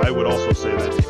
I would also say that.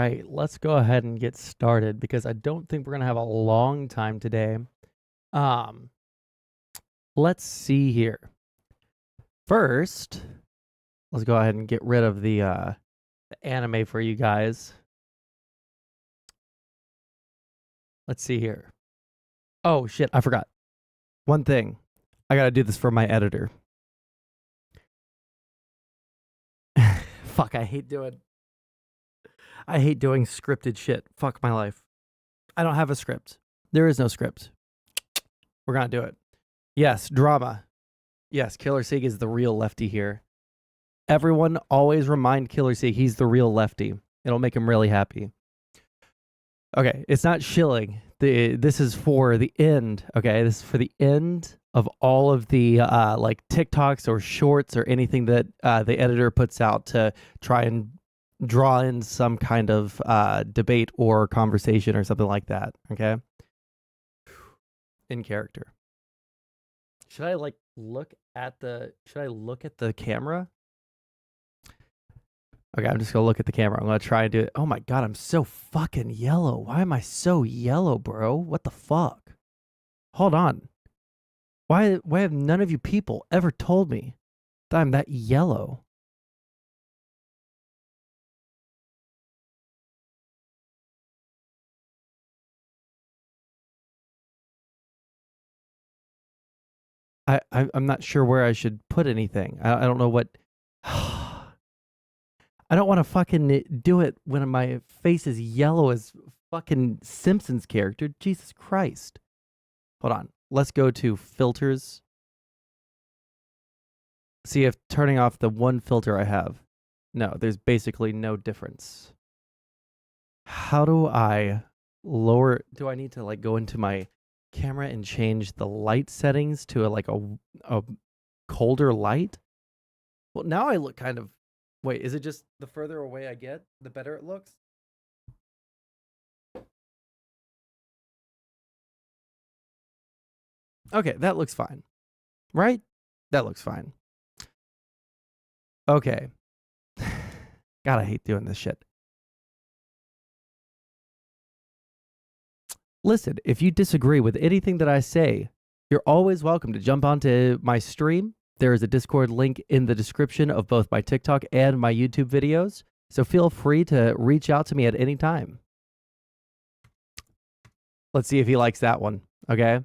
right, let's go ahead and get started because I don't think we're gonna have a long time today. Um, let's see here. First, let's go ahead and get rid of the anime for you guys. Let's see here. Oh shit, I forgot. One thing. I gotta do this for my editor. Fuck, I hate doing scripted shit. Fuck my life. I don't have a script. There is no script. We're gonna do it. Yes, drama. Yes, Killer Sig is the real lefty here. Everyone always remind Killer Sig he's the real lefty. It'll make him really happy. Okay, it's not shilling. This is for the end. Okay, this is for the end of all of the like TikToks or shorts or anything that the editor puts out to try and draw in some kind of debate or conversation or something like that. Okay, in character. Should I like look at the? Should I look at the camera? Okay, I'm just gonna look at the camera. I'm gonna try and do it. Oh my god, I'm so fucking yellow. Why am I so yellow, bro? What the fuck? Hold on. Why have none of you people ever told me that I'm that yellow? I'm not sure where I should put anything. I don't know what. I don't want to fucking do it when my face is yellow as fucking Simpsons character. Jesus Christ. Hold on. Let's go to filters. See if turning off the one filter I have. No, there's basically no difference. How do I lower? Do I need to like go into my camera and change the light settings to a colder light? Well, now I look kind of. Wait, is it just the further away I get, the better it looks? Okay, that looks fine. Right? That looks fine. Okay. God, I hate doing this shit. Listen, if you disagree with anything that I say, you're always welcome to jump onto my stream. There is a Discord link in the description of both my TikTok and my YouTube videos, so feel free to reach out to me at any time. Let's see if he likes that one, okay?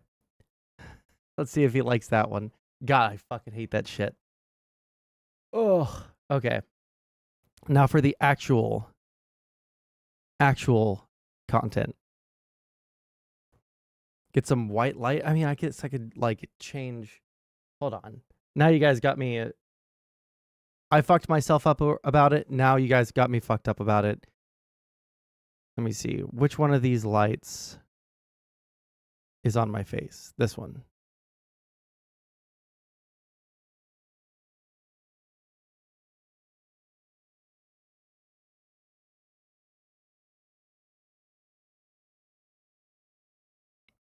Let's see if he likes that one. God, I fucking hate that shit. Oh, okay. Now for the actual content. Get some white light. I mean, I guess I could like change. Hold on. Now you guys got me. I fucked myself up about it. Now you guys got me fucked up about it. Let me see. Which one of these lights is on my face? This one.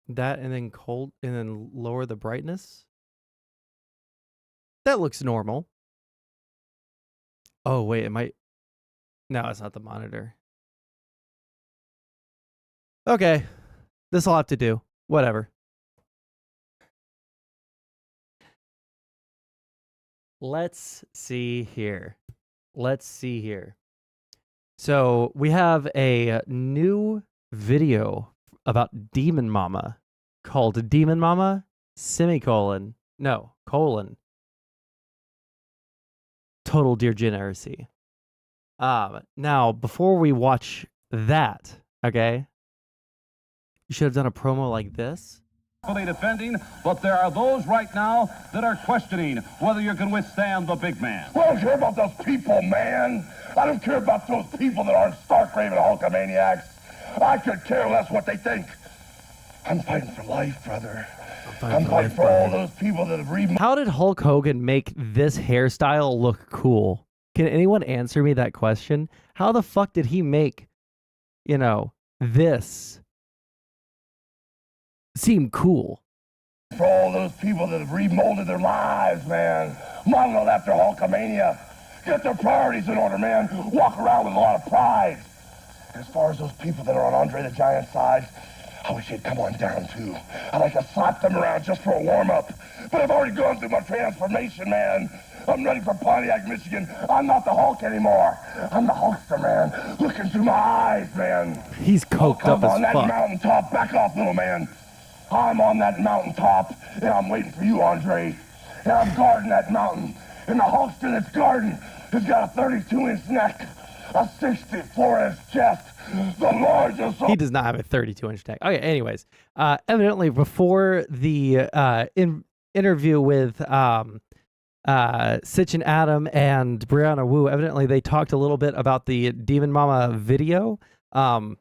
That and then cold and then lower the brightness. That looks normal. Oh, wait, it might. No, it's not the monitor. Okay. This will have to do. Whatever. Let's see here. So we have a new video about Demonmama called Demonmama, semicolon, no, colon, total degeneracy. Now, before we watch that, okay, you should have done a promo like this. Defending, but there are those right now that are questioning whether you can withstand the big man. I don't care about those people, man. I don't care about those people that aren't stark-raving hulkamaniacs. I could care less what they think. I'm fighting for life, brother. I'm fighting for all those people that have How did Hulk Hogan make this hairstyle look cool? Can anyone answer me that question? How the fuck did he make, this seem cool? For all those people that have remolded their lives, man. Modeled after Hulkamania. Get their priorities in order, man. Walk around with a lot of pride. As far as those people that are on Andre the Giant's side, I wish they'd come on down too. I'd like to slap them around just for a warm-up. But I've already gone through my transformation, man. I'm ready for Pontiac, Michigan. I'm not the Hulk anymore. I'm the Hulkster, man. Look into my eyes, man. He's coked up on as that fuck. mountaintop. Back off, little man. I'm on that mountaintop, and I'm waiting for you, Andre. And I'm guarding that mountain. And the Hulkster that's guarding has got a 32-inch neck, a 64-inch chest, the largest. He does not have a 32-inch neck. Okay, anyways. Evidently, before the interview with Sitch and Adam and Brianna Wu, evidently they talked a little bit about the Demonmama video. I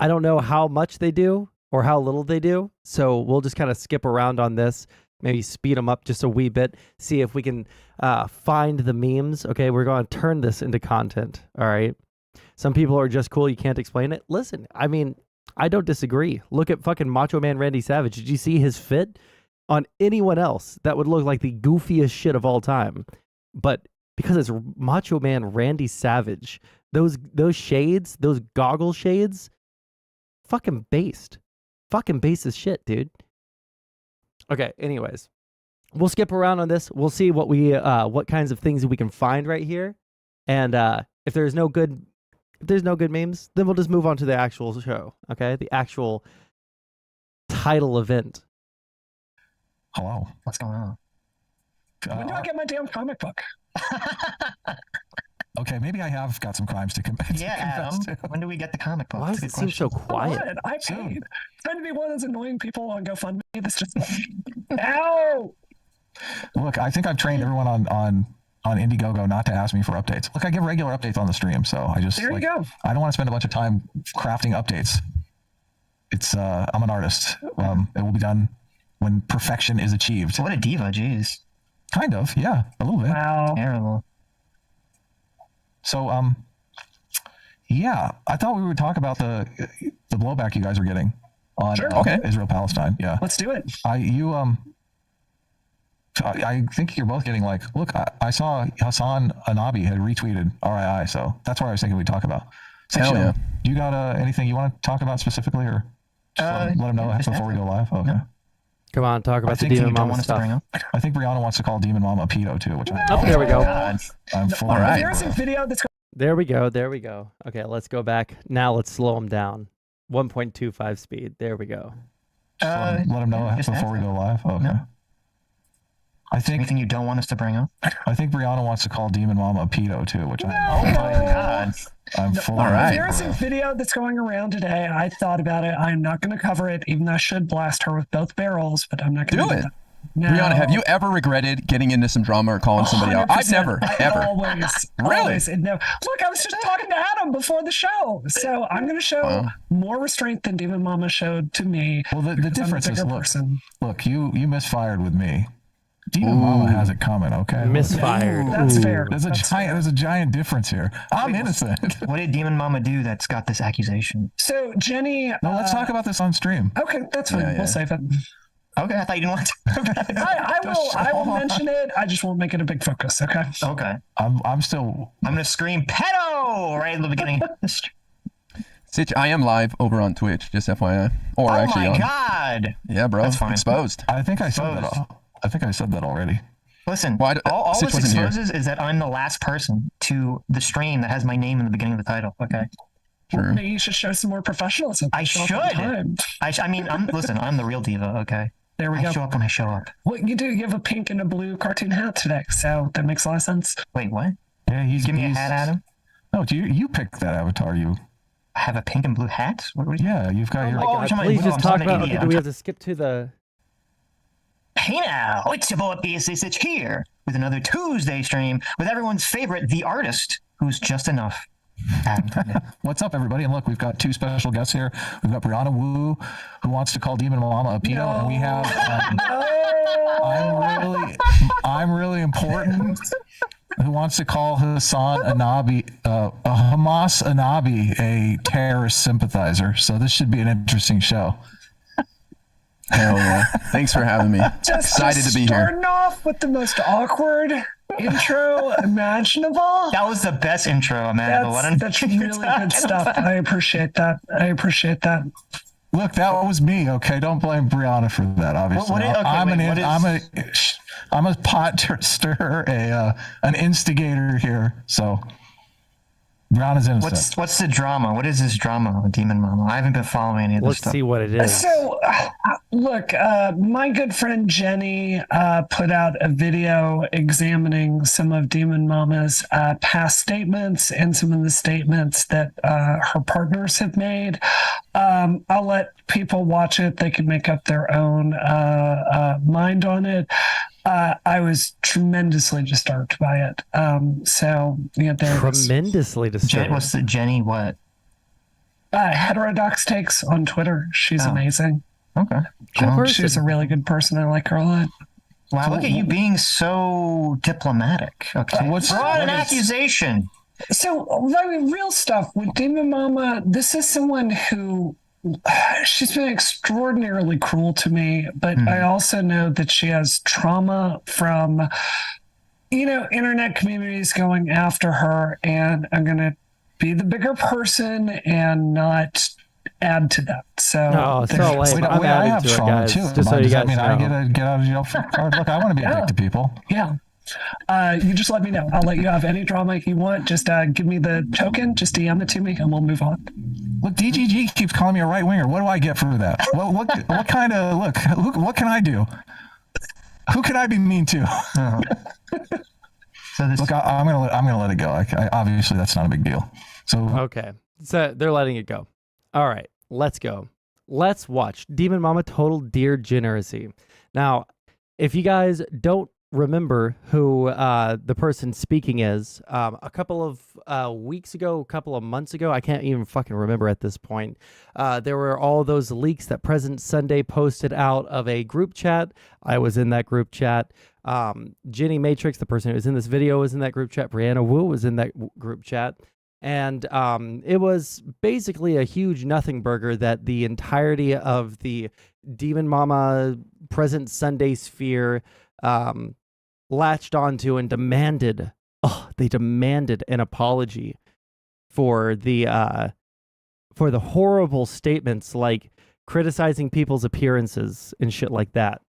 don't know how much they do or how little they do, so we'll just kind of skip around on this, maybe speed them up just a wee bit, see if we can find the memes. Okay, we're going to turn this into content, all right? Some people are just cool, you can't explain it. Listen, I mean, I don't disagree. Look at fucking Macho Man Randy Savage. Did you see his fit? On anyone else, that would look like the goofiest shit of all time. But because it's Macho Man Randy Savage, those shades, those goggle shades, fucking based. Fucking based as shit, dude. Okay, anyways. We'll skip around on this. We'll see what kinds of things we can find right here. And if there's no good memes, then we'll just move on to the actual show. Okay? The actual title event. Hello. What's going on? When do I get my damn comic book? Okay, maybe I have got some crimes to commit. Yeah, Adam. When do we get the comic book? Why does it seem so quiet? I paid. Trying to be one of those annoying people on GoFundMe. That's just ow. Look, I think I've trained everyone on Indiegogo not to ask me for updates. Look, I give regular updates on the stream, so I just there you go. I don't want to spend a bunch of time crafting updates. It's I'm an artist. It will be done when perfection is achieved. What a diva, jeez. Kind of, yeah, a little bit. Wow. Terrible. So, yeah, I thought we would talk about the blowback you guys are getting on Israel Palestine. Yeah, let's do it. I think you're both getting like, look, I saw Hassan Anabi had retweeted RII, so that's what I was thinking we'd talk about. Hell yeah. Do you got anything you want to talk about specifically, or let them know before we go live? Okay. No. Come on, talk about the Demonmama stuff. I think Brianna wants to call Demonmama a pedo too, which there we go. I'm full All right. There's a video that's There we go. Okay, let's go back. Now let's slow them down. 1.25 speed. There we go. Let them know before we go live. Okay. No. I think anything you don't want us to bring up. I think Brianna wants to call Demonmama a pedo too, which oh my god. I'm full. All right. There's a video that's going around today. I thought about it. I'm not going to cover it, even though I should blast her with both barrels, but I'm not going to do it. No. Brianna, have you ever regretted getting into some drama or calling somebody out? I've never, ever. Always. Really? Always. No. Look, I was just talking to Adam before the show, so I'm going to show more restraint than Demonmama showed to me. Well, the difference is, look, you misfired with me. Demonmama has it coming, okay? Misfired. That's fair. There's a giant difference here. I'm innocent. What did Demonmama do that's got this accusation? So Jenny. No, let's talk about this on stream. Okay, that's fine. Yeah. We'll save it. Okay, I thought you didn't want to. I will mention it. I just won't make it a big focus. Okay. Okay. I'm gonna scream pedo right at the beginning. Sitch, I am live over on Twitch, just FYI. Or actually, oh my god. Yeah, bro. That's fine. Exposed. I think I said that already. Listen, all this exposes is that I'm the last person to the stream that has my name in the beginning of the title. Okay. Sure. Maybe you should show some more professionalism. I should. I mean, listen, I'm the real diva. Okay. There we go. I show up when I show up. What you do? You have a pink and a blue cartoon hat today, so that makes a lot of sense. Wait, what? Yeah, give me a hat, Adam. No, you picked that avatar. You. I have a pink and blue hat. Yeah, you've got your. Oh, please just talk about. Do we have to skip to the? Hey now, it's your boy BSA Sitch here with another Tuesday stream with everyone's favorite, the artist who's just enough. What's up, everybody? And look, we've got two special guests here. We've got Brianna Wu, who wants to call Demonmama a pedo, and we have I'm really important, who wants to call Hassan Anabi, a Hamas Anabi, a terrorist sympathizer. So this should be an interesting show. Hell yeah. Thanks for having me. Excited to be here. Starting off with the most awkward intro imaginable. That was the best intro imaginable. That's really good stuff. I appreciate that. Look, that was me. Okay, don't blame Brianna for that. Obviously, I'm a pot stirrer, an instigator here. So Brianna's innocent. What's the drama? What is this drama with Demonmama? I haven't been following any of this Let's stuff. see what it is. So, look, my good friend Jenny put out a video examining some of Demonmama's past statements and some of the statements that her partners have made. I'll let people watch it. They can make up their own mind on it. I was tremendously disturbed by it. So, yeah, tremendously disturbed. What's the Jenny? What? Heterodox takes on Twitter. She's amazing. Okay. Cool. She's a really good person. I like her a lot. Wow, look at you being so diplomatic. Okay. So what's an accusation? So, I mean, real stuff with Demonmama. This is someone who she's been extraordinarily cruel to me, but I also know that she has trauma from, internet communities going after her, and I'm going to be the bigger person and not add to that. So, I have trauma too. Just so you guys know. I get a get out of jail free card. Look, I want to be a dick to people. Yeah. You just let me know. I'll let you have any drama you want. Just give me the token. Just DM it to me, and we'll move on. Look, DGG keeps calling me a right winger. What do I get for that? What kind of what can I do? Who can I be mean to? Look, I'm gonna let it go. Obviously, that's not a big deal. So okay, so they're letting it go. All right, let's go. Let's watch Demonmama Total Degeneracy. Now, if you guys don't remember who the person speaking is, a couple of weeks ago, a couple of months ago, I can't even fucking remember at this point, there were all those leaks that President Sunday posted out of a group chat. I was in that group chat. Jenny Matrix, the person who was in this video, was in that group chat. Brianna Wu was in that group chat. And it was basically a huge nothing burger that the entirety of the Demonmama President Sunday sphere latched onto and demanded an apology for the horrible statements like criticizing people's appearances and shit like that.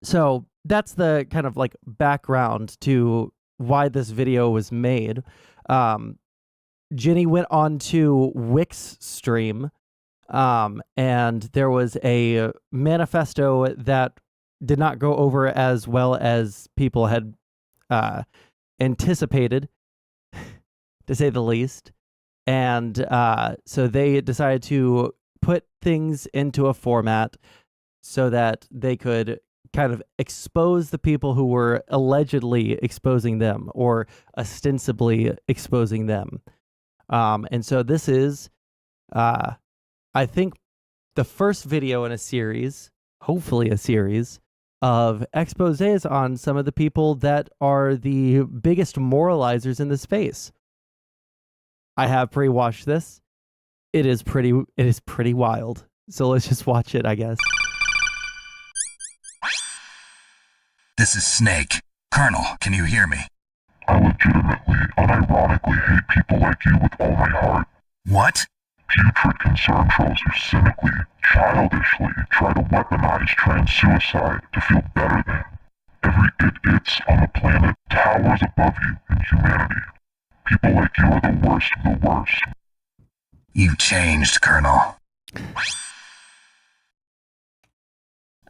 So that's the kind of like background to why this video was made. Jenny went on to Wix stream, and there was a manifesto that did not go over as well as people had anticipated, to say the least. And so they decided to put things into a format so that they could kind of expose the people who were allegedly exposing them or ostensibly exposing them. And so this is, I think, the first video in a series, hopefully a series, of exposés on some of the people that are the biggest moralizers in the space. I have pre-watched this. It is pretty wild. So let's just watch it, I guess. This is Snake. Colonel, can you hear me? I legitimately, unironically hate people like you with all my heart. What? Putrid concern trolls who cynically, childishly try to weaponize trans suicide to feel better than. Every it's on the planet towers above you in humanity. People like you are the worst of the worst. You've changed, Colonel.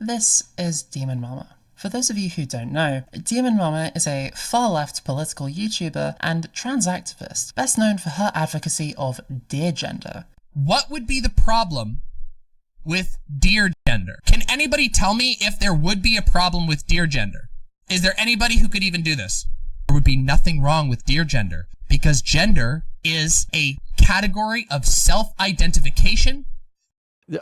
This is Demonmama. For those of you who don't know, Demonmama is a far-left political YouTuber and trans activist, best known for her advocacy of dear gender. What would be the problem with dear gender? Can anybody tell me if there would be a problem with dear gender? Is there anybody who could even do this? There would be nothing wrong with dear gender, because gender is a category of self-identification.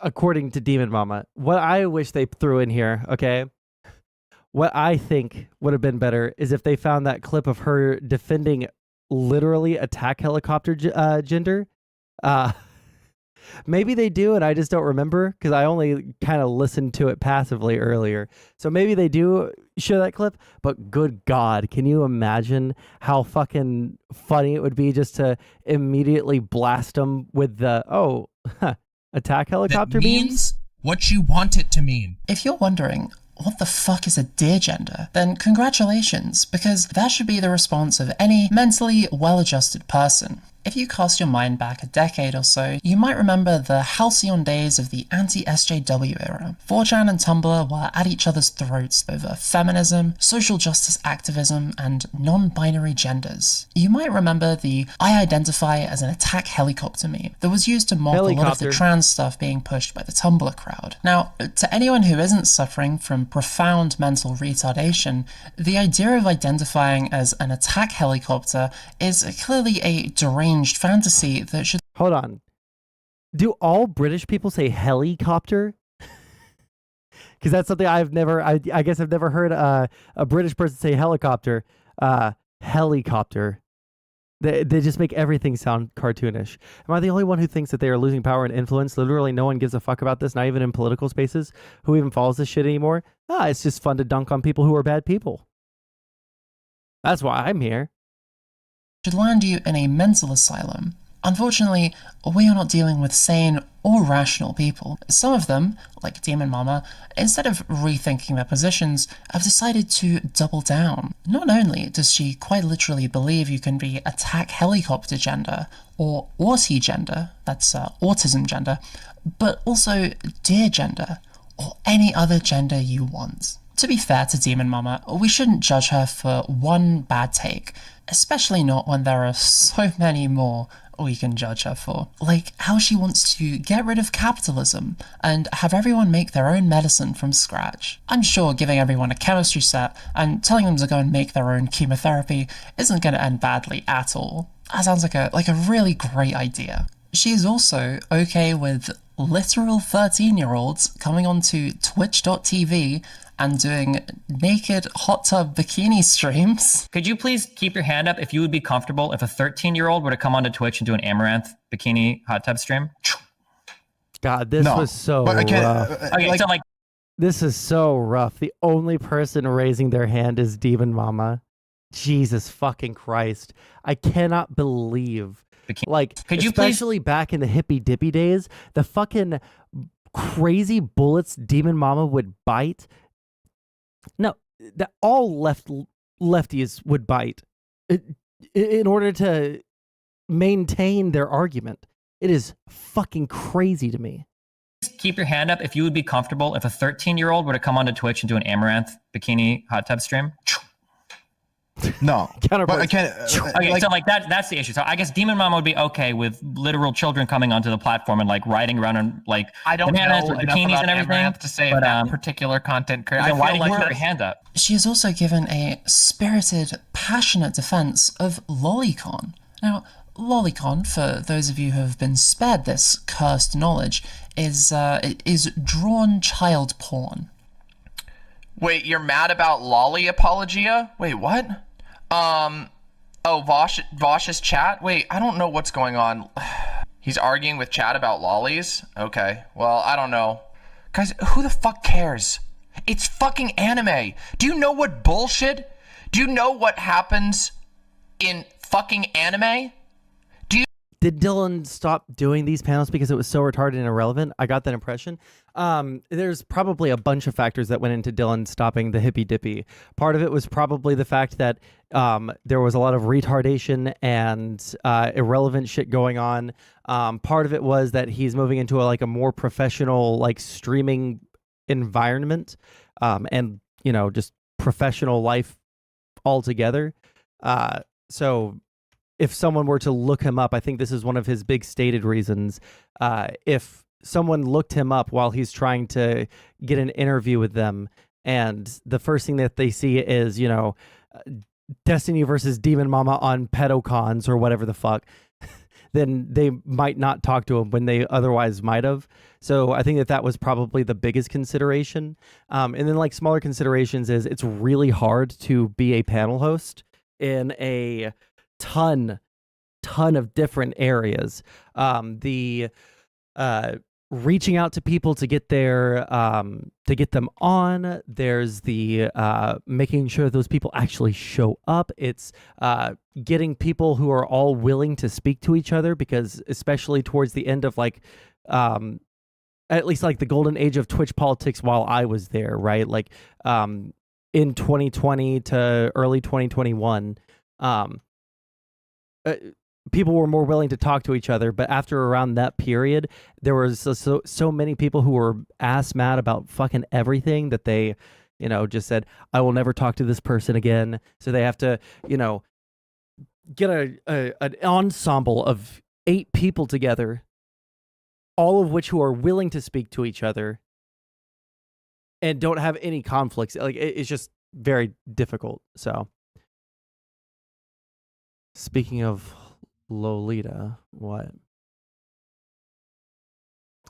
According to Demonmama, what I wish they threw in here, okay? What I think would have been better is if they found that clip of her defending literally attack helicopter gender. Maybe they do, and I just don't remember because I only kind of listened to it passively earlier. So maybe they do show that clip, but good God, can you imagine how fucking funny it would be just to immediately blast them with the, attack helicopter That beams? means what you want it to mean. If you're wondering, what the fuck is a deer gender? Then congratulations, because that should be the response of any mentally well-adjusted person. If you cast your mind back a decade or so, you might remember the halcyon days of the anti-SJW era. 4chan and Tumblr were at each other's throats over feminism, social justice activism, and non-binary genders. You might remember the I identify as an attack helicopter meme that was used to mock a lot of the trans stuff being pushed by the Tumblr crowd. Now, to anyone who isn't suffering from profound mental retardation, the idea of identifying as an attack helicopter is clearly a deranged fantasy that should... Hold on. Do all British people say helicopter? Because that's something I've never... I guess I've never heard a British person say helicopter. Helicopter. They just make everything sound cartoonish. Am I the only one who thinks that they are losing power and influence? Literally no one gives a fuck about this, not even in political spaces. Who even follows this shit anymore? It's just fun to dunk on people who are bad people. That's why I'm here. Should land you in a mental asylum. Unfortunately, we are not dealing with sane or rational people. Some of them, like Demonmama, instead of rethinking their positions, have decided to double down. Not only does she quite literally believe you can be attack helicopter gender, or auti gender, that's autism gender, but also deer gender, or any other gender you want. To be fair to Demonmama, we shouldn't judge her for one bad take, especially not when there are so many more we can judge her for. Like how she wants to get rid of capitalism and have everyone make their own medicine from scratch. I'm sure giving everyone a chemistry set and telling them to go and make their own chemotherapy isn't going to end badly at all. That sounds like a really great idea. She's also okay with literal 13-year-olds coming onto twitch.tv and doing naked hot tub bikini streams. Could you please keep your hand up if you would be comfortable if a 13-year-old were to come onto Twitch and do an Amaranth bikini hot tub stream? God, this was so rough. Okay, so like... This is so rough. The only person raising their hand is Demonmama. Jesus fucking Christ. I cannot believe... Like, could you especially back in the hippy dippy days, the fucking crazy bullets Demonmama would bite. No, that all lefties would bite in order to maintain their argument. It is fucking crazy to me. Keep your hand up if you would be comfortable if a 13-year-old were to come onto Twitch and do an Amaranth bikini hot tub stream. No, but I can't. Okay, so like that's the issue. So I guess Demonmama would be okay with literal children coming onto the platform and like riding around and like I don't know with enough bikinis about and everything Amaranth to say but, that particular content creator. Then why did you put your hand up? She is also given a spirited, passionate defense of Lolicon. Now, Lolicon, for those of you who have been spared this cursed knowledge, is drawn child porn. Wait, you're mad about lolly apologia? Wait, what? Vosh's chat? Wait, I don't know what's going on. He's arguing with chat about lollies? Okay, well, I don't know. Guys, who the fuck cares? It's fucking anime. Do you know what bullshit? Do you know what happens in fucking anime? Did Dylan stop doing these panels because it was so retarded and irrelevant? I got that impression. There's probably a bunch of factors that went into Dylan stopping the hippy dippy. Part of it was probably the fact that there was a lot of retardation and irrelevant shit going on. Part of it was that he's moving into a more professional streaming environment and just professional life altogether. So if someone were to look him up, I think this is one of his big stated reasons. If someone looked him up while he's trying to get an interview with them, and the first thing that they see is, Destiny versus Demonmama on pedocons or whatever the fuck, then they might not talk to him when they otherwise might have. So I think that was probably the biggest consideration. And then smaller considerations is it's really hard to be a panel host in a ton of different areas. The reaching out to people to get to get them on. There's the making sure those people actually show up. It's getting people who are all willing to speak to each other, because especially towards the end of like at least like the golden age of Twitch politics while I was there, right? Like in 2020 to early 2021, people were more willing to talk to each other. But after around that period, there was so many people who were ass mad about fucking everything that they, just said, I will never talk to this person again. So they have to, get an ensemble of 8 people together, all of which who are willing to speak to each other and don't have any conflicts. Like it's just very difficult. So speaking of Lolita, what?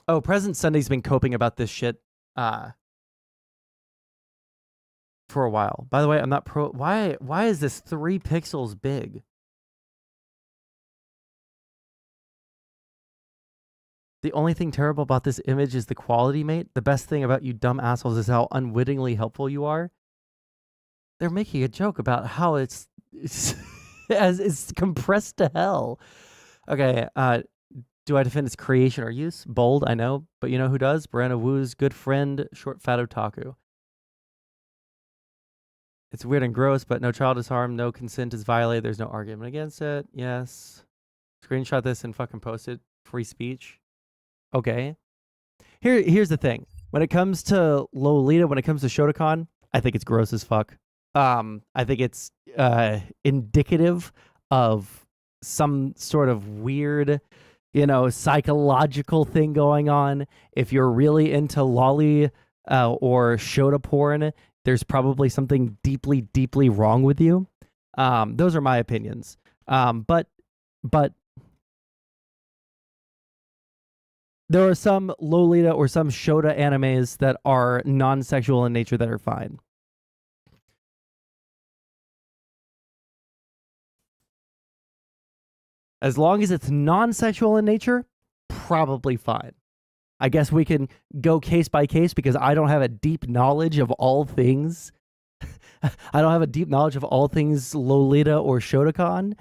Oh, President Sunday's been coping about this shit for a while. By the way, I'm not pro. Why is this 3 pixels big? The only thing terrible about this image is the quality, mate. The best thing about you dumb assholes is how unwittingly helpful you are. They're making a joke about how it's as it's compressed to hell. Okay, do I defend its creation or use? Bold, I know, but you know who does? Brianna Wu's good friend, Short Fat Otaku. It's weird and gross, but no child is harmed, no consent is violated, there's no argument against it. Yes. Screenshot this and fucking post it. Free speech. Okay. Here's the thing. When it comes to Lolita, when it comes to Shotokan, I think it's gross as fuck. I think it's indicative of some sort of weird, psychological thing going on. If you're really into lolly or Shota porn, there's probably something deeply, deeply wrong with you. Those are my opinions. But there are some Lolita or some Shota animes that are non-sexual in nature that are fine. As long as it's non-sexual in nature, probably fine. I guess we can go case by case because I don't have a deep knowledge of all things. I don't have a deep knowledge of all things Lolita or Shotokan.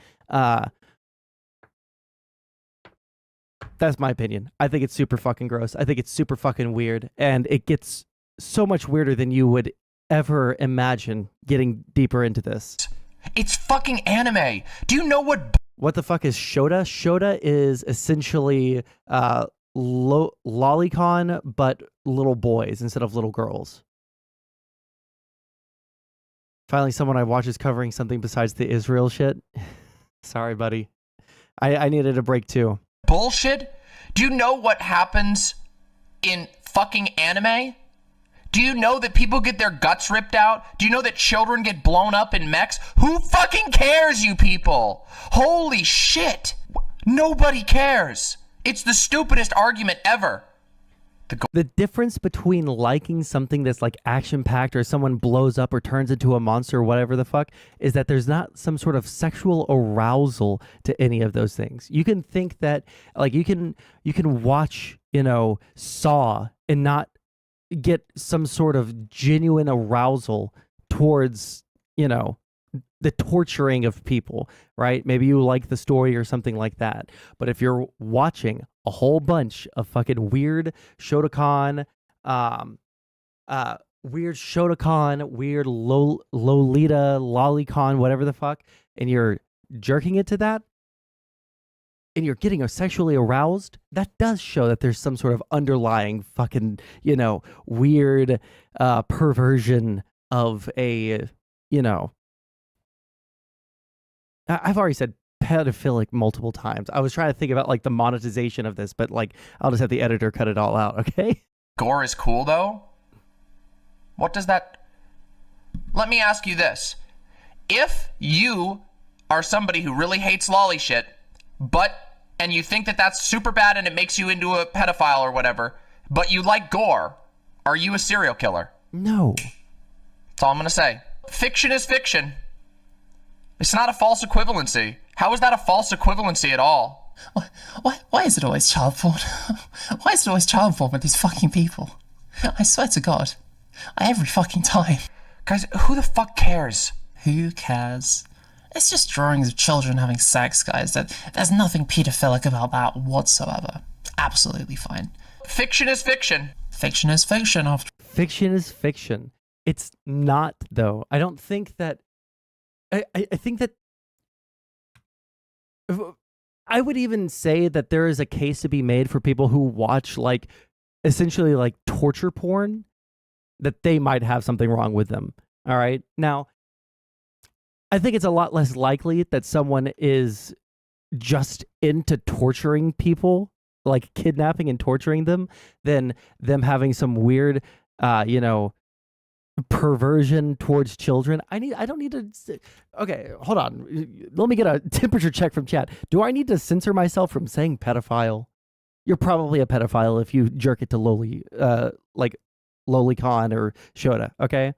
That's my opinion. I think it's super fucking gross. I think it's super fucking weird. And it gets so much weirder than you would ever imagine getting deeper into this. It's fucking anime. Do you know what the fuck is Shota? Shota is essentially lolicon, but little boys instead of little girls. Finally, someone I watch is covering something besides the Israel shit. Sorry, buddy. I needed a break too. Bullshit? Do you know what happens in fucking anime? Do you know that people get their guts ripped out? Do you know that children get blown up in mechs? Who fucking cares, you people? Holy shit. Nobody cares. It's the stupidest argument ever. The difference between liking something that's like action-packed or someone blows up or turns into a monster or whatever the fuck is that there's not some sort of sexual arousal to any of those things. You can think that like you can watch, Saw and not get some sort of genuine arousal towards, the torturing of people, right? Maybe you like the story or something like that. But if you're watching a whole bunch of fucking weird Shotokan, weird Lolita, Lolicon, whatever the fuck, and you're jerking it to that, and you're getting sexually aroused, that does show that there's some sort of underlying fucking, weird perversion of a, I've already said pedophilic multiple times. I was trying to think about like the monetization of this, but like I'll just have the editor cut it all out, okay? Gore is cool though? What does that... Let me ask you this. If you are somebody who really hates lolly shit, and you think that that's super bad and it makes you into a pedophile or whatever, but you like gore, are you a serial killer? No. That's all I'm gonna say. Fiction is fiction. It's not a false equivalency. How is that a false equivalency at all? Why is it always child porn? Why is it always child porn with these fucking people? I swear to God. Every fucking time. Guys, who the fuck cares? Who cares? It's just drawings of children having sex, guys. There's nothing pedophilic about that whatsoever. Absolutely fine. Fiction is fiction. Fiction is fiction, after Fiction is fiction. It's not, though. I don't think that... I think that... I would even say that there is a case to be made for people who watch, like, essentially, like, torture porn, that they might have something wrong with them. All right? Now, I think it's a lot less likely that someone is just into torturing people, like kidnapping and torturing them, than them having some weird, perversion towards children. I don't need to. Okay, hold on. Let me get a temperature check from chat. Do I need to censor myself from saying pedophile? You're probably a pedophile if you jerk it to Lolicon or Shota. Okay.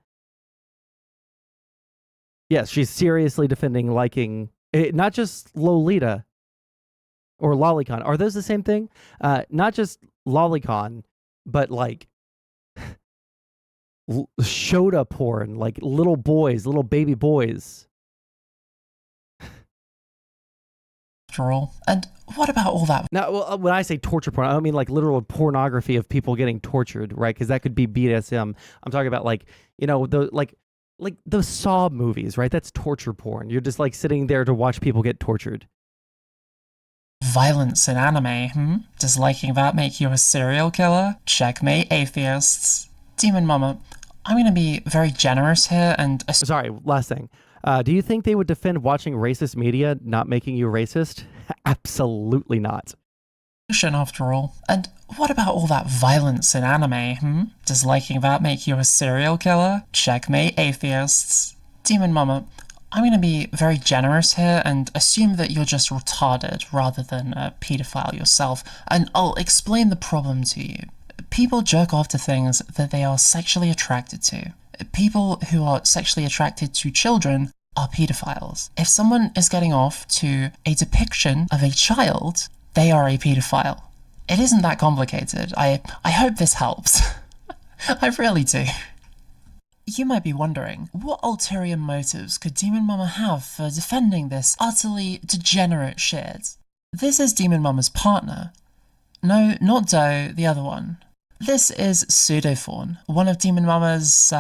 Yes, she's seriously defending liking not just Lolita or Lolicon. Are those the same thing? Not just Lolicon, but like Shota porn, like little boys, little baby boys. all. And what about all that? Now, when I say torture porn, I don't mean like literal pornography of people getting tortured, right? Because that could be BDSM. I'm talking about like, like the Saw movies, right? That's torture porn. You're just like sitting there to watch people get tortured. Violence in anime, Does liking that make you a serial killer? Checkmate, atheists. Demonmama, I'm going to be very generous here and... Sorry, last thing. Do you think they would defend watching racist media not making you racist? Absolutely not. After all. And what about all that violence in anime, Does liking that make you a serial killer? Checkmate, atheists. Demonmama, I'm going to be very generous here and assume that you're just retarded rather than a pedophile yourself, and I'll explain the problem to you. People jerk off to things that they are sexually attracted to. People who are sexually attracted to children are pedophiles. If someone is getting off to a depiction of a child, they are a pedophile. It isn't that complicated. I hope this helps. I really do. You might be wondering, what ulterior motives could Demonmama have for defending this utterly degenerate shit? This is Demonmama's partner. No, not Doe, the other one. This is Pseudofawn, one of Demonmama's,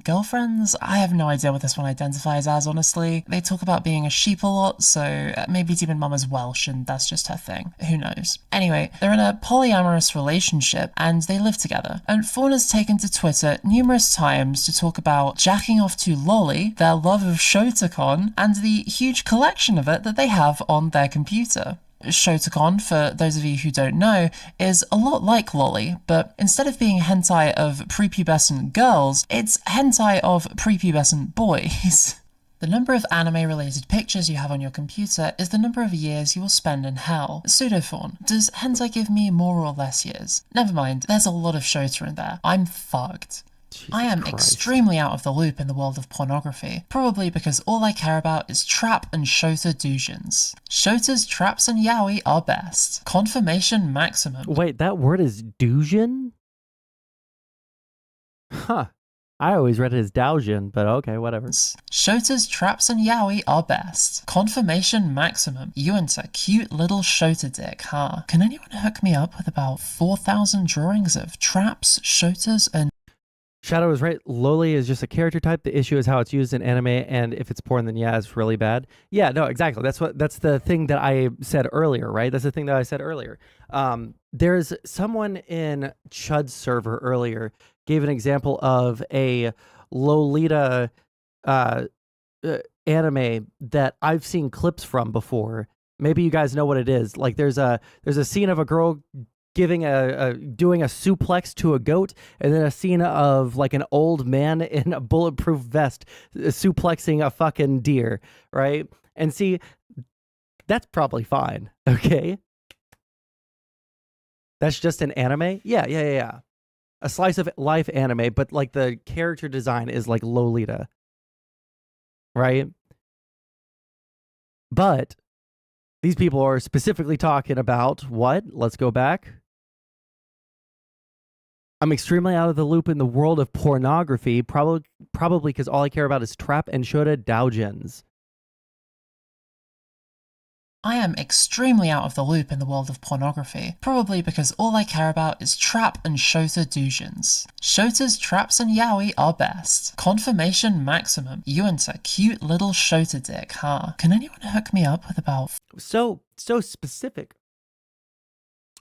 girlfriends? I have no idea what this one identifies as, honestly. They talk about being a sheep a lot, so maybe Demonmama's Welsh and that's just her thing. Who knows? Anyway, they're in a polyamorous relationship and they live together. And Fawn has taken to Twitter numerous times to talk about jacking off to Lolly, their love of Shotacon, and the huge collection of it that they have on their computer. Shotacon, for those of you who don't know, is a lot like Lolly, but instead of being hentai of prepubescent girls, it's hentai of prepubescent boys. The number of anime-related pictures you have on your computer is the number of years you will spend in hell. Pseudofawn, does hentai give me more or less years? Never mind, there's a lot of Shota in there. I'm fucked. I am extremely out of the loop in the world of pornography, probably because all I care about is trap and Shota doujins. Shota's traps and yaoi are best. Confirmation maximum. Wait, that word is doujin? Huh. I always read it as doujin, but okay, whatever. Shota's traps and yaoi are best. Confirmation maximum. You into cute little Shota dick, huh? Can anyone hook me up with about 4,000 drawings of traps, Shotas, and... Shadow is right. Loli is just a character type. The issue is how it's used in anime, and if it's porn, then yeah, it's really bad. Yeah, no, exactly. That's the thing that I said earlier, right? That's the thing that I said earlier. There's someone in Chud's server earlier gave an example of a Lolita anime that I've seen clips from before. Maybe you guys know what it is. Like there's a scene of a girl doing a suplex to a goat, and then a scene of like an old man in a bulletproof vest suplexing a fucking deer, right? And see, that's probably fine, okay? That's just an anime? Yeah. A slice of life anime, but like the character design is like Lolita, right? But These people are specifically talking about what? Let's go back. I'm extremely out of the loop in the world of pornography, probably because all I care about is trap and shota doujins. I am extremely out of the loop in the world of pornography, probably because all I care about is trap and shota doujins. Shotas, traps, and yaoi are best. Confirmation maximum. You and a cute little shota dick, huh? Can anyone hook me up with about... So specific.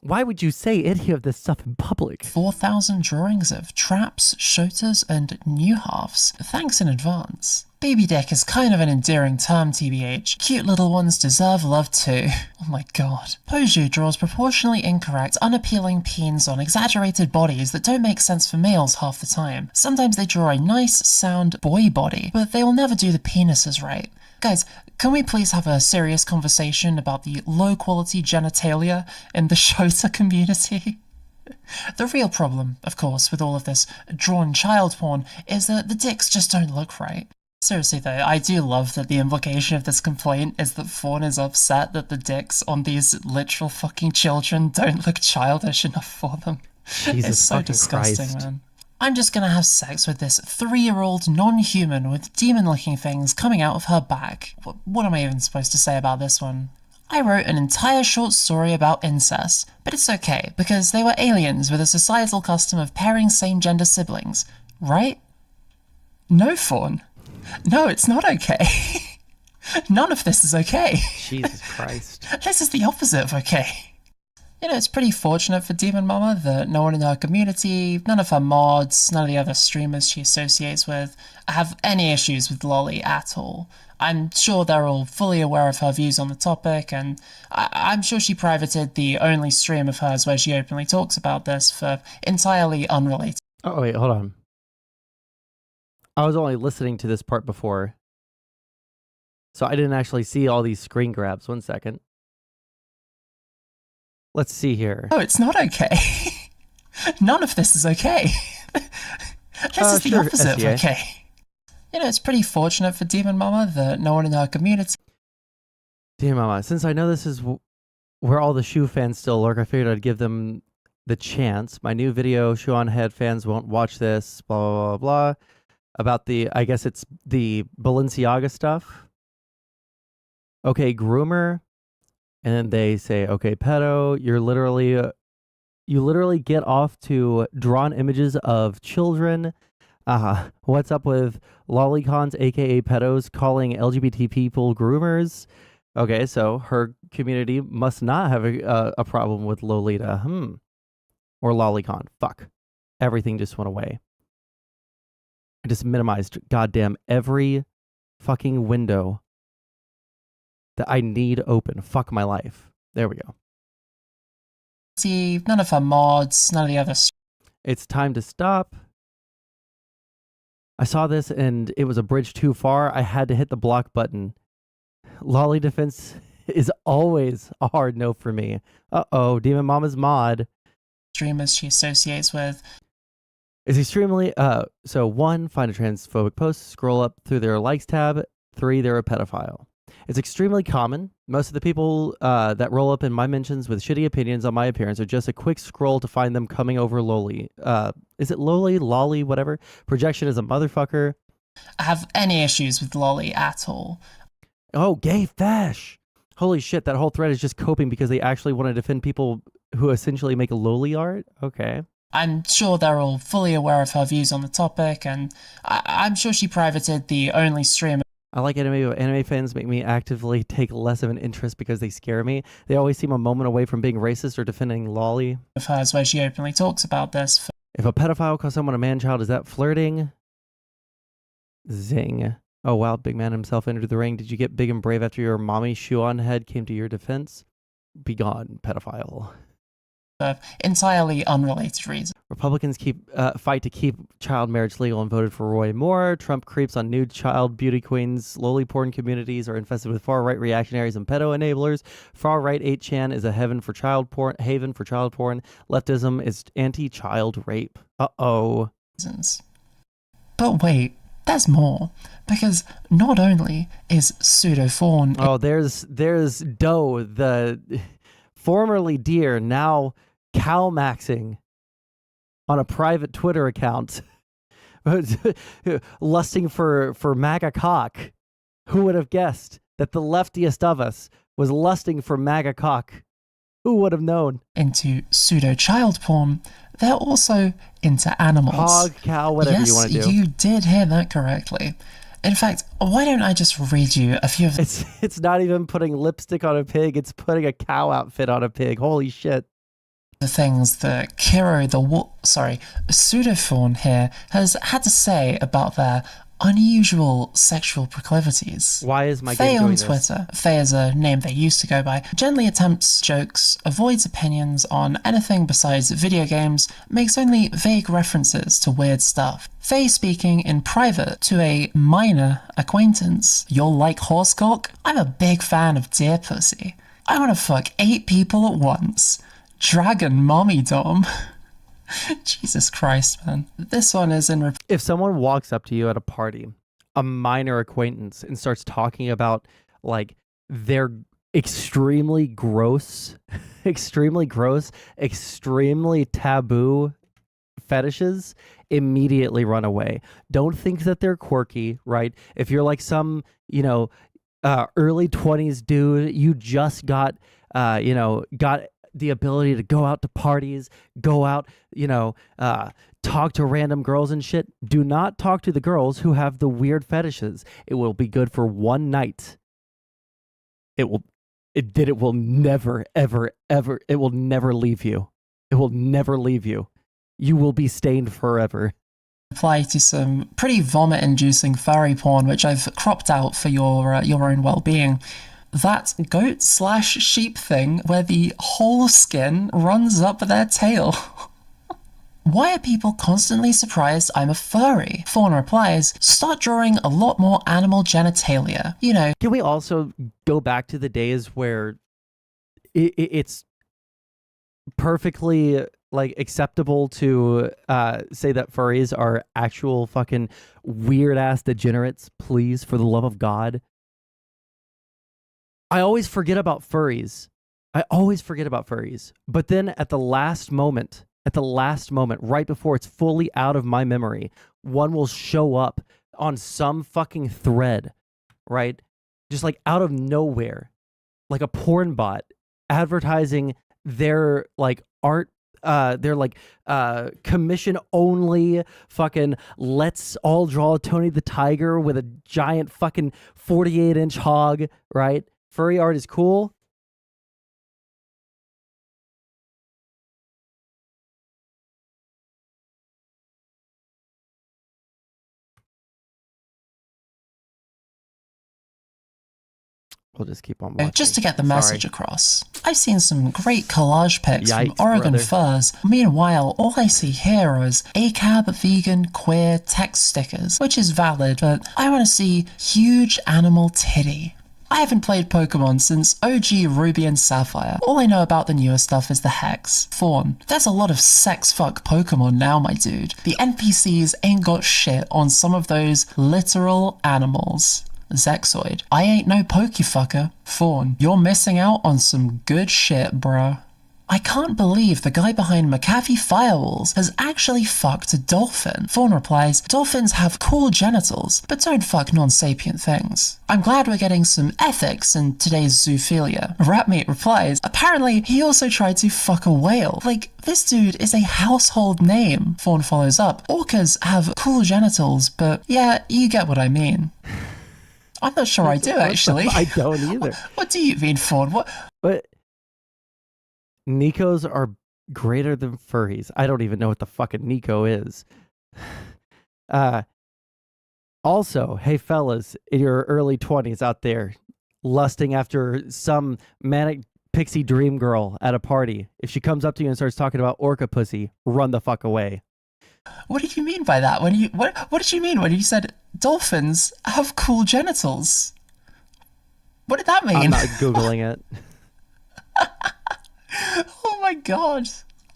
Why would you say any of this stuff in public? 4,000 drawings of traps, shotas, and new halves. Thanks in advance. Baby dick is kind of an endearing term, TBH. Cute little ones deserve love too. Oh my god. Poju draws proportionally incorrect, unappealing peens on exaggerated bodies that don't make sense for males half the time. Sometimes they draw a nice, sound boy body, but they will never do the penises right. Guys, can we please have a serious conversation about the low-quality genitalia in the shota community? The real problem, of course, with all of this drawn child porn is that the dicks just don't look right. Seriously though, I do love that the implication of this complaint is that Fawn is upset that the dicks on these literal fucking children don't look childish enough for them. Jesus It's so fucking disgusting, Christ. man. I'm just gonna have sex with this 3-year-old non-human with demon-looking things coming out of her back. What am I even supposed to say about this one? I wrote an entire short story about incest, but it's okay, because they were aliens with a societal custom of pairing same-gender siblings, right? No, Fawn. No, it's not okay. None of this is okay. Jesus Christ. This is the opposite of okay. You know, it's pretty fortunate for Demonmama that no one in her community, none of her mods, none of the other streamers she associates with, have any issues with Lolly at all. I'm sure they're all fully aware of her views on the topic, and I'm sure she privated the only stream of hers where she openly talks about this for entirely unrelated. Oh, wait, hold on. I was only listening to this part before, so I didn't actually see all these screen grabs. 1 second. Let's see here. No, it's not okay. None of this is okay. This is the sure, opposite of SEA. okay. You know, it's pretty fortunate for Demonmama that no one in her community... Demonmama, since I know this is where all the Shoe fans still lurk, I figured I'd give them the chance. My new video, Shoe on Head fans won't watch this, blah, blah, blah, blah. About the, I guess it's the Balenciaga stuff. Okay, groomer. And then they say, okay, pedo, you literally get off to drawn images of children. What's up with lolicons, aka pedos, calling LGBT people groomers? Okay, so her community must not have a problem with Lolita. Or lolicon. Fuck. Everything just went away. I just minimized goddamn every fucking window that I need open. Fuck my life. There we go. See, none of her mods, none of the other... It's time to stop. I saw this and it was a bridge too far. I had to hit the block button. Lolly defense is always a hard no for me. Uh-oh, Demonmama's mod. Streamers she associates with. Is extremely, so 1, find a transphobic post, scroll up through their likes tab. 3, they're a pedophile. It's extremely common. Most of the people that roll up in my mentions with shitty opinions on my appearance are just a quick scroll to find them coming over Loli. Is it Loli, Lolly, whatever? Projection is a motherfucker. I have any issues with Lolly at all. Oh, gay fash. Holy shit, that whole thread is just coping because they actually want to defend people who essentially make Loli art? Okay. I'm sure they're all fully aware of her views on the topic, and I'm sure she privated the only stream. I like anime, but anime fans make me actively take less of an interest because they scare me. They always seem a moment away from being racist or defending Lolly. Of hers where she openly talks about this. If a pedophile calls someone a man-child, is that flirting? Zing. Oh wow, big man himself entered the ring. Did you get big and brave after your mommy shoe on head came to your defense? Begone, pedophile. Entirely unrelated reasons. Republicans fight to keep child marriage legal and voted for Roy Moore. Trump creeps on nude child beauty queens. Lowly porn communities are infested with far-right reactionaries and pedo enablers. Far-right 8chan is a haven for child porn. Leftism is anti-child rape. Uh-oh. But wait, there's more. Because not only is pseudofawn... Oh, there's Doe, the formerly deer, now cow-maxing on a private Twitter account, lusting for MAGA cock. Who would have guessed that the leftiest of us was lusting for MAGA cock? Who would have known? Into pseudo-child porn, they're also into animals. Hog, cow, whatever you want to do. Yes, you did hear that correctly. In fact, why don't I just read you a few of... It's not even putting lipstick on a pig, it's putting a cow outfit on a pig. Holy shit. The things that pseudofawn here has had to say about their unusual sexual proclivities. Why is my Faye game doing on Twitter, Faye is a name they used to go by, gently attempts jokes, avoids opinions on anything besides video games, makes only vague references to weird stuff. Faye speaking in private to a minor acquaintance. You'll like horsecock? I'm a big fan of deer pussy. I want to fuck 8 people at once. Dragon mommy dom. Jesus Christ, man. This one is in... If someone walks up to you at a party, a minor acquaintance, and starts talking about, like, their extremely gross, extremely taboo fetishes, immediately run away. Don't think that they're quirky, right? If you're like some, early 20s dude, you just got the ability to go out to parties, go out, talk to random girls and shit. Do not talk to the girls who have the weird fetishes. It will be good for one night. It will never, ever, ever, it will never leave you. It will never leave you. You will be stained forever. Apply to some pretty vomit-inducing furry porn, which I've cropped out for your own well-being. That goat/sheep thing where the whole skin runs up their tail. Why are people constantly surprised I'm a furry? Fawn replies, start drawing a lot more animal genitalia. Can we also go back to the days where it's perfectly acceptable to say that furries are actual fucking weird ass degenerates? Please, for the love of God. I always forget about furries. But then at the last moment, right before it's fully out of my memory, one will show up on some fucking thread, right? Just like out of nowhere, like a porn bot advertising their art, their commission only fucking let's all draw Tony the Tiger with a giant fucking 48-inch hog, right? Furry art is cool. We'll just keep on watching. Just to get the message across. I've seen some great collage pics from Yikes, Oregon brother. furs. Meanwhile, all I see here is ACAB, vegan, queer, text stickers, which is valid, but I want to see huge animal titty. I haven't played Pokemon since OG Ruby and Sapphire. All I know about the newer stuff is the Hex. Fawn. There's a lot of sex fuck Pokemon now, my dude. The NPCs ain't got shit on some of those literal animals. Zexoid. I ain't no pokefucker. Fawn. You're missing out on some good shit, bruh. I can't believe the guy behind McAfee Firewalls has actually fucked a dolphin. Fawn replies, dolphins have cool genitals, but don't fuck non-sapient things. I'm glad we're getting some ethics in today's zoophilia. Ratmeat replies, apparently he also tried to fuck a whale. This dude is a household name. Fawn follows up, orcas have cool genitals, but yeah, you get what I mean. I'm not sure I do, actually. I don't either. What do you mean, Fawn? But Nikos are greater than furries. I don't even know what the fucking Nico is. Also, hey fellas, in your early 20s out there, lusting after some manic pixie dream girl at a party, if she comes up to you and starts talking about orca pussy, run the fuck away. What did you mean by that? What did you mean when you said dolphins have cool genitals? What did that mean? I'm not Googling it. Oh my god.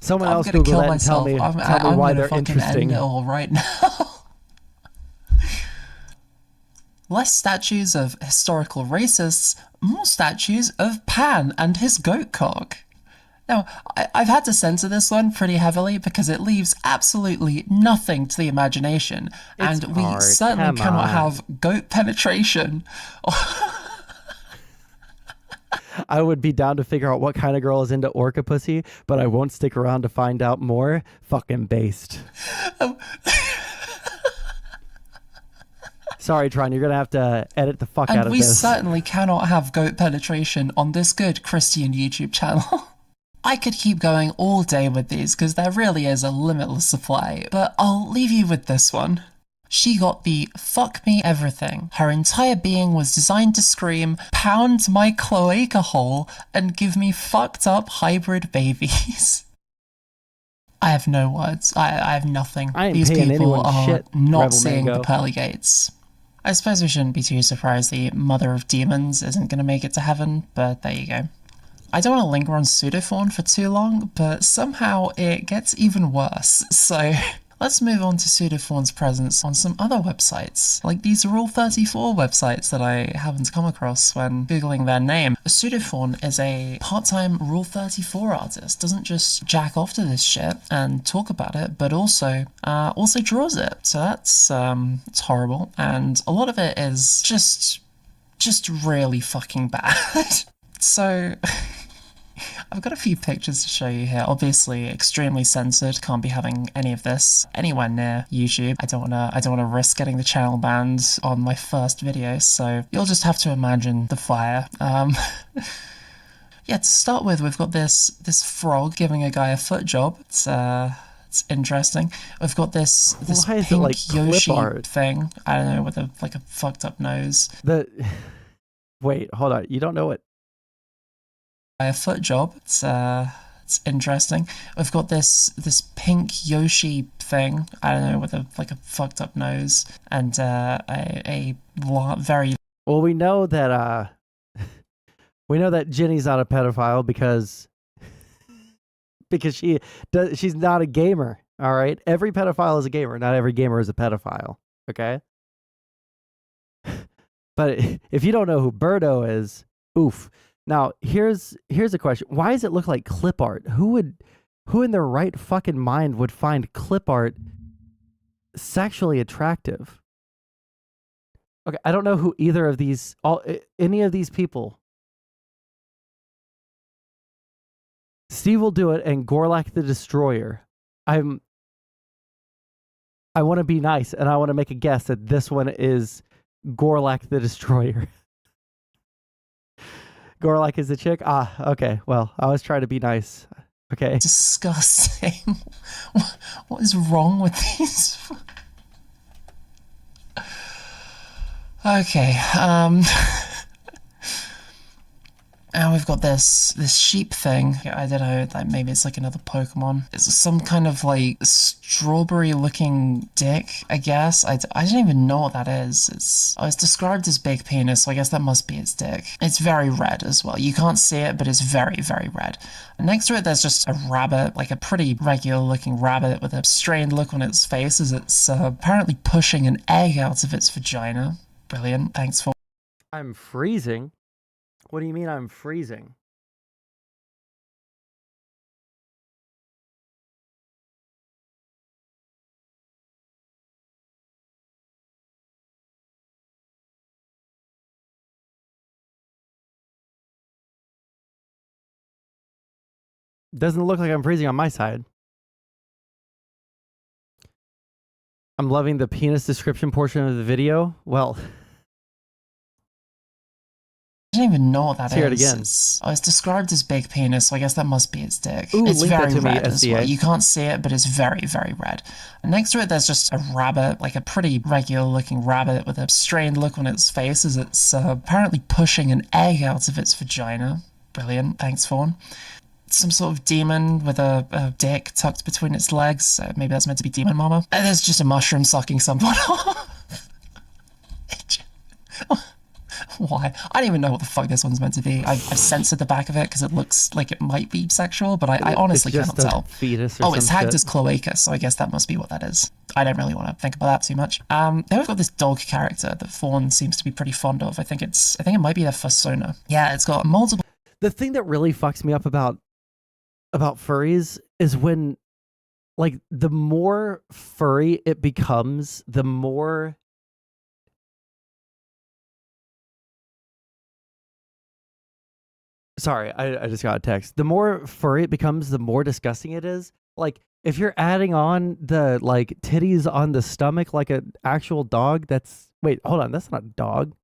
Someone else Google that and tell me why they're interesting. End it all right now. Less statues of historical racists, more statues of Pan and his goat cock. Now, I've had to censor this one pretty heavily because it leaves absolutely nothing to the imagination, and we certainly cannot have goat penetration. I would be down to figure out what kind of girl is into orca pussy, but I won't stick around to find out more. Fucking based. Sorry, Tron, you're going to have to edit the fuck out of And we this. certainly cannot have goat penetration on this good Christian YouTube channel. I could keep going all day with these because there really is a limitless supply, but I'll leave you with this one. She got the fuck me everything. Her entire being was designed to scream, pound my cloaca hole, and give me fucked up hybrid babies. I have no words. I have nothing. I ain't These paying people anyone are shit, not Rebel seeing Mango. the pearly gates. I suppose we shouldn't be too surprised the mother of demons isn't going to make it to heaven, but there you go. I don't want to linger on pseudofaun for too long, but somehow it gets even worse, so let's move on to pseudofaun's presence on some other websites, like these Rule 34 websites that I happened to come across when googling their name. Pseudofaun is a part-time Rule 34 artist, doesn't just jack off to this shit and talk about it, but also draws it. So that's it's horrible, and a lot of it is just really fucking bad. So I've got a few pictures to show you here. Obviously, extremely censored. Can't be having any of this anywhere near YouTube. I don't wanna risk getting the channel banned on my first video. So you'll just have to imagine the fire. Yeah. To start with, we've got this frog giving a guy a foot job. It's interesting. We've got this Why is it pink like clip Yoshi art? thing. I don't know, with a fucked up nose. Wait, hold on. You don't know it. A foot job. It's interesting. We've got this pink Yoshi thing. I don't know, with a fucked up nose and very. Well, we know that Jenny's not a pedophile because she's not a gamer. All right, every pedophile is a gamer. Not every gamer is a pedophile. Okay. But if you don't know who Birdo is, oof. Now, here's a question. Why does it look like clip art? Who in their right fucking mind would find clip art sexually attractive? Okay, I don't know who either of these, any of these people. Steve will do it, and Gorlak the Destroyer. I want to be nice, and I want to make a guess that this one is Gorlak the Destroyer. Gorlak is the chick? Ah, okay. Well, I was trying to be nice. Okay. Disgusting. What is wrong with these? Okay. And we've got this sheep thing. I don't know, like maybe it's like another Pokemon. It's some kind of like strawberry looking dick, I guess. I don't even know what that is. It's described as big penis, so I guess that must be its dick. It's very red as well. You can't see it, but it's very, very red. Next to it, there's just a rabbit, like a pretty regular looking rabbit with a strained look on its face as it's apparently pushing an egg out of its vagina. Brilliant. Thanks for. I'm freezing. What do you mean I'm freezing? Doesn't look like I'm freezing on my side. I'm loving the penis description portion of the video. Well, I don't even know what that is. Hear it again. It's described as big penis, so I guess that must be its dick. Ooh, It's link that very to me, red as SDA. well. You can't see it, but it's very, very red. Next to it, there's just a rabbit, like a pretty regular looking rabbit with a strained look on its face as it's apparently pushing an egg out of its vagina. Brilliant. Thanks, Fawn. Some sort of demon with a dick tucked between its legs. Maybe that's meant to be Demonmama. And there's just a mushroom sucking someone off. Why? I don't even know what the fuck this one's meant to be. I've censored the back of it because it looks like it might be sexual, but I honestly it's just cannot a tell. fetus or Oh, it's some tagged shit. as cloaca, so I guess that must be what that is. I don't really want to think about that too much. Then we've got this dog character that Fawn seems to be pretty fond of. I think it might be their fursona. Yeah, it's got multiple. The thing that really fucks me up about furries is when, like, the more furry it becomes, the more sorry, I just got a text. The more furry it becomes, the more disgusting it is. Like, if you're adding on the, like, titties on the stomach like an actual dog, that's... Wait, hold on. That's not a dog.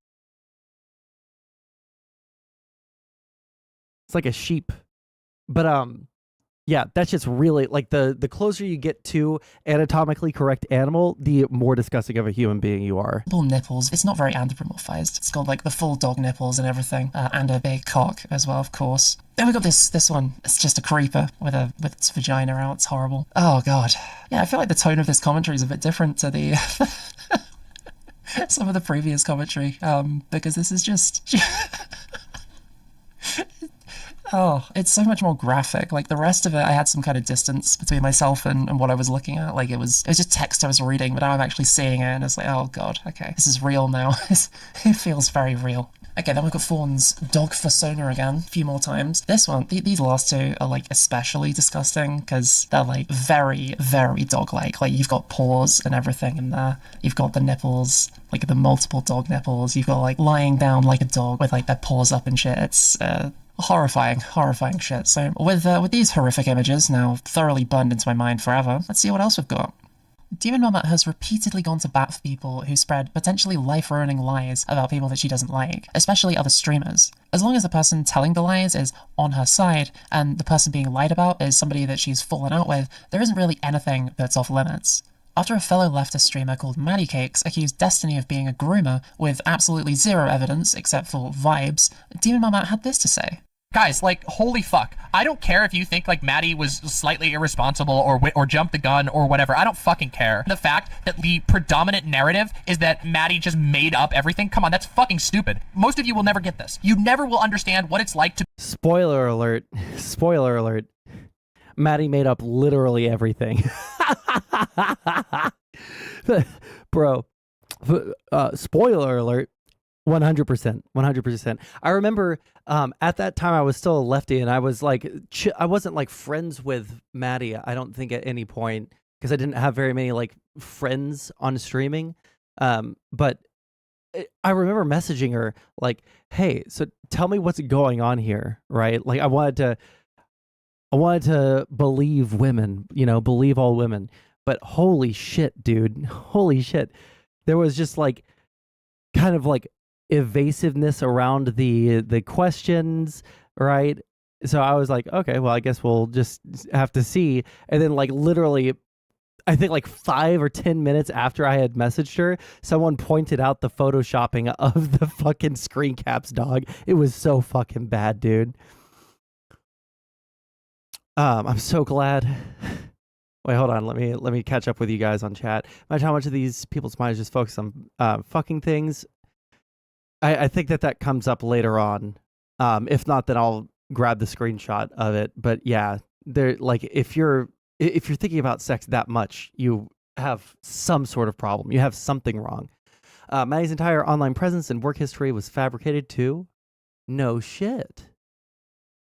It's like a sheep. But, yeah, that's just really... Like, the closer you get to anatomically correct animal, the more disgusting of a human being you are. Nipples. It's not very anthropomorphized. It's got, like, the full dog nipples and everything. And a big cock as well, of course. Then we got this one. It's just a creeper with its vagina out. It's horrible. Oh, God. Yeah, I feel like the tone of this commentary is a bit different to the... some of the previous commentary. Because this is just... Oh, it's so much more graphic. Like, the rest of it, I had some kind of distance between myself and what I was looking at. Like, it was just text I was reading, but now I'm actually seeing it, and it's like, oh god, okay, this is real now. It feels very real. Okay, then we've got Fawn's dog fursona again, a few more times. This one, these last two are, like, especially disgusting, because they're, like, very, very dog-like. Like, you've got paws and everything in there. You've got the nipples, like, the multiple dog nipples. You've got, like, lying down like a dog with, like, their paws up and shit. It's, horrifying shit. So with these horrific images now thoroughly burned into my mind forever, let's see what else we've got. Demonmama has repeatedly gone to bat for people who spread potentially life-ruining lies about people that she doesn't like, especially other streamers. As long as the person telling the lies is on her side, and the person being lied about is somebody that she's fallen out with, there isn't really anything that's off limits. After a fellow leftist streamer called Maddie Cakes accused Destiny of being a groomer with absolutely zero evidence except for vibes, Demonmama had this to say. Guys, like, holy fuck. I don't care if you think, like, Maddie was slightly irresponsible or jumped the gun or whatever. I don't fucking care. The fact that the predominant narrative is that Maddie just made up everything, come on, that's fucking stupid. Most of you will never get this. You never will understand what it's like to... Spoiler alert. Spoiler alert. Maddie made up literally everything. Bro. Spoiler alert. 100%. I remember at that time I was still a lefty, and I was like, I wasn't like friends with Maddie, I don't think, at any point, because I didn't have very many like friends on streaming. But I remember messaging her like, hey, so tell me what's going on here, right? Like, I wanted to believe women, believe all women. But holy shit, dude. Holy shit. There was just like kind of like evasiveness around the questions, right? So I was like, okay, well, I guess we'll just have to see. And then, like, literally, I think like 5 or 10 minutes after I had messaged her, someone pointed out the photoshopping of the fucking screen caps, dog. It was so fucking bad, dude. I'm so glad. Wait, hold on. Let me catch up with you guys on chat. Imagine how much of these people's minds just focus on fucking things. I think that comes up later on. If not, then I'll grab the screenshot of it. But yeah, there, like, if you're thinking about sex that much, you have some sort of problem. You have something wrong. Maddie's entire online presence and work history was fabricated too. No shit.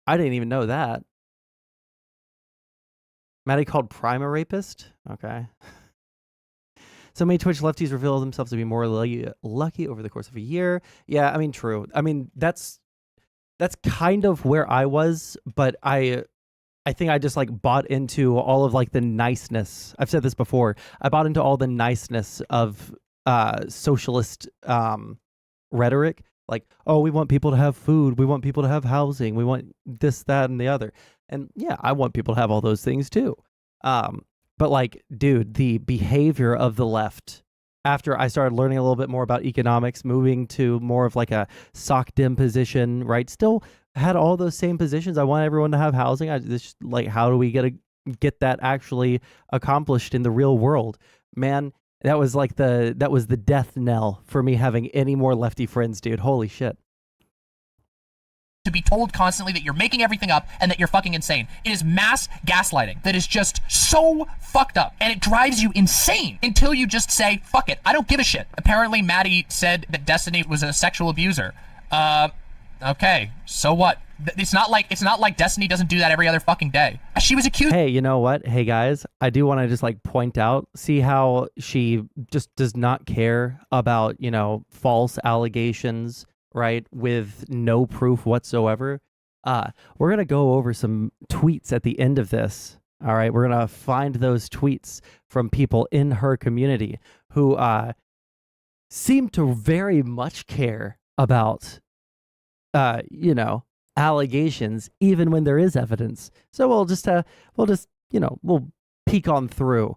I didn't even know that. Maddie called Prime a rapist? Okay. So many Twitch lefties reveal themselves to be more lucky over the course of a year. Yeah, I mean, true. I mean, that's kind of where I was, but I think I just like bought into all of like the niceness. I've said this before. I bought into all the niceness of socialist rhetoric. Like, oh, we want people to have food. We want people to have housing. We want this, that, and the other. And yeah, I want people to have all those things too. But like, dude, the behavior of the left, after I started learning a little bit more about economics, moving to more of like a sock dim position, right? Still had all those same positions. I want everyone to have housing. I just like, how do we get that actually accomplished in the real world? Man, that was the death knell for me having any more lefty friends, dude. Holy shit. to be told constantly that you're making everything up and that you're fucking insane. It is mass gaslighting that is just so fucked up, and it drives you insane until you just say, fuck it, I don't give a shit. Apparently Maddie said that Destiny was a sexual abuser. Okay, so what? It's not like Destiny doesn't do that every other fucking day. She was accused. Hey, you know what? Hey guys, I do want to just like point out, see how she just does not care about, you know, false allegations, right? With no proof whatsoever. We're going to go over some tweets at the end of this. All right. We're going to find those tweets from people in her community who seem to very much care about, you know, allegations, even when there is evidence. So we'll just, you know, we'll peek on through.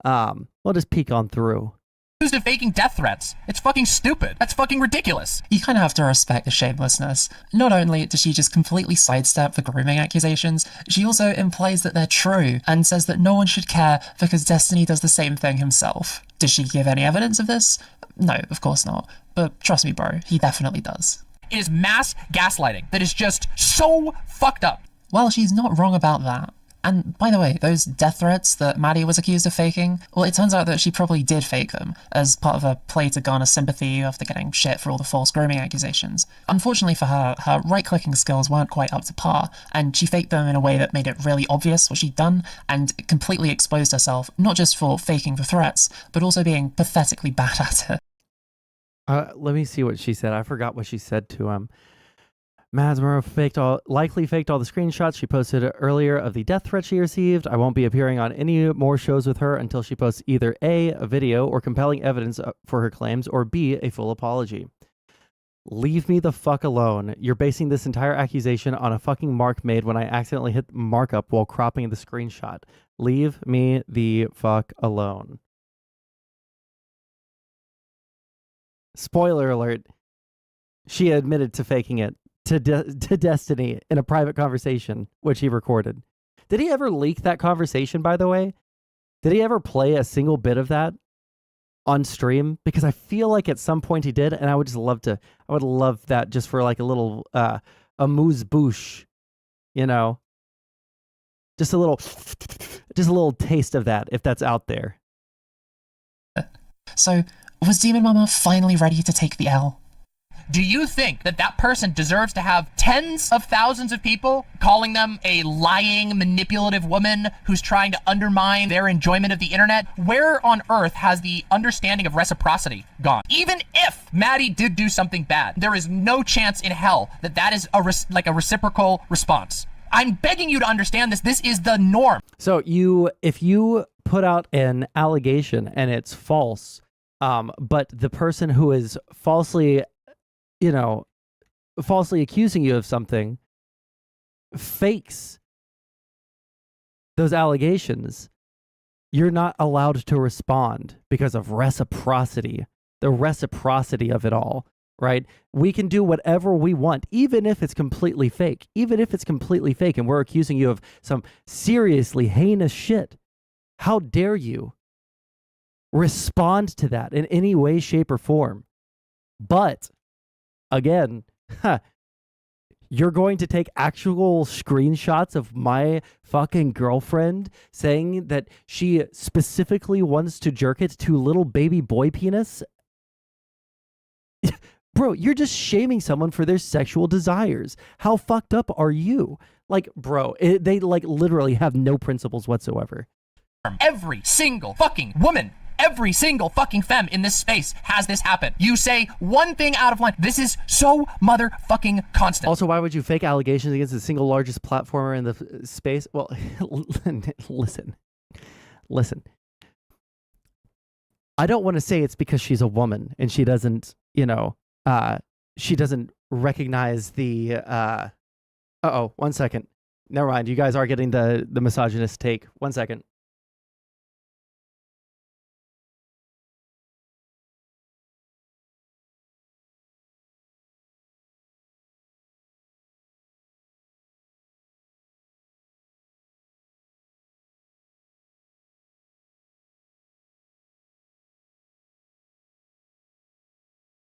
We'll just peek on through. Accused of faking death threats. It's fucking stupid. That's fucking ridiculous. You kind of have to respect the shamelessness. Not only does she just completely sidestep the grooming accusations, she also implies that they're true and says that no one should care because Destiny does the same thing himself. Does she give any evidence of this? No, of course not. But trust me, bro, he definitely does. It is mass gaslighting that is just so fucked up. Well, she's not wrong about that. And by the way, those death threats that Maddie was accused of faking, well, it turns out that she probably did fake them as part of a play to garner sympathy after getting shit for all the false grooming accusations. Unfortunately for her, her right-clicking skills weren't quite up to par, and she faked them in a way that made it really obvious what she'd done, and completely exposed herself, not just for faking the threats, but also being pathetically bad at it. Let me see what she said. I forgot what she said to him. Madsmer likely faked all the screenshots she posted earlier of the death threat she received. I won't be appearing on any more shows with her until she posts either A, a video or compelling evidence for her claims, or B, a full apology. Leave me the fuck alone. You're basing this entire accusation on a fucking mark made when I accidentally hit markup while cropping the screenshot. Leave me the fuck alone. Spoiler alert. She admitted to faking it to Destiny in a private conversation, which he recorded. Did he ever leak that conversation, by the way? Did he ever play a single bit of that on stream? Because I feel like at some point he did, and I would love that just for like a little amuse-bouche, you know? Just a little taste of that, if that's out there. So, was Demonmama finally ready to take the L? Do you think that that person deserves to have tens of thousands of people calling them a lying, manipulative woman who's trying to undermine their enjoyment of the internet? Where on earth has the understanding of reciprocity gone? Even if Maddie did do something bad, there is no chance in hell that that is a reciprocal response. I'm begging you to understand this. This is the norm. So if you put out an allegation and it's false, but the person who is falsely accusing you of something fakes those allegations, you're not allowed to respond because of reciprocity, the reciprocity of it all, right? We can do whatever we want, even if it's completely fake, and we're accusing you of some seriously heinous shit. How dare you respond to that in any way, shape, or form? But again, you're going to take actual screenshots of my fucking girlfriend saying that she specifically wants to jerk it to little baby boy penis? Bro, you're just shaming someone for their sexual desires. How fucked up are you? Like, bro, they like literally have no principles whatsoever. Every single fucking woman, every single fucking femme in this space has this happen. You say one thing out of line. This is so motherfucking constant. Also, why would you fake allegations against the single largest platformer in the space? Well, listen. I don't want to say it's because she's a woman and she doesn't, she doesn't recognize the, one second. Never mind. You guys are getting the misogynist take. 1 second.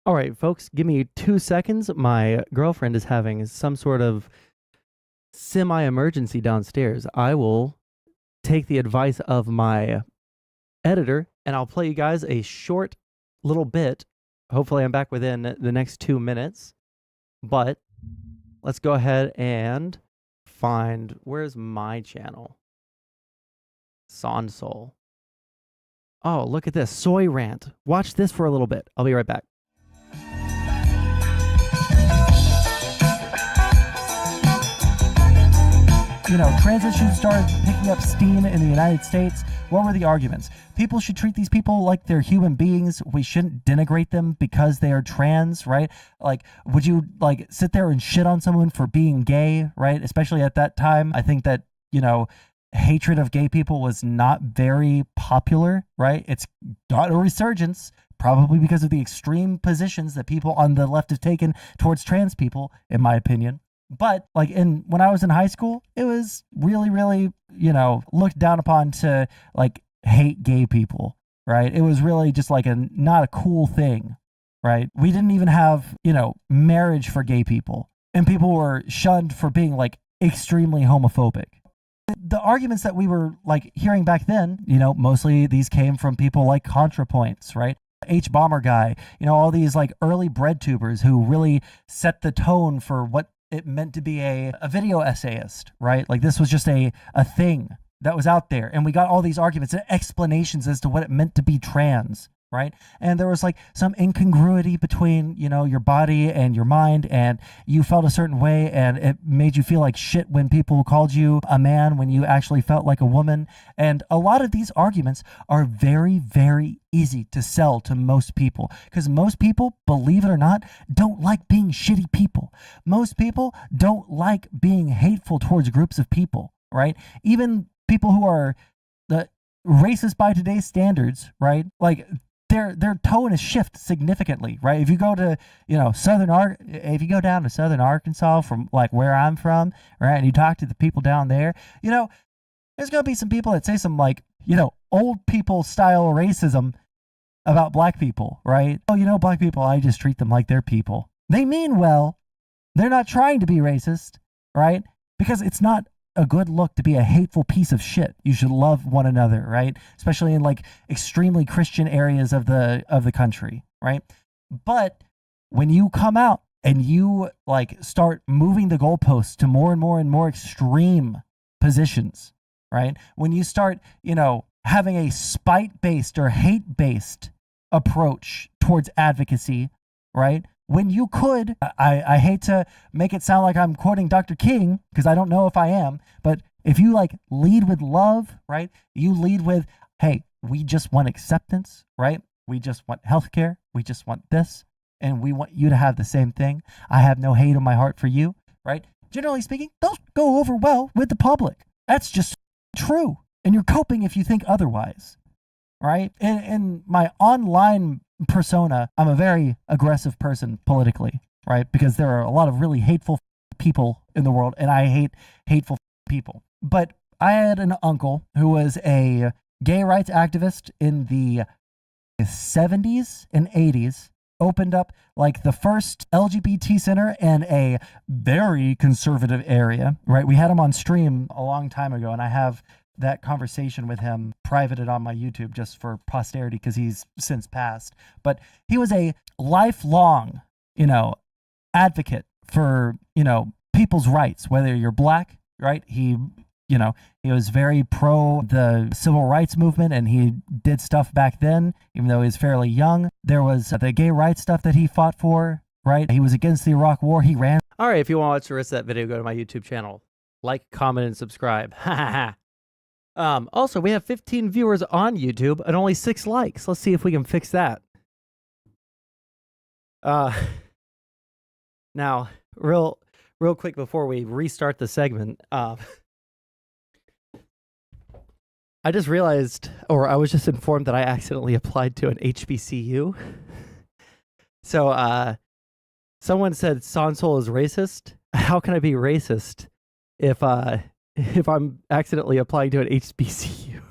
All right, folks, give me 2 seconds. My girlfriend is having some sort of semi-emergency downstairs. I will take the advice of my editor, and I'll play you guys a short little bit. Hopefully I'm back within the next 2 minutes. But let's go ahead and find, where's my channel? Sondsol. Oh, look at this. Soy rant. Watch this for a little bit. I'll be right back. You know, trans issues started picking up steam in the United States. What were the arguments? People should treat these people like they're human beings. We shouldn't denigrate them because they are trans, right? Like, would you like sit there and shit on someone for being gay, right? Especially at that time. I think that, you know, hatred of gay people was not very popular, right? It's got a resurgence, probably because of the extreme positions that people on the left have taken towards trans people, in my opinion. But like when I was in high school, it was really, really, you know, looked down upon to like hate gay people, right? It was really just like not a cool thing, right? We didn't even have, you know, marriage for gay people, and people were shunned for being like extremely homophobic. The arguments that we were like hearing back then, you know, mostly these came from people like ContraPoints, right? H Bomber Guy, you know, all these like early bread tubers who really set the tone for what it meant to be a video essayist, right? Like this was just a thing that was out there. And we got all these arguments and explanations as to what it meant to be trans, right? And there was like some incongruity between, you know, your body and your mind, and you felt a certain way, and it made you feel like shit when people called you a man when you actually felt like a woman. And a lot of these arguments are very, very easy to sell to most people, because most people, believe it or not, don't like being shitty people. Most people don't like being hateful towards groups of people, right? Even people who are the racist by today's standards, right? Like their tone is shift significantly, right? If you go to, you know, if you go down to southern Arkansas from like where I'm from, right, and you talk to the people down there, you know, there's gonna be some people that say some like, you know, old people style racism about black people, right? Oh, you know, black people, I just treat them like they're people. They mean well. They're not trying to be racist, right? Because it's not a good look to be a hateful piece of shit. You should love one another, right? Especially in like extremely Christian areas of the country, right? But when you come out and you like start moving the goalposts to more and more and more extreme positions, right? When you start, you know, having a spite-based or hate-based approach towards advocacy, right? When you could, I hate to make it sound like I'm quoting Dr. King, because I don't know if I am, but if you like lead with love, right? You lead with, hey, we just want acceptance, right? We just want healthcare. We just want this. And we want you to have the same thing. I have no hate in my heart for you, right? Generally speaking, those go over well with the public. That's just true. And you're coping if you think otherwise, right? In my online persona, I'm a very aggressive person politically, right? Because there are a lot of really hateful people in the world, and I hate hateful people. But I had an uncle who was a gay rights activist in the 70s and 80s, opened up like the first LGBT center in a very conservative area, right? We had him on stream a long time ago, and I have that conversation with him privated on my YouTube just for posterity because he's since passed. But he was a lifelong, you know, advocate for, you know, people's rights, whether you're black, right? He was very pro the civil rights movement, and he did stuff back then, even though he was fairly young. There was the gay rights stuff that he fought for, right? He was against the Iraq War. He ran. All right, if you want to watch the rest of that video, go to my YouTube channel. Like, comment, and subscribe. Also, we have 15 viewers on YouTube and only 6 likes. Let's see if we can fix that. Now, real quick before we restart the segment, I just realized, or I was just informed that I accidentally applied to an HBCU. So, someone said Sondsol is racist. How can I be racist if I'm accidentally applying to an HBCU?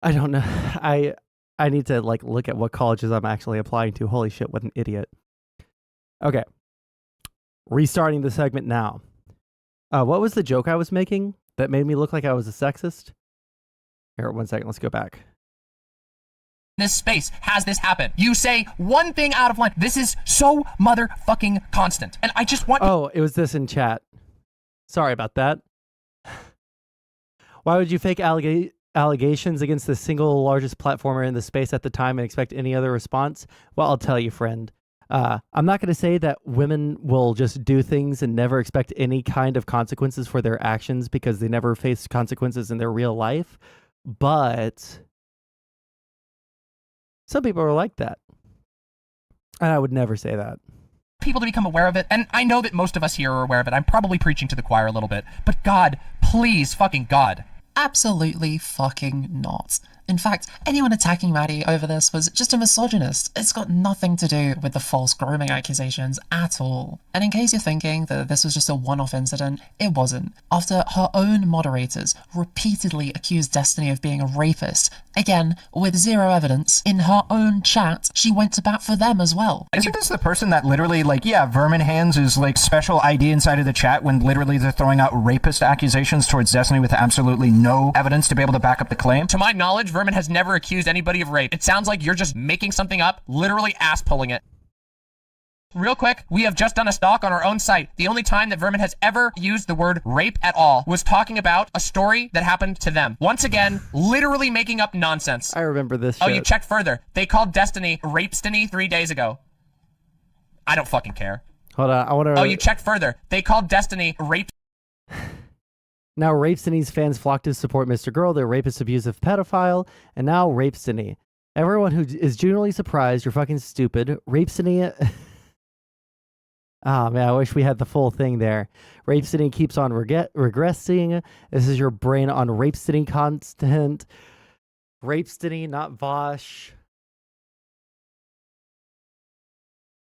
I don't know. I need to like look at what colleges I'm actually applying to. Holy shit, what an idiot. Okay. Restarting the segment now. What was the joke I was making that made me look like I was a sexist? Here, 1 second. Let's go back. This space has this happen. You say one thing out of line. This is so motherfucking constant. And I just want... Oh, it was this in chat. Sorry about that. Why would you fake allegations against the single largest platformer in the space at the time and expect any other response? Well, I'll tell you, friend. I'm not going to say that women will just do things and never expect any kind of consequences for their actions because they never face consequences in their real life. But some people are like that. And I would never say that. People to become aware of it, and I know that most of us here are aware of it. I'm probably preaching to the choir a little bit, but God, please, fucking God. Absolutely fucking not. In fact, anyone attacking Maddie over this was just a misogynist. It's got nothing to do with the false grooming accusations at all. And in case you're thinking that this was just a one-off incident, it wasn't. After her own moderators repeatedly accused Destiny of being a rapist, again, with zero evidence, in her own chat, she went to bat for them as well. Isn't this the person that literally, like, yeah, Vermin Hands is like special ID inside of the chat when literally they're throwing out rapist accusations towards Destiny with absolutely no evidence to be able to back up the claim? To my knowledge, Vermin has never accused anybody of rape. It sounds like you're just making something up, literally ass-pulling it. Real quick, we have just done a stalk on our own site. The only time that Vermin has ever used the word rape at all was talking about a story that happened to them. Once again, literally making up nonsense. I remember this Oh, shit. you checked further. They called Destiny Rapestiny 3 days ago. I don't fucking care. Hold on, I want to... Oh, you checked further. They called Destiny Rape... Now Rapestiny's fans flock to support Mr. Girl, their rapist, abusive pedophile, and now Rapestiny. Everyone who is genuinely surprised, you're fucking stupid. Rapestiny... Oh man, I wish we had the full thing there. Rapestiny keeps on regressing. This is your brain on Rapestiny content. Rapestiny, not Vosh.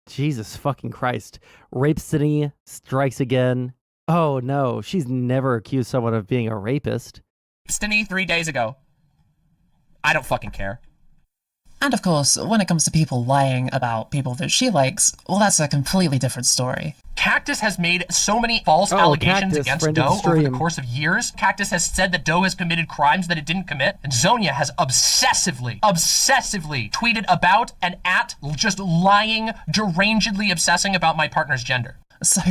Jesus fucking Christ. Rapestiny strikes again. Oh no, she's never accused someone of being a rapist. Rapestiny 3 days ago. I don't fucking care. And of course, when it comes to people lying about people that she likes, well, that's a completely different story. Cactus has made so many false allegations against Doe over the course of years. Cactus has said that Doe has committed crimes that it didn't commit. And Zonia has obsessively tweeted about and at just lying, derangedly obsessing about my partner's gender. So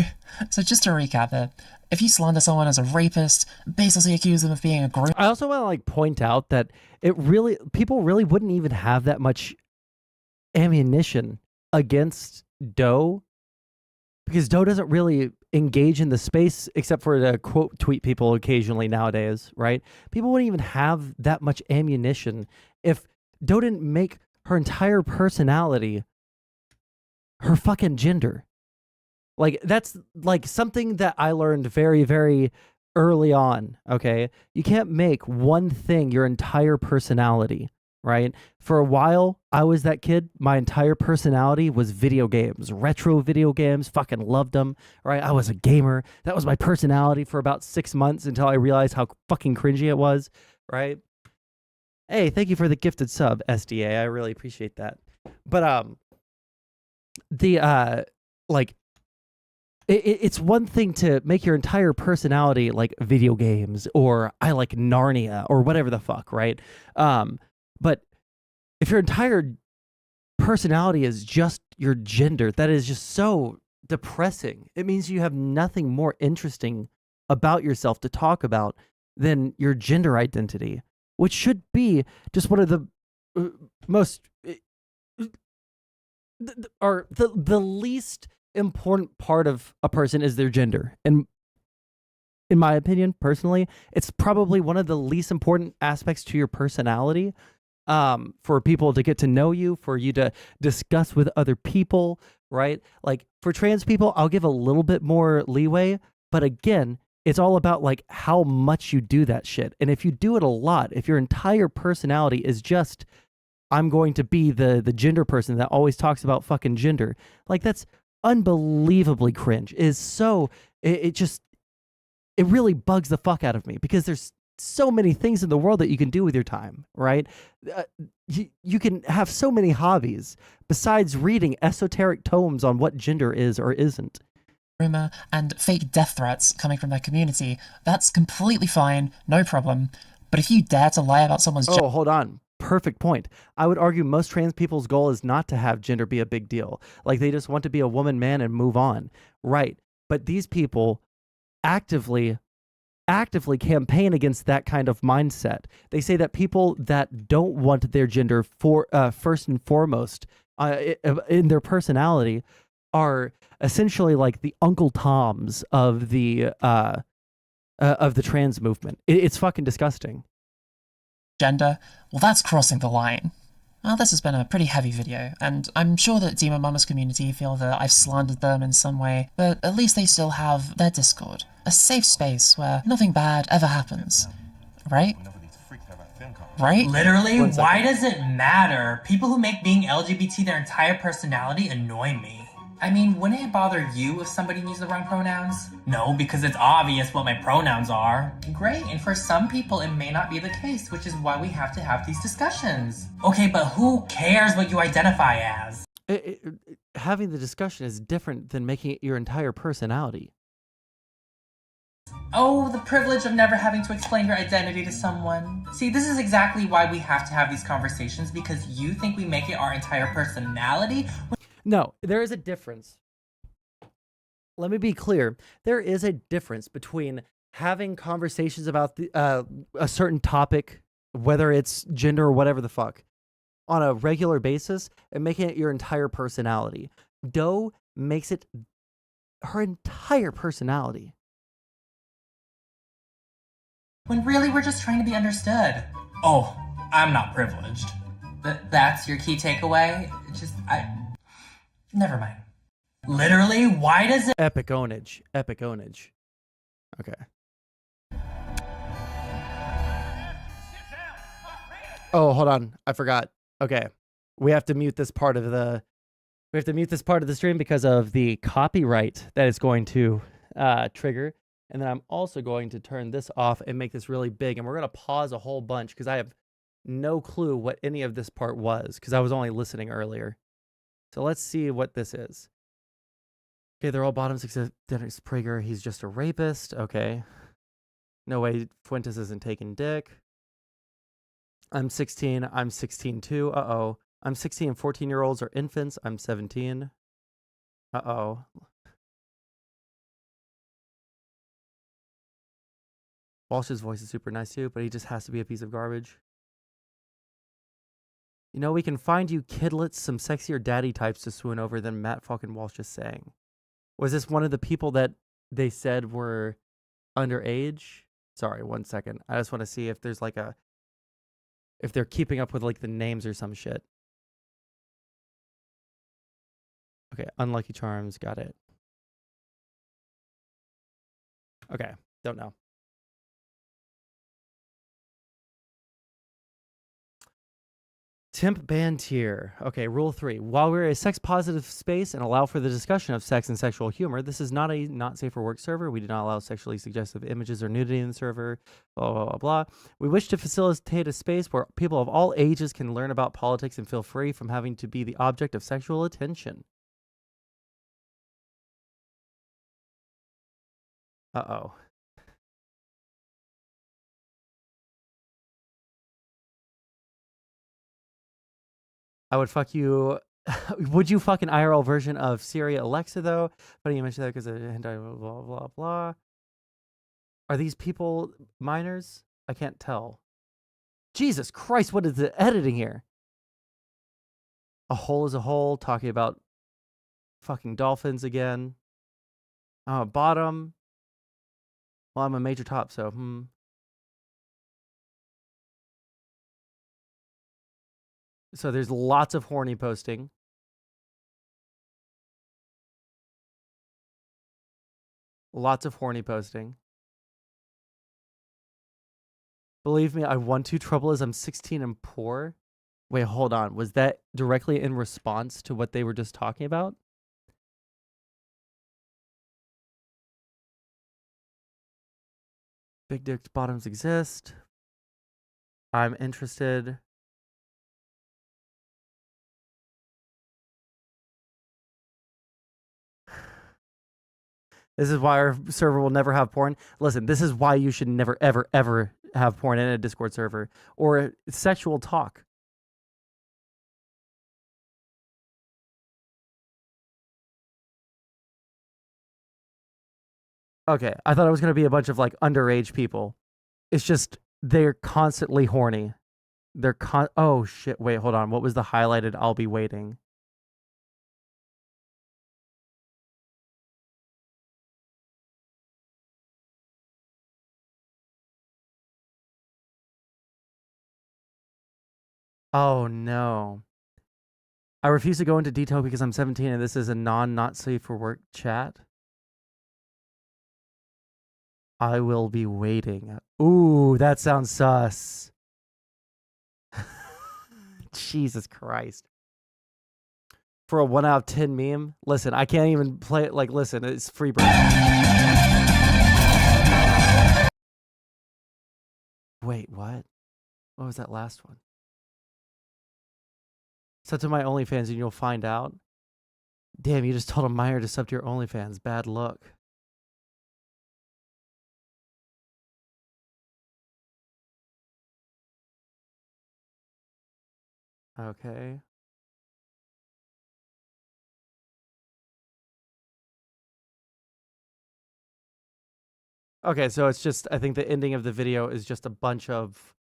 just to recap it, if you slander someone as a rapist, basically accuse them of being a groom. I also want to like point out that people really wouldn't even have that much ammunition against Doe because Doe doesn't really engage in the space except for to quote tweet people occasionally nowadays, right? People wouldn't even have that much ammunition if Doe didn't make her entire personality her fucking gender. Like, that's like something that I learned very, very early on, okay? You can't make one thing your entire personality, right? For a while, I was that kid. My entire personality was video games, retro video games, fucking loved them, right? I was a gamer. That was my personality for about 6 months until I realized how fucking cringy it was, right? Hey, thank you for the gifted sub, SDA. I really appreciate that. But, it's one thing to make your entire personality like video games or I like Narnia or whatever the fuck, right? But if your entire personality is just your gender, that is just so depressing. It means you have nothing more interesting about yourself to talk about than your gender identity, which should be just one of the most or the least important part of a person is their gender. And in my opinion, personally, it's probably one of the least important aspects to your personality, for people to get to know you, for you to discuss with other people, right? Like for trans people, I'll give a little bit more leeway, but again, it's all about like how much you do that shit. And if you do it a lot, if your entire personality is just, I'm going to be the gender person that always talks about fucking gender, like that's unbelievably cringe. It really bugs the fuck out of me because there's so many things in the world that you can do with your time, right? You can have so many hobbies besides reading esoteric tomes on what gender is or isn't. Rumor and fake death threats coming from their community, that's completely fine, no problem. But if you dare to lie about someone's Oh, hold on. Perfect point. I would argue most trans people's goal is not to have gender be a big deal. Like they just want to be a woman, man, and move on. Right. But these people actively campaign against that kind of mindset. They say that people that don't want their gender for first and foremost in their personality are essentially like the Uncle Toms of the trans movement. It's fucking disgusting. Gender, well, that's crossing the line. Well, this has been a pretty heavy video, and I'm sure that Demonmama's community feel that I've slandered them in some way, but at least they still have their Discord, a safe space where nothing bad ever happens. Right? Right? Literally, why does it matter? People who make being LGBT their entire personality annoy me. I mean, wouldn't it bother you if somebody used the wrong pronouns? No, because it's obvious what my pronouns are. Great, and for some people it may not be the case, which is why we have to have these discussions. Okay, but who cares what you identify as? Having the discussion is different than making it your entire personality. Oh, the privilege of never having to explain your identity to someone. See, this is exactly why we have to have these conversations, because you think we make it our entire personality. No, there is a difference. Let me be clear. There is a difference between having conversations about a certain topic, whether it's gender or whatever the fuck, on a regular basis and making it your entire personality. Doe makes it her entire personality. When really we're just trying to be understood. Oh, I'm not privileged. That's your key takeaway? Never mind. Literally, why does it... Epic ownage. Epic ownage. Okay. Oh, hold on. I forgot. Okay. We have to mute this part of the... We have to mute this part of the stream because of the copyright that is going to trigger. And then I'm also going to turn this off and make this really big. And we're going to pause a whole bunch because I have no clue what any of this part was because I was only listening earlier. So let's see what this is. Okay, they're all bottoms except Dennis Prager. He's just a rapist. Okay. No way Fuentes isn't taking dick. I'm 16. I'm 16 too. Uh-oh. I'm 16 and 14-year-olds are infants. I'm 17. Uh-oh. Walsh's voice is super nice too, but he just has to be a piece of garbage. You know, we can find you kidlets some sexier daddy types to swoon over than Matt fucking Walsh is saying. Was this one of the people that they said were underage? Sorry, 1 second. I just want to see if there's like a... if they're keeping up with like the names or some shit. Okay, Unlucky Charms, got it. Okay, don't know. Temp ban tier. Okay, rule 3. While we're a sex-positive space and allow for the discussion of sex and sexual humor, this is not a not safe for work server. We do not allow sexually suggestive images or nudity in the server, blah, blah, blah, blah. We wish to facilitate a space where people of all ages can learn about politics and feel free from having to be the object of sexual attention. Uh-oh. I would fuck you. Would you fuck an IRL version of Siri Alexa, though? Funny you mention that because blah, blah, blah, blah. Are these people minors? I can't tell. Jesus Christ, what is the editing here? A hole is a hole, talking about fucking dolphins again. Bottom. Well, I'm a major top, so, So there's lots of horny posting. Lots of horny posting. Believe me, I want to. Trouble is I'm 16 and poor. Wait, hold on. Was that directly in response to what they were just talking about? Big dick bottoms exist. I'm interested. This is why our server will never have porn. Listen, this is why you should never, ever, ever have porn in a Discord server or sexual talk. Okay, I thought it was going to be a bunch of like underage people. It's just they're constantly horny. Oh shit, wait, hold on. What was the highlighted I'll be waiting? Oh no. I refuse to go into detail because I'm 17 and this is a not safe for work chat. I will be waiting. Ooh, that sounds sus. Jesus Christ. For a 1 out of 10 meme? Listen, I can't even play it. Like, listen, it's free bird. Wait, what? What was that last one? Sub to my OnlyFans and you'll find out. Damn, you just told a minor to sub to your OnlyFans. Bad luck. Okay. Okay, so it's just, I think the ending of the video is just a bunch of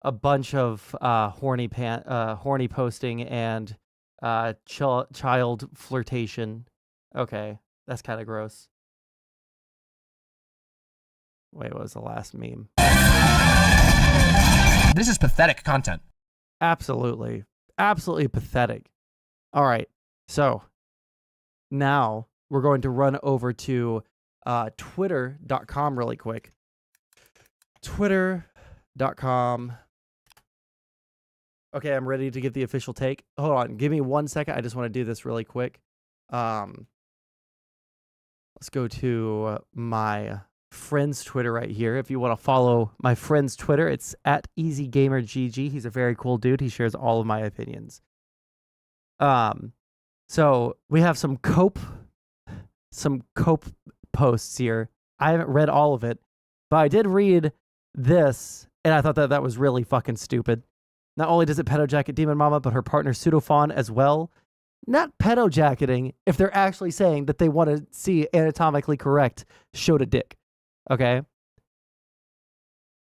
horny posting and child flirtation. Okay, that's kind of gross. Wait, what was the last meme? This is pathetic content. Absolutely. Absolutely pathetic. All right. So now we're going to run over to twitter.com really quick. Twitter.com. Okay, I'm ready to give the official take. Hold on. Give me 1 second. I just want to do this really quick. Let's go to my friend's Twitter right here. If you want to follow my friend's Twitter, it's at EasyGamerGG. He's a very cool dude. He shares all of my opinions. So we have some cope posts here. I haven't read all of it, but I did read this, and I thought that was really fucking stupid. Not only does it pedo jacket Demonmama, but her partner Pseudofawn as well. Not pedo jacketing if they're actually saying that they want to see anatomically correct Shota dick. Okay?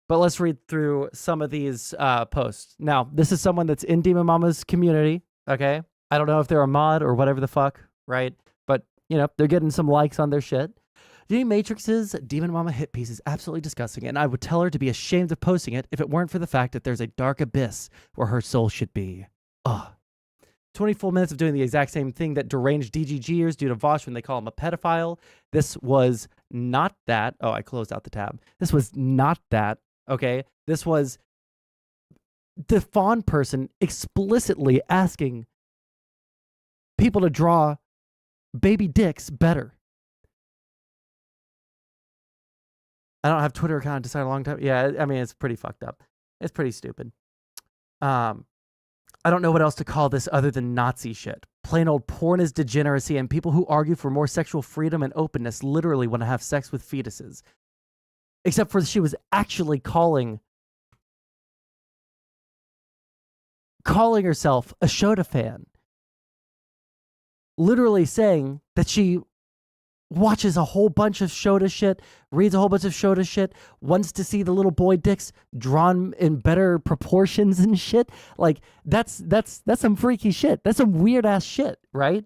But let's read through some of these posts. Now, this is someone that's in Demonmama's community. Okay? I don't know if they're a mod or whatever the fuck, right? But, you know, they're getting some likes on their shit. Jenny Matrix's Demonmama hit piece is absolutely disgusting, and I would tell her to be ashamed of posting it if it weren't for the fact that there's a dark abyss where her soul should be. Ugh. 20 full minutes of doing the exact same thing that deranged DGGers do to Vosh when they call him a pedophile. This was not that. Oh, I closed out the tab. This was not that, okay? This was the Fawn person explicitly asking people to draw baby dicks better. I don't have Twitter account to decide a long time. Yeah, I mean, it's pretty fucked up. It's pretty stupid. I don't know what else to call this other than Nazi shit. Plain old porn is degeneracy, and people who argue for more sexual freedom and openness literally want to have sex with fetuses. Except for she was actually calling herself a Shota fan. Literally saying that she watches a whole bunch of Shota shit, reads a whole bunch of Shota shit, wants to see the little boy dicks drawn in better proportions and shit. Like, that's some freaky shit. That's some weird ass shit, right?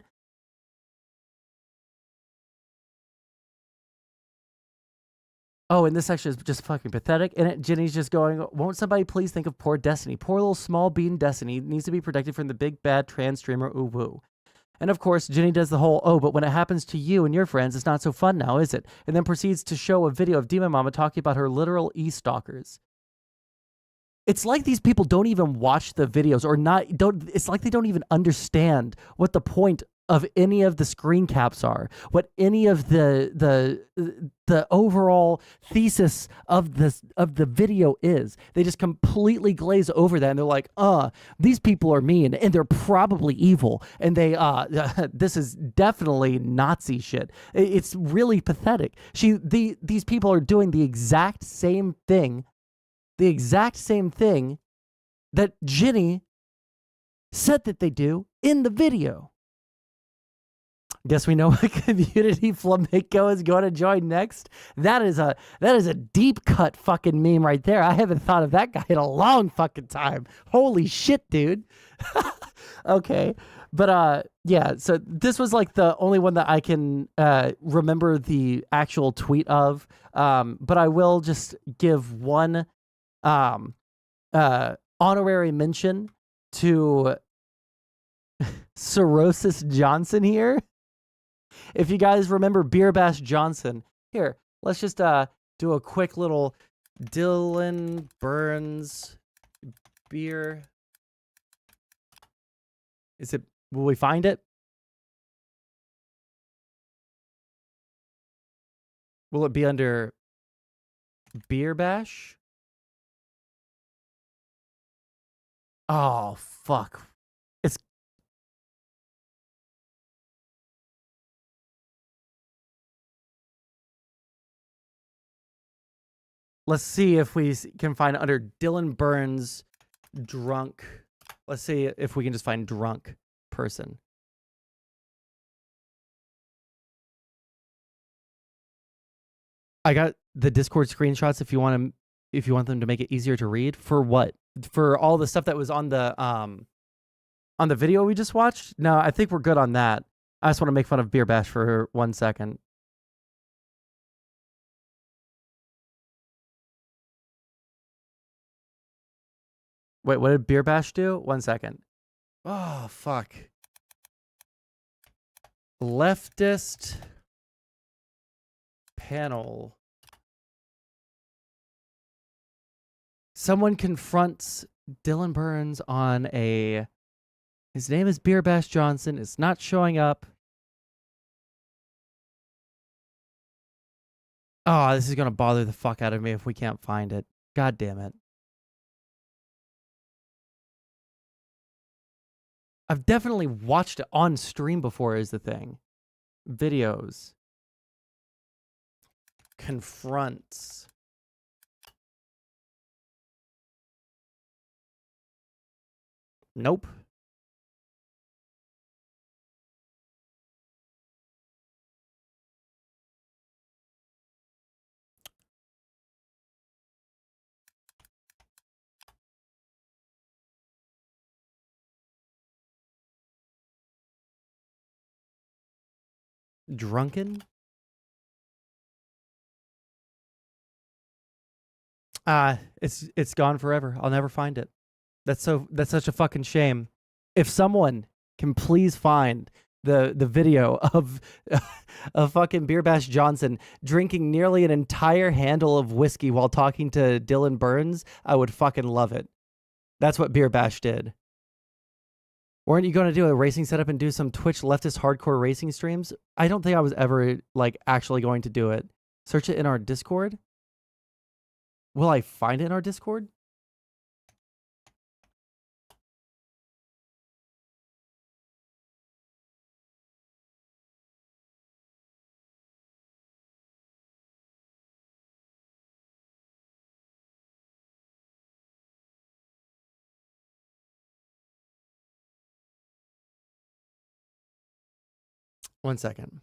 Oh, and this section is just fucking pathetic. And Jenny's just going, won't somebody please think of poor Destiny? Poor little small bean Destiny needs to be protected from the big bad trans streamer Uwu. And of course, Jenny does the whole, oh, but when it happens to you and your friends, it's not so fun now, is it? And then proceeds to show a video of Demonmama talking about her literal e-stalkers. It's like these people don't even watch the videos or it's like they don't even understand what the point of any of the screen caps are, what any of the overall thesis of the video is. They just completely glaze over that, and they're like, these people are mean and they're probably evil, and they this is definitely Nazi shit. It's really pathetic. These people are doing the exact same thing that Jenny said that they do in the video. Guess we know what community Flamenco is going to join next. That is a deep cut fucking meme right there. I haven't thought of that guy in a long fucking time. Holy shit, dude. Okay. But yeah, so this was like the only one that I can remember the actual tweet of. But I will just give one honorary mention to Cirrhosis Johnson here. If you guys remember Beer Bash Johnson, here, let's just do a quick little Dylan Burns beer. Will we find it? Will it be under Beer Bash? Oh, fuck. Let's see if we can find under Dylan Burns drunk. Let's see if we can just find drunk person. I got the Discord screenshots if you want them to make it easier to read. For what? For all the stuff that was on the video we just watched? No, I think we're good on that. I just want to make fun of Beer Bash for 1 second. Wait, what did Beer Bash do? 1 second. Oh, fuck. Leftist panel. Someone confronts Dylan Burns on a... His name is Beer Bash Johnson. It's not showing up. Oh, this is going to bother the fuck out of me if we can't find it. God damn it. I've definitely watched it on stream before is the thing. Videos. Confronts. Nope. Drunken? It's gone forever. I'll never find it. That's such a fucking shame. If someone can please find the video of fucking Beer Bash Johnson drinking nearly an entire handle of whiskey while talking to Dylan Burns, I would fucking love it. That's what Beer Bash did. Weren't you going to do a racing setup and do some Twitch leftist hardcore racing streams? I don't think I was ever like actually going to do it. Search it in our Discord. Will I find it in our Discord? One second.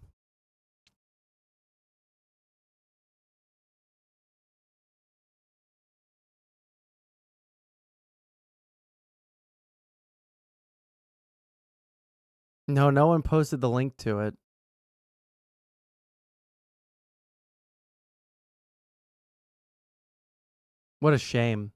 No one posted the link to it. What a shame.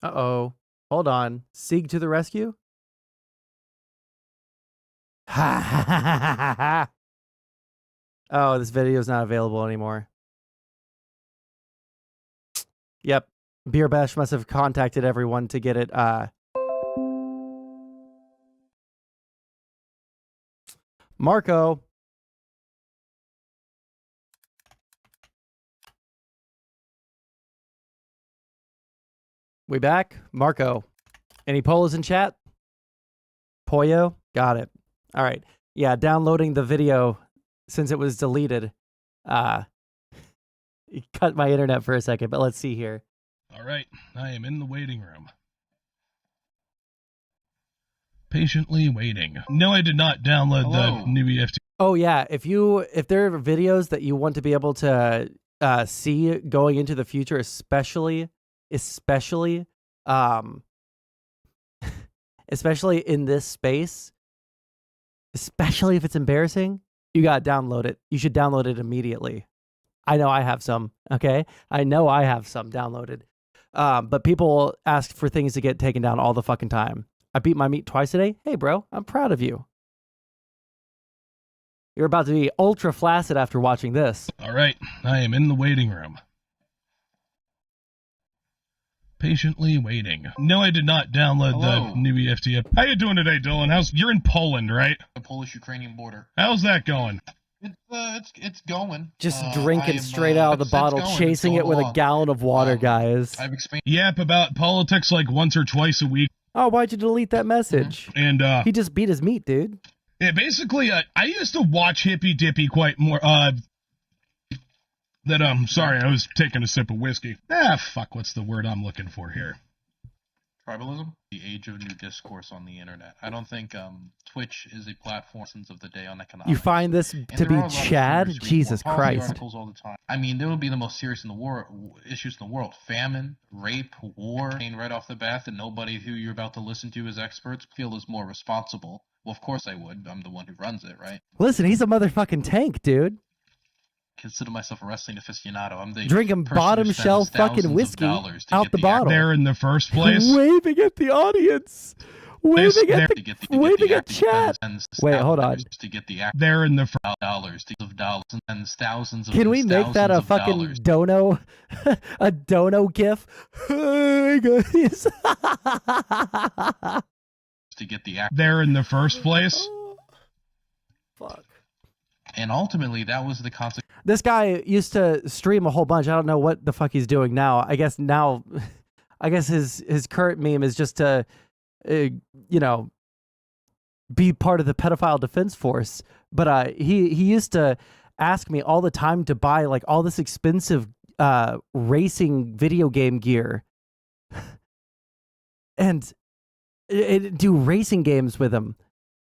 Uh-oh. Hold on. Sieg to the rescue? Ha ha ha ha ha ha. Oh, this video is not available anymore. Yep. Beer Bash must have contacted everyone to get it. Marco. We back? Marco. Any polos in chat? Poyo? Got it. All right. Yeah, downloading the video since it was deleted. It cut my internet for a second, but let's see here. All right, I am in the waiting room. Patiently waiting. No, I did not download the new EFT. Oh yeah, if there are videos that you want to be able to see going into the future, especially especially in this space, especially if it's embarrassing, you got to download it. You should download it immediately. I know I have some, okay? I know I have some downloaded. But people ask for things to get taken down all the fucking time. I beat my meat twice a day. Hey, bro, I'm proud of you. You're about to be ultra flaccid after watching this. All right, I am in the waiting room. Patiently waiting. No, I did not download the new EFT app. How you doing today, Dylan? You're in Poland, right? The Polish-Ukrainian border. How's that going? It's going. Just drinking straight out of the bottle, chasing it with a gallon of water, guys. I've explained. Yap about politics like once or twice a week. Oh, why'd you delete that message? And he just beat his meat, dude. Yeah, basically, I used to watch Hippy Dippy quite more. Sorry, I was taking a sip of whiskey. Fuck, what's the word I'm looking for here? Tribalism? The age of new discourse on the internet. I don't think Twitch is a platform since of the day on economics. You find this to be Chad? Jesus Christ. Articles all the time. I mean, there would be the most serious in the world issues in the world: famine, rape, war. Right off the bat, that nobody who you're about to listen to as experts feel is more responsible. Well, of course I would. I'm the one who runs it, right? Listen, he's a motherfucking tank, dude. Consider myself a wrestling aficionado. I'm the drinking bottom shelf fucking whiskey out the bottle. There in the first place. Waving at the audience. Waving at chat. Wait, hold on. There in the dollars of dollars and thousands of. Can we make that a fucking dono, a dono gif? Hey guys. To get the there in the first place. Fuck. And ultimately, that was the consequence. This guy used to stream a whole bunch. I don't know what the fuck he's doing now. I guess his current meme is just to, be part of the pedophile defense force. But he used to ask me all the time to buy like all this expensive racing video game gear, and do racing games with him.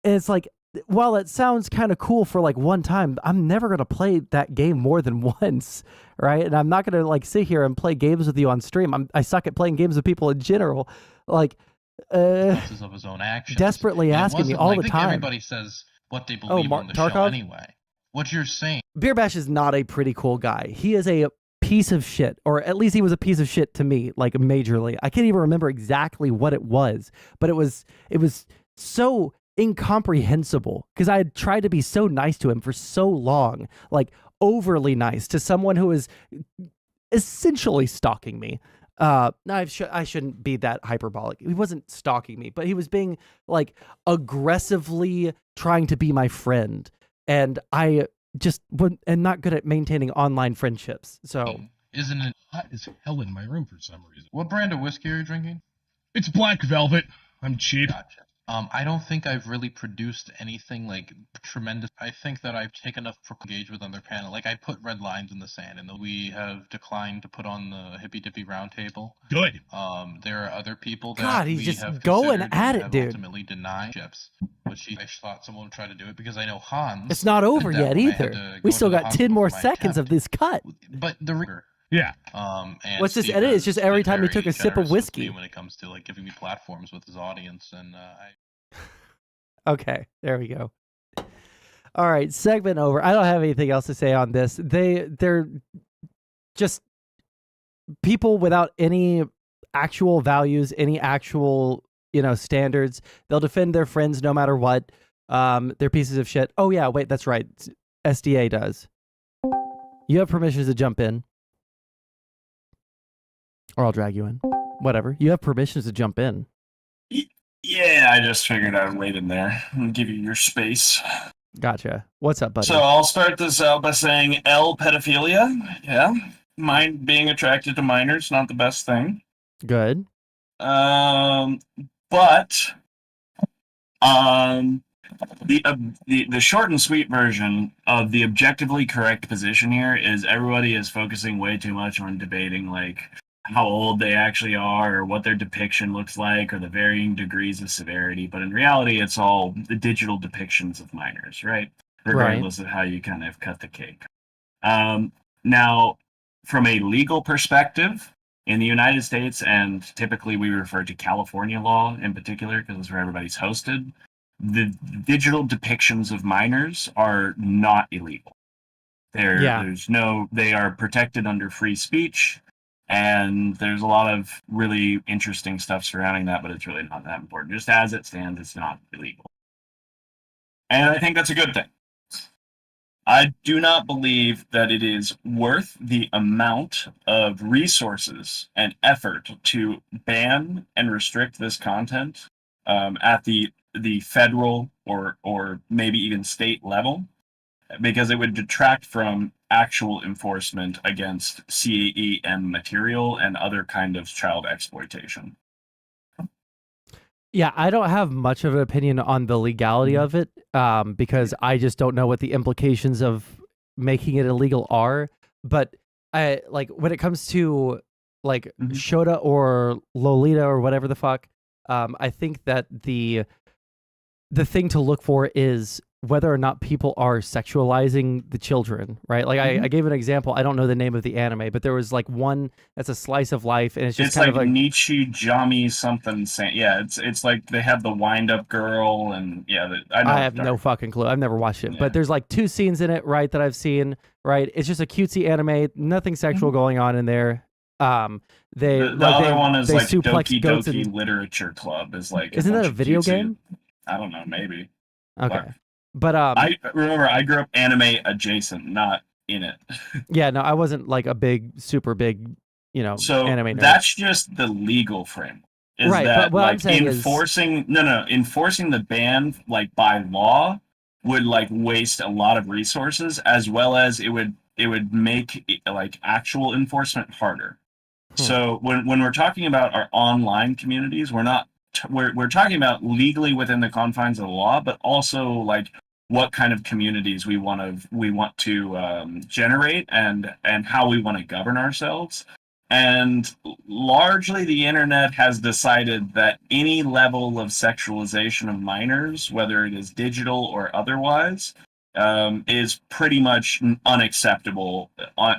And it's like, while it sounds kind of cool for like one time, I'm never going to play that game more than once, right? And I'm not going to like sit here and play games with you on stream. I suck at playing games with people in general. Like, of his own actions. Desperately asking me all the time. Everybody says what they believe on the show anyway. What you're saying. Beer Bash is not a pretty cool guy. He is a piece of shit, or at least he was a piece of shit to me, like majorly. I can't even remember exactly what it was, but it was so incomprehensible because I had tried to be so nice to him for so long, like overly nice to someone who is essentially stalking me. No, I shouldn't be that hyperbolic. He wasn't stalking me, but he was being like aggressively trying to be my friend, and I just am not good at maintaining online friendships. So isn't it hot as hell in my room for some reason? What brand of whiskey are you drinking? It's Black Velvet. I'm cheap. Gotcha. I don't think I've really produced anything like tremendous. I think that I've taken enough to engage with on their panel. Like I put red lines in the sand, and we have declined to put on the Hippy Dippy Roundtable. Good. There are other people that God, he's we just have going at it, have dude. Ultimately denied chips, which I thought someone would try to do it because I know Hans. It's not over yet either. We still got 10 more seconds of this cut. But the yeah. And what's this edit? It's just every time he took a sip of whiskey. When it comes to like giving me platforms with his audience, and Okay, there we go. All right, segment over. I don't have anything else to say on this. They're just people without any actual values, any actual, standards. They'll defend their friends no matter what. They're pieces of shit. Oh yeah, wait, that's right. SDA does. You have permissions to jump in. Or I'll drag you in. Whatever. You have permissions to jump in. Yeah, I just figured I'd wait in there and give you your space. Gotcha. What's up, buddy? So I'll start this out by saying L pedophilia. Yeah. Being attracted to minors, not the best thing. Good. But the short and sweet version of the objectively correct position here is everybody is focusing way too much on debating like how old they actually are or what their depiction looks like or the varying degrees of severity. But in reality, it's all the digital depictions of minors, right? Regardless of how you kind of cut the cake. Now, from a legal perspective, in the United States, and typically we refer to California law in particular because it's where everybody's hosted, the digital depictions of minors are not illegal. They are protected under free speech, and there's a lot of really interesting stuff surrounding that, but it's really not that important. Just as it stands, it's not illegal. And I think that's a good thing. I do not believe that it is worth the amount of resources and effort to ban and restrict this content at the federal or maybe even state level, because it would detract from actual enforcement against CEM material and other kind of child exploitation. Yeah, I don't have much of an opinion on the legality of it because I just don't know what the implications of making it illegal are. But I like when it comes to like Shota or Lolita or whatever the fuck, I think that the thing to look for is whether or not people are sexualizing the children, right? Like I gave an example. I don't know the name of the anime, but there was like one that's a slice of life, and it's just kind like of like Nichi Jami something. Yeah, it's like they have the wind up girl, and yeah, I have no fucking clue. I've never watched it, but there's like 2 scenes in it, right, that I've seen. Right, it's just a cutesy anime, nothing sexual going on in there. The other one is like Doki goats Doki Literature Club. Is like isn't that a video game? I don't know, maybe. Okay. But I remember I grew up anime adjacent, not in it. Yeah, no, I wasn't like a super big, anime nerd. That's just the legal frame. Right, that, but what like, I'm saying enforcing the ban like by law would like waste a lot of resources, as well as it would make like actual enforcement harder. So when we're talking about our online communities, we're not we're talking about legally within the confines of the law, but also like what kind of communities we want to generate and how we want to govern ourselves. And largely the internet has decided that any level of sexualization of minors, whether it is digital or otherwise, is pretty much unacceptable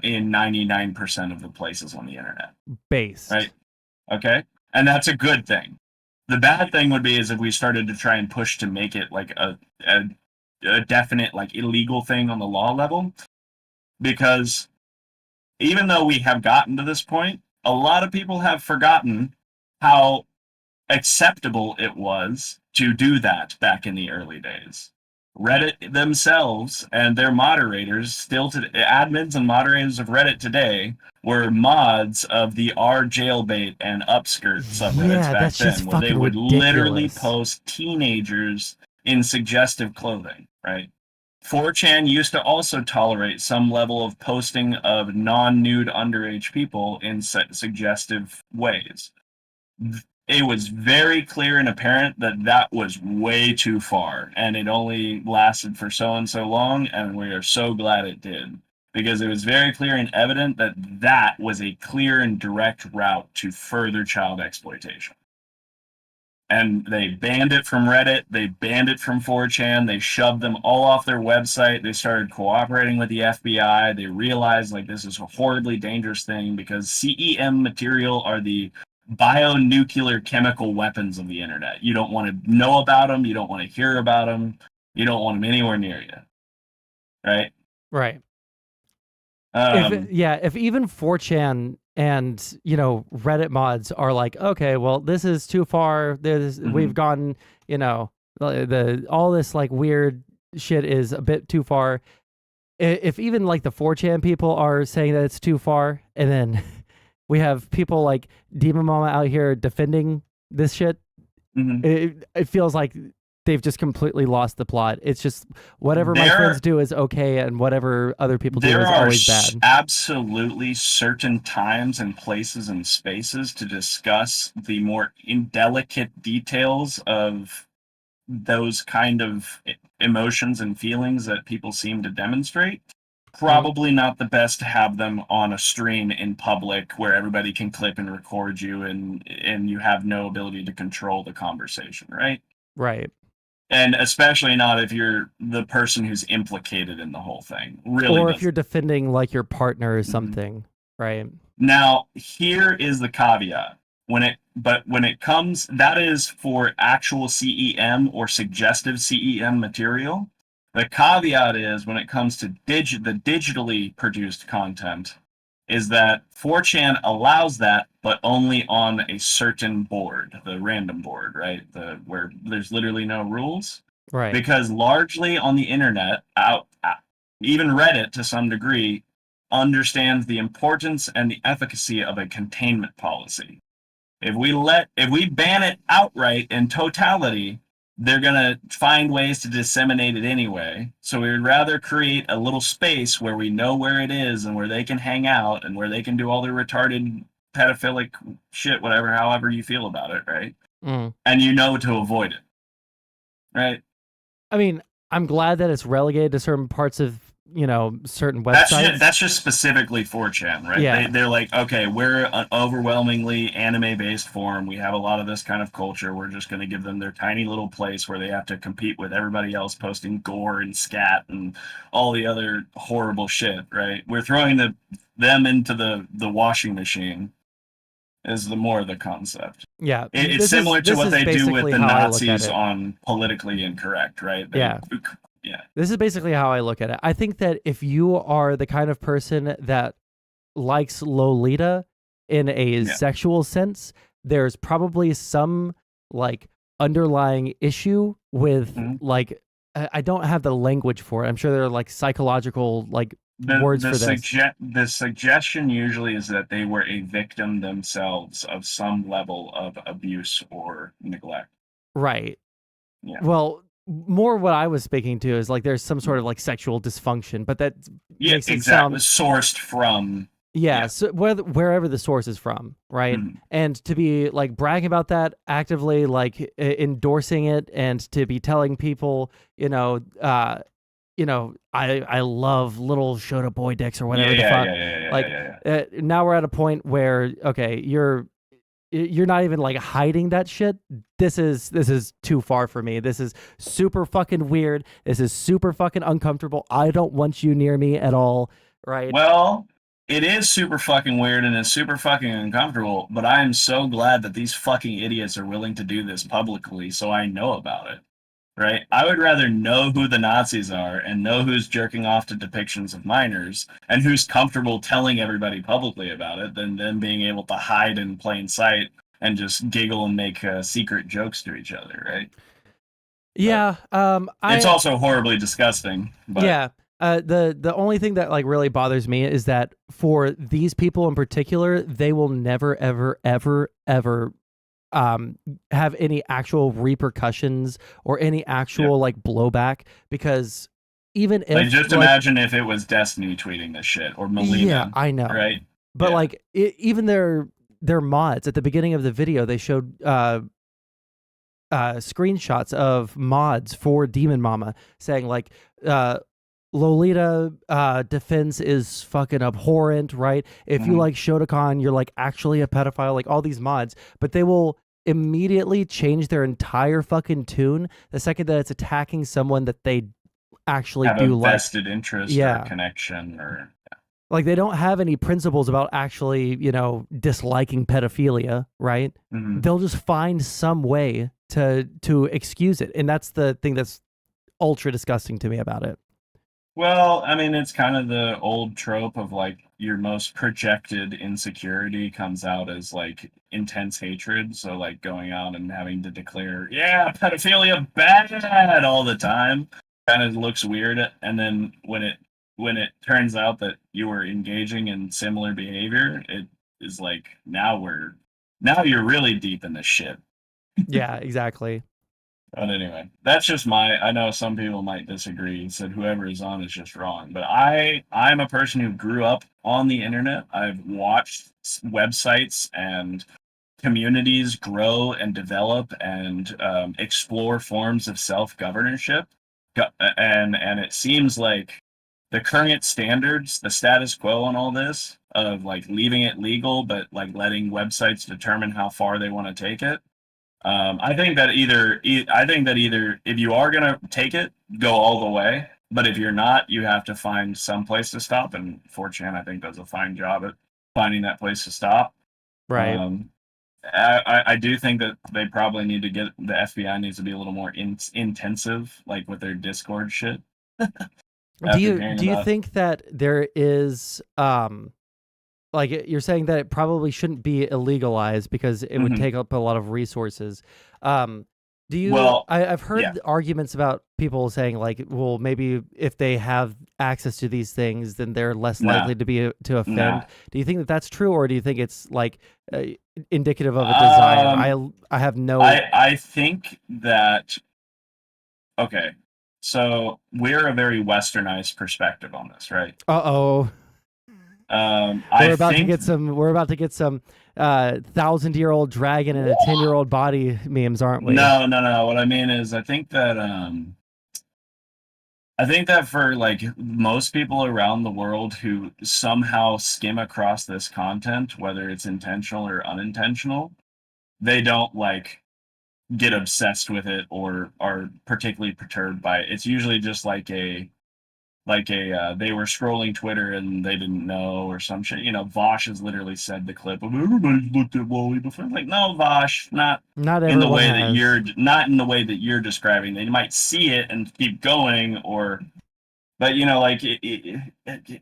in 99% of the places on the internet. Based. Right? Okay? And that's a good thing. The bad thing would be is if we started to try and push to make it like a definite like illegal thing on the law level, because even though we have gotten to this point, a lot of people have forgotten how acceptable it was to do that back in the early days. Reddit themselves and their moderators, admins and moderators of Reddit today, were mods of the R jailbait and upskirt subreddits back then, where they would literally post teenagers in suggestive clothing, right? 4chan used to also tolerate some level of posting of non-nude underage people in suggestive ways. It was very clear and apparent that was way too far, and it only lasted for so and so long, and we are so glad it did, because it was very clear and evident that was a clear and direct route to further child exploitation. And they banned it from Reddit, they banned it from 4chan, they shoved them all off their website, they started cooperating with the FBI, they realized like this is a horribly dangerous thing because CEM material are the bionuclear chemical weapons of the internet. You don't want to know about them, you don't want to hear about them, you don't want them anywhere near you. Right? Right. If even 4chan and Reddit mods are like, okay, well, this is too far. We've gone, all this like weird shit is a bit too far. if even like the 4chan people are saying that it's too far, and then we have people like Demon Mama out here defending this shit, it feels like they've just completely lost the plot. It's just whatever my friends do is okay, and whatever other people do is always bad. Absolutely certain times and places and spaces to discuss the more indelicate details of those kind of emotions and feelings that people seem to demonstrate. Probably not the best to have them on a stream in public where everybody can clip and record you, and you have no ability to control the conversation, right? Right. And especially not if you're the person who's implicated in the whole thing. Really, or if you're defending like your partner or something, right? Now, here is the caveat. When it comes, that is for actual CEM or suggestive CEM material. The caveat is when it comes to the digitally produced content, is that 4chan allows that, but only on a certain board, the random board, right? Where there's literally no rules. Right. Because largely on the internet, even Reddit to some degree, understands the importance and the efficacy of a containment policy. If we ban it outright in totality, they're going to find ways to disseminate it anyway. So we would rather create a little space where we know where it is and where they can hang out and where they can do all their retarded pedophilic shit, whatever, however you feel about it, right? And you know to avoid it, right? I mean, I'm glad that it's relegated to certain parts of, certain websites. That's just specifically 4chan, right? Yeah. They're like, okay, we're an overwhelmingly anime-based forum. We have a lot of this kind of culture. We're just going to give them their tiny little place where they have to compete with everybody else posting gore and scat and all the other horrible shit, right? We're throwing them into the washing machine is the more the concept. Yeah. It's similar to what they do with the Nazis it. on politically incorrect, right? Yeah. This is basically how I look at it. I think that if you are the kind of person that likes Lolita in a sexual sense, there's probably some like underlying issue with like I don't have the language for it. I'm sure there are like psychological like words for this. The suggestion usually is that they were a victim themselves of some level of abuse or neglect. Right. Yeah. Well, more what I was speaking to is like there's some sort of like sexual dysfunction, but that makes it sound sourced from so wherever the source is from, right? And to be like bragging about that, actively like endorsing it, and to be telling people, I love little Shota boy dicks or whatever the fuck. Now we're at a point where okay, you're not even like hiding that shit. This is too far for me. This is super fucking weird. This is super fucking uncomfortable. I don't want you near me at all, right? Well, it is super fucking weird and it's super fucking uncomfortable, but I am so glad that these fucking idiots are willing to do this publicly so I know about it. Right? I would rather know who the Nazis are and know who's jerking off to depictions of minors and who's comfortable telling everybody publicly about it than them being able to hide in plain sight and just giggle and make secret jokes to each other, right? Yeah. It's also horribly disgusting. But yeah. The only thing that like really bothers me is that for these people in particular, they will never, ever, ever, ever have any actual repercussions or any actual like blowback, because even if just imagine if it was Destiny tweeting this shit or Melina. Yeah, I know. Right? But like even their mods at the beginning of the video, they showed screenshots of mods for Demonmama saying like Lolita defense is fucking abhorrent, right? If you like Shotokan, you're like actually a pedophile, like all these mods, but they will immediately change their entire fucking tune the second that it's attacking someone that they actually have do a like. vested interest or connection or like they don't have any principles about actually, disliking pedophilia, right? They'll just find some way to excuse it. And that's the thing that's ultra disgusting to me about it. Well, I mean, it's kind of the old trope of like your most projected insecurity comes out as like intense hatred. So like going out and having to declare, yeah, pedophilia bad all the time kind of looks weird. And then when it when it turns out that you were engaging in similar behavior, it is like now you're really deep in the shit. Yeah, exactly. But anyway, that's just I know some people might disagree and said whoever is on is just wrong. But I'm a person who grew up on the internet. I've watched websites and communities grow and develop and explore forms of self-governorship. And it seems like the current standards, the status quo on all this of like leaving it legal, but like letting websites determine how far they want to take it. I think that either if you are gonna take it, go all the way. But if you're not, you have to find some place to stop. And 4chan, I think, does a fine job at finding that place to stop. Right. I do think that they probably need to the FBI needs to be a little more intensive, like with their Discord shit. Do you think that there is like you're saying that it probably shouldn't be illegalized because it would take up a lot of resources? Do you? Well, I've heard arguments about people saying like, well, maybe if they have access to these things, then they're less likely to offend. Nah. Do you think that that's true, or do you think it's like indicative of a desire? I have no. I think that. Okay, so we're a very westernized perspective on this, right? Uh-oh. We're about to get some 1,000-year-old dragon and a 10-year-old body memes, aren't we? No. What I mean is, I think that for like most people around the world who somehow skim across this content, whether it's intentional or unintentional, they don't like get obsessed with it or are particularly perturbed by it. It's usually just like they were scrolling Twitter and they didn't know or some shit. You know, Vosh has literally said the clip of everybody's looked at Wally before. Like, no, Vosh, not in the way that you're describing. They might see it and keep going, but you know, like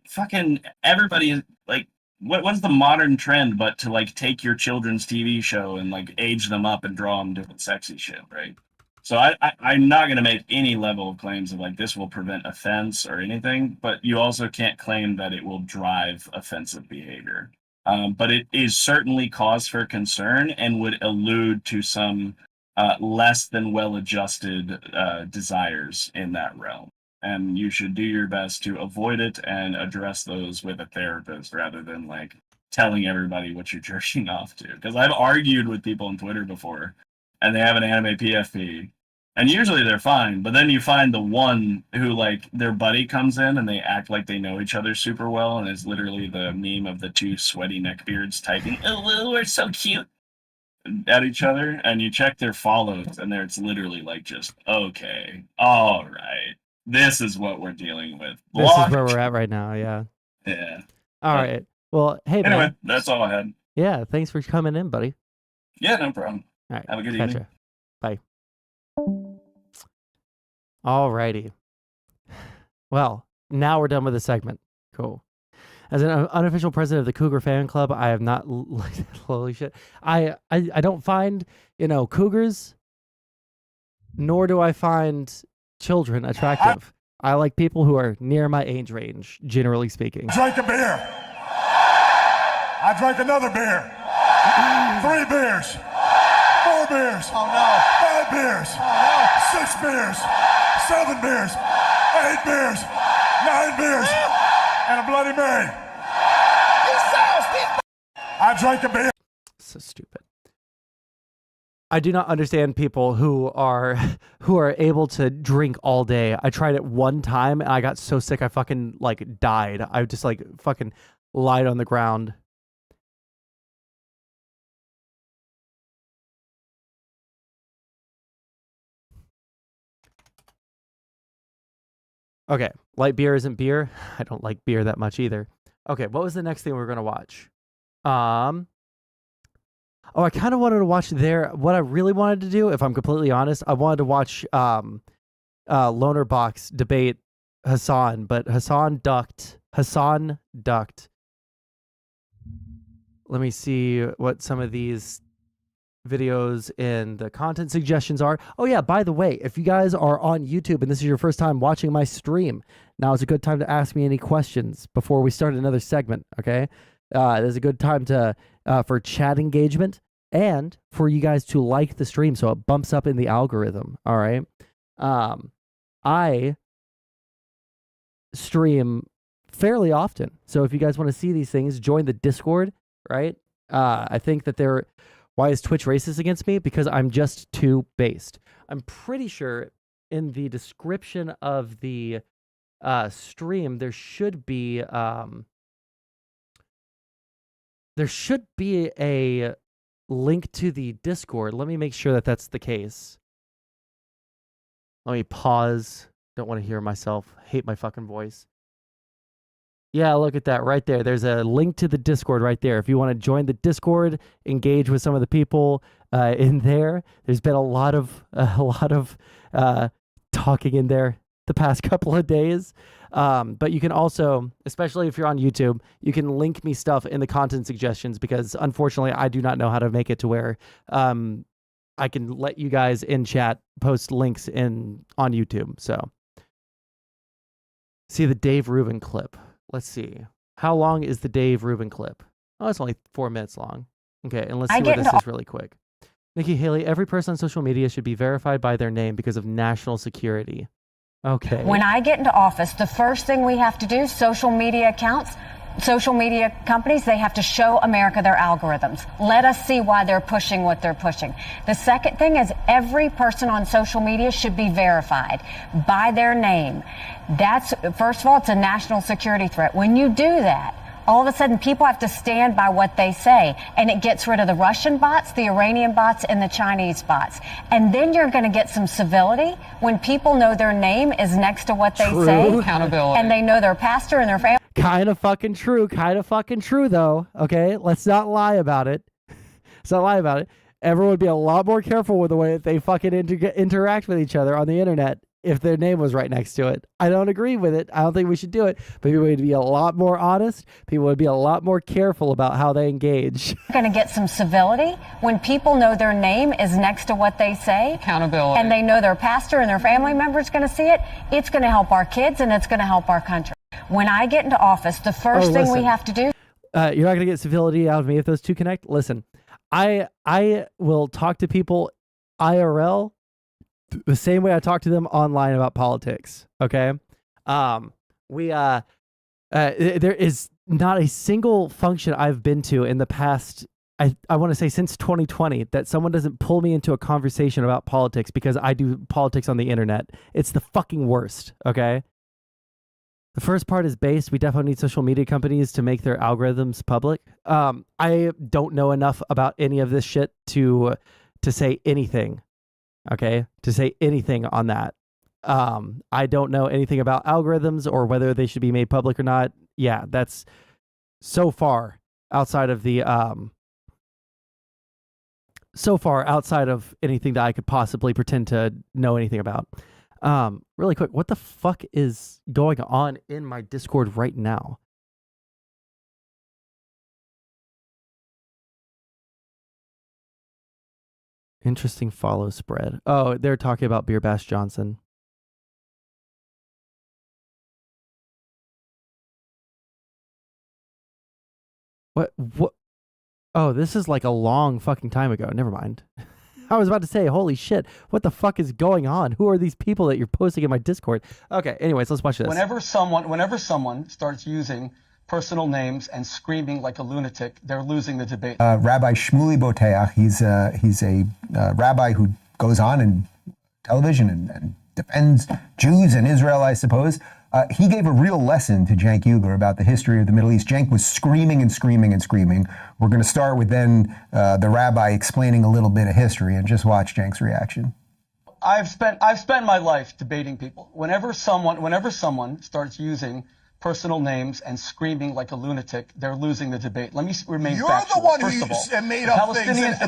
fucking everybody is like, what's the modern trend but to like take your children's TV show and like age them up and draw them different sexy shit, right? So I'm not going to make any level of claims of like this will prevent offense or anything, but you also can't claim that it will drive offensive behavior. But it is certainly cause for concern and would allude to some less than well-adjusted desires in that realm. And you should do your best to avoid it and address those with a therapist rather than like telling everybody what you're jerking off to. Because I've argued with people on Twitter before and they have an anime PFP, and usually they're fine, but then you find the one who like their buddy comes in and they act like they know each other super well, and it's literally the meme of the two sweaty neckbeards typing, "Oh, we're so cute," at each other, and you check their follows, and there it's literally like just, okay, all right, this is what we're dealing with. This is where we're at right now, yeah. Yeah. All right. Well, hey, anyway, man. That's all I had. Yeah, thanks for coming in, buddy. Yeah, no problem. All right. Have a good catch evening. Ya. Bye. All righty. Well, now we're done with the segment. Cool. As an unofficial president of the Cougar fan club, I have not holy shit. I don't find, cougars, nor do I find children attractive. I like people who are near my age range, generally speaking. Drank a beer. I drank another beer. 3 beers. 4 beers. Oh no. 5 beers. Oh no. 6 beers. 7 beers. 8 beers. 9 beers. And a Bloody Mary. I drank a beer. So stupid. I do not understand people who are able to drink all day. I tried it one time and I got so sick I fucking died. I just fucking lied on the ground. Okay, light beer isn't beer. I don't like beer that much either. Okay, what was the next thing we were gonna watch? Oh, I kind of wanted to watch what I really wanted to do, if I'm completely honest, I wanted to watch Loner Box debate Hassan, but Hassan ducked. Let me see what some of these videos in the content suggestions are. Oh yeah, by the way, if you guys are on YouTube and this is your first time watching my stream, Now is a good time to ask me any questions before we start another segment, okay? There's a good time to for chat engagement and for you guys to like the stream so it bumps up in the algorithm, all right? I stream fairly often. So if you guys want to see these things, join the Discord, right? I think that why is Twitch racist against me? Because I'm just too based. I'm pretty sure in the description of the stream there should be a link to the Discord. Let me make sure that that's the case. Let me pause. Don't want to hear myself. Hate my fucking voice. Yeah, look at that right there. There's a link to the Discord right there. If you want to join the Discord, engage with some of the people in there. There's been a lot of talking in there the past couple of days. But you can also, especially if you're on YouTube, you can link me stuff in the content suggestions because unfortunately I do not know how to make it to where I can let you guys in chat post links on YouTube. So see the Dave Rubin clip. Let's see. How long is the Dave Rubin clip? Oh, it's only 4 minutes long. Okay, and let's see what this is really quick. Nikki Haley, every person on social media should be verified by their name because of national security. Okay. When I get into office, the first thing we have to do, social media accounts, social media companies, they have to show America their algorithms. Let us see why they're pushing what they're pushing. The second thing is every person on social media should be verified by their name. That's, first of all, it's a national security threat. When you do that, all of a sudden people have to stand by what they say, and it gets rid of the Russian bots, the Iranian bots, and the Chinese bots. And then you're going to get some civility when people know their name is next to what they say. Accountability. And they know their pastor and their family. Kind of fucking true though. Okay, let's not lie about it. Let's not lie about it. Everyone would be a lot more careful with the way that they fucking interact with each other on the internet if their name was right next to it. I don't agree with it. I don't think we should do it. But people would be a lot more honest. People would be a lot more careful about how they engage. Going to get some civility when people know their name is next to what they say. Accountability. And they know their pastor and their family members going to see it. It's going to help our kids and it's going to help our country. When I get into office, the first thing we have to do. You're not going to get civility out of me if those two connect. Listen, I will talk to people IRL the same way I talk to them online about politics. Okay. There is not a single function I've been to in the past, I want to say since 2020, that someone doesn't pull me into a conversation about politics because I do politics on the internet. It's the fucking worst. Okay. The first part is based. We definitely need social media companies to make their algorithms public. I don't know enough about any of this shit to say anything. Okay, to say anything on that. I don't know anything about algorithms or whether they should be made public or not. Yeah, that's so far outside of the anything that I could possibly pretend to know anything about. Really quick, what the fuck is going on in my Discord right now? Interesting follow spread. Oh, they're talking about Beer Bash Johnson. What? Oh, this is like a long fucking time ago. Never mind. I was about to say, holy shit, what the fuck is going on? Who are these people that you're posting in my Discord? Okay, anyways, let's watch this. Whenever someone starts using personal names and screaming like a lunatic, they're losing the debate. Rabbi Shmuley Boteach, he's a rabbi who goes on in television and defends Jews and Israel, I suppose. He gave a real lesson to Cenk Uygur about the history of the Middle East. Cenk was screaming and screaming and screaming. We're going to start with then the rabbi explaining a little bit of history, and just watch Cenk's reaction. I've spent my life debating people. Whenever someone starts using personal names and screaming like a lunatic, they're losing the debate. Let me remain factual. You're the one First who of all, made up things. The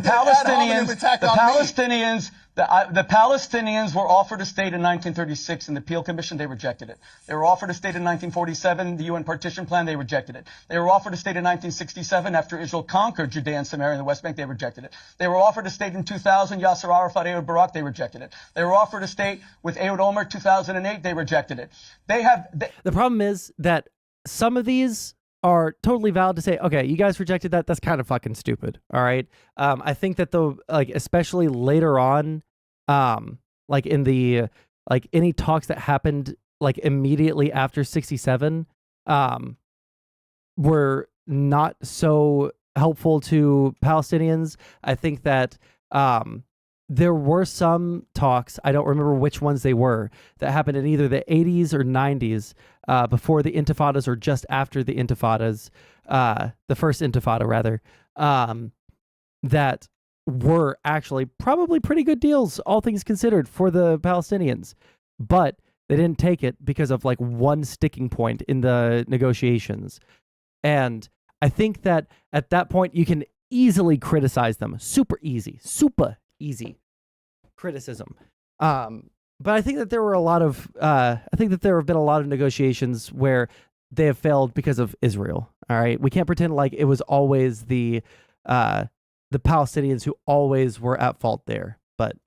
Palestinians The Palestinians were offered a state in 1936 in the Peel Commission. They rejected it. They were offered a state in 1947, the UN Partition Plan. They rejected it. They were offered a state in 1967 after Israel conquered Judea and Samaria and the West Bank. They rejected it. They were offered a state in 2000, Yasser Arafat, Ehud Barak. They rejected it. They were offered a state with Ehud Olmert 2008. They rejected it. The problem is that some of these are totally valid to say, okay, you guys rejected that. That's kind of fucking stupid. All right. I think that especially later on, like in the, like any talks that happened like immediately after 67, were not so helpful to Palestinians. I think that, there were some talks, I don't remember which ones they were, that happened in either the 80s or 90s, before the intifadas or just after the intifadas, the first intifada rather, that were actually probably pretty good deals, all things considered, for the Palestinians. But they didn't take it because of like one sticking point in the negotiations. And I think that at that point you can easily criticize them. Super easy criticism. But I think that there were a lot of, I think that there have been a lot of negotiations where they have failed because of Israel. All right. We can't pretend like it was always the Palestinians who always were at fault there. But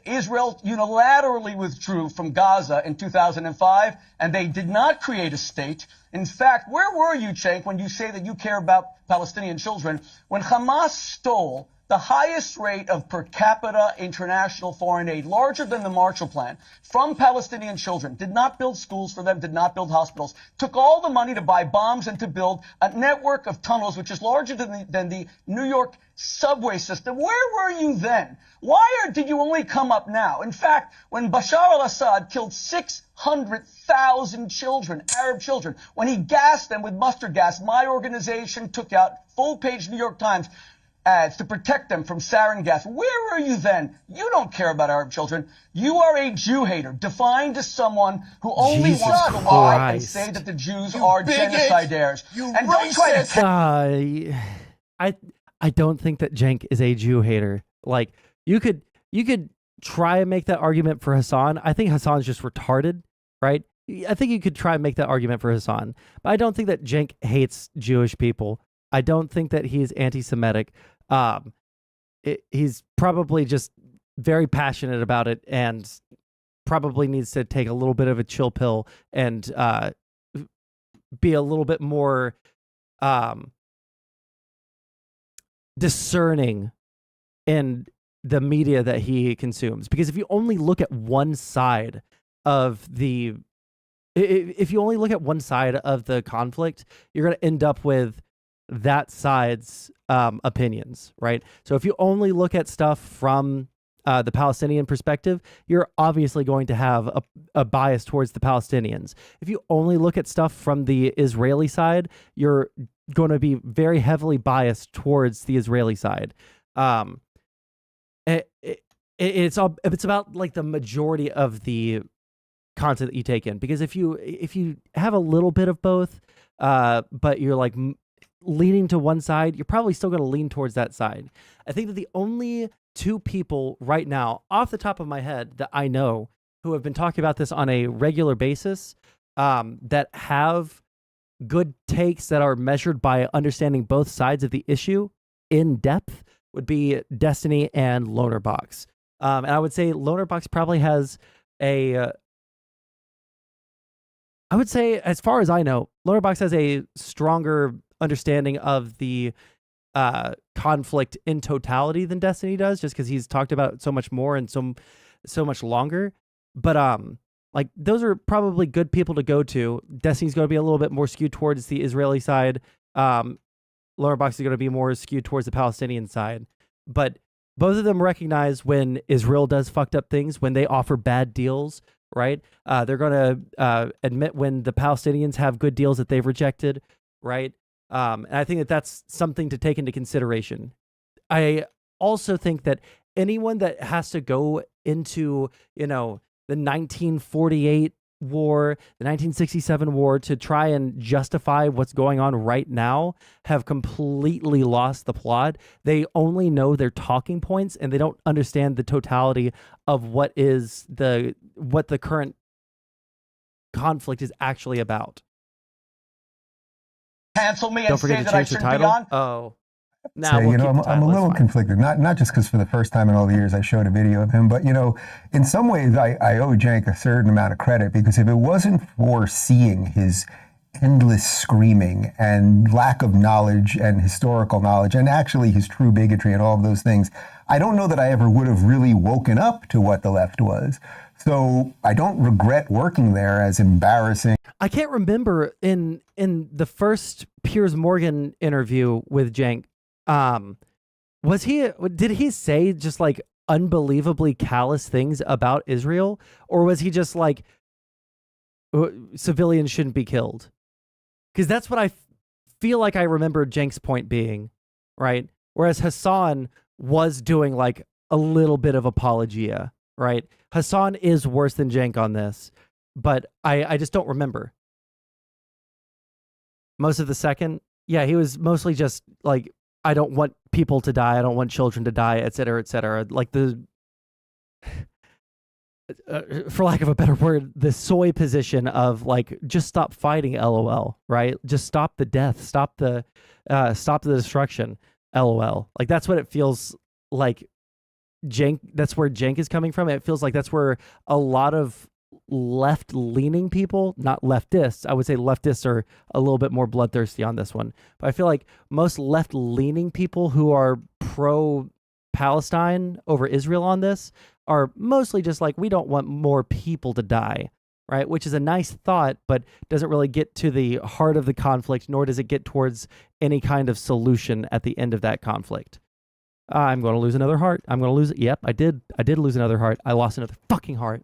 Israel unilaterally withdrew from Gaza in 2005, and they did not create a state. In fact, where were you, Cenk, when you say that you care about Palestinian children? When Hamas stole the highest rate of per capita international foreign aid, larger than the Marshall Plan, from Palestinian children, did not build schools for them, did not build hospitals, took all the money to buy bombs and to build a network of tunnels, which is larger than the New York subway system. Where were you then? Why did you only come up now? In fact, when Bashar al-Assad killed 600,000 children, Arab children, when he gassed them with mustard gas, my organization took out full-page New York Times ads to protect them from sarin gas. Where were you then? You don't care about Arab children. You are a Jew hater, defined as someone who only wants to lie and say that the Jews are genocidaires. And don't try to... I don't think that Cenk is a Jew hater. Like, you could try and make that argument for Hassan. I think Hassan's just retarded, right? I think you could try and make that argument for Hassan. But I don't think that Cenk hates Jewish people. I don't think that he's anti-Semitic. He's probably just very passionate about it and probably needs to take a little bit of a chill pill and be a little bit more discerning in the media that he consumes. Because if you only look at one side of the conflict, you're going to end up with that side's opinions, right? So if you only look at stuff from the Palestinian perspective, you're obviously going to have a bias towards the Palestinians. If you only look at stuff from the Israeli side, you're going to be very heavily biased towards the Israeli side. It's about like the majority of the content that you take in, because if you have a little bit of both, but you're like leaning to one side, you're probably still going to lean towards that side. I think that the only two people right now off the top of my head that I know who have been talking about this on a regular basis, that have good takes that are measured by understanding both sides of the issue in depth, would be Destiny and Lonerbox. And I would say Lonerbox probably has I would say, as far as I know, Lonerbox has a stronger understanding of the conflict in totality than Destiny does, just because he's talked about it so much more and so much longer. But like, those are probably good people to go to. Destiny's going to be a little bit more skewed towards the Israeli side. Lonerbox is going to be more skewed towards the Palestinian side. But both of them recognize when Israel does fucked up things, when they offer bad deals, right? They're going to admit when the Palestinians have good deals that they've rejected, right? And I think that that's something to take into consideration. I also think that anyone that has to go into, the 1948 war, the 1967 war, to try and justify what's going on right now have completely lost the plot. They only know their talking points, and they don't understand the totality of what the current conflict is actually about. Cancel me Don't and forget say to that I change the shouldn't be title. on? Oh. Nah, Say, we'll you know, keep the I'm a title, it's little fine. conflicted. Not just because for the first time in all the years I showed a video of him, but you know, in some ways I owe Jank a certain amount of credit, because if it wasn't for seeing his endless screaming and lack of knowledge and historical knowledge, and actually his true bigotry and all of those things, I don't know that I ever would have really woken up to what the left was. So I don't regret working there, as embarrassing. I can't remember in the first Piers Morgan interview with Cenk, did he say just like unbelievably callous things about Israel, or was he just like civilians shouldn't be killed? Because that's what I feel like I remember Cenk's point being, right? Whereas Hassan was doing like a little bit of apologia, right? Hassan is worse than Cenk on this, but I just don't remember. Most of the second, yeah, he was mostly just like, I don't want people to die, I don't want children to die, et cetera, like the, for lack of a better word, the soy position of like, just stop fighting, LOL, right? Just stop the death, stop the destruction, LOL. Like that's what it feels like. Cenk, that's where Cenk is coming from. It feels like that's where a lot of left-leaning people, not leftists, I would say leftists are a little bit more bloodthirsty on this one, but I feel like most left-leaning people who are pro-Palestine over Israel on this are mostly just like, we don't want more people to die, right? Which is a nice thought, but doesn't really get to the heart of the conflict, nor does it get towards any kind of solution at the end of that conflict. I'm going to lose another heart. I'm going to lose it. Yep, I did lose another heart. I lost another fucking heart.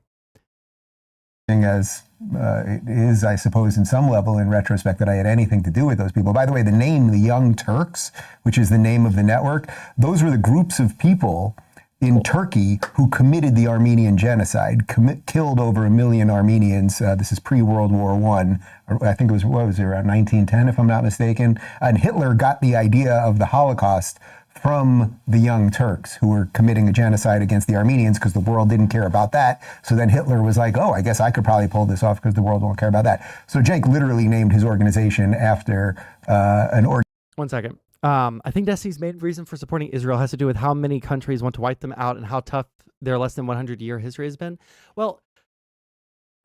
As it is, I suppose, in some level, in retrospect, that I had anything to do with those people. By the way, the name, the Young Turks, which is the name of the network, those were the groups of people in Turkey who committed the Armenian genocide, killed over 1 million Armenians. This is pre-World War I. I think it was, what was it, around 1910, if I'm not mistaken. And Hitler got the idea of the Holocaust from the Young Turks, who were committing a genocide against the Armenians because the world didn't care about that. So then Hitler was like, oh, I guess I could probably pull this off because the world won't care about that. So Cenk literally named his organization after an org. 1 second. I think Destiny's main reason for supporting Israel has to do with how many countries want to wipe them out and how tough their less than 100-year history has been. Well,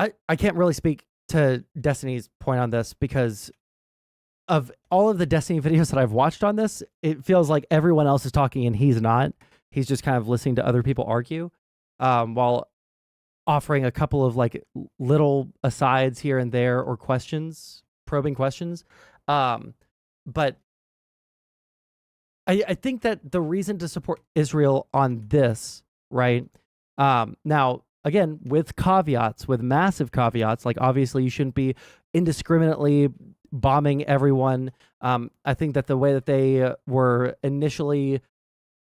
I can't really speak to Destiny's point on this because of all of the Destiny videos that I've watched on this, it feels like everyone else is talking and he's not. He's just kind of listening to other people argue, while offering a couple of like little asides here and there or questions, probing questions. But I think that the reason to support Israel on this, right? Now, again, with caveats, with massive caveats, like obviously you shouldn't be indiscriminately bombing everyone. I think that the way that they were initially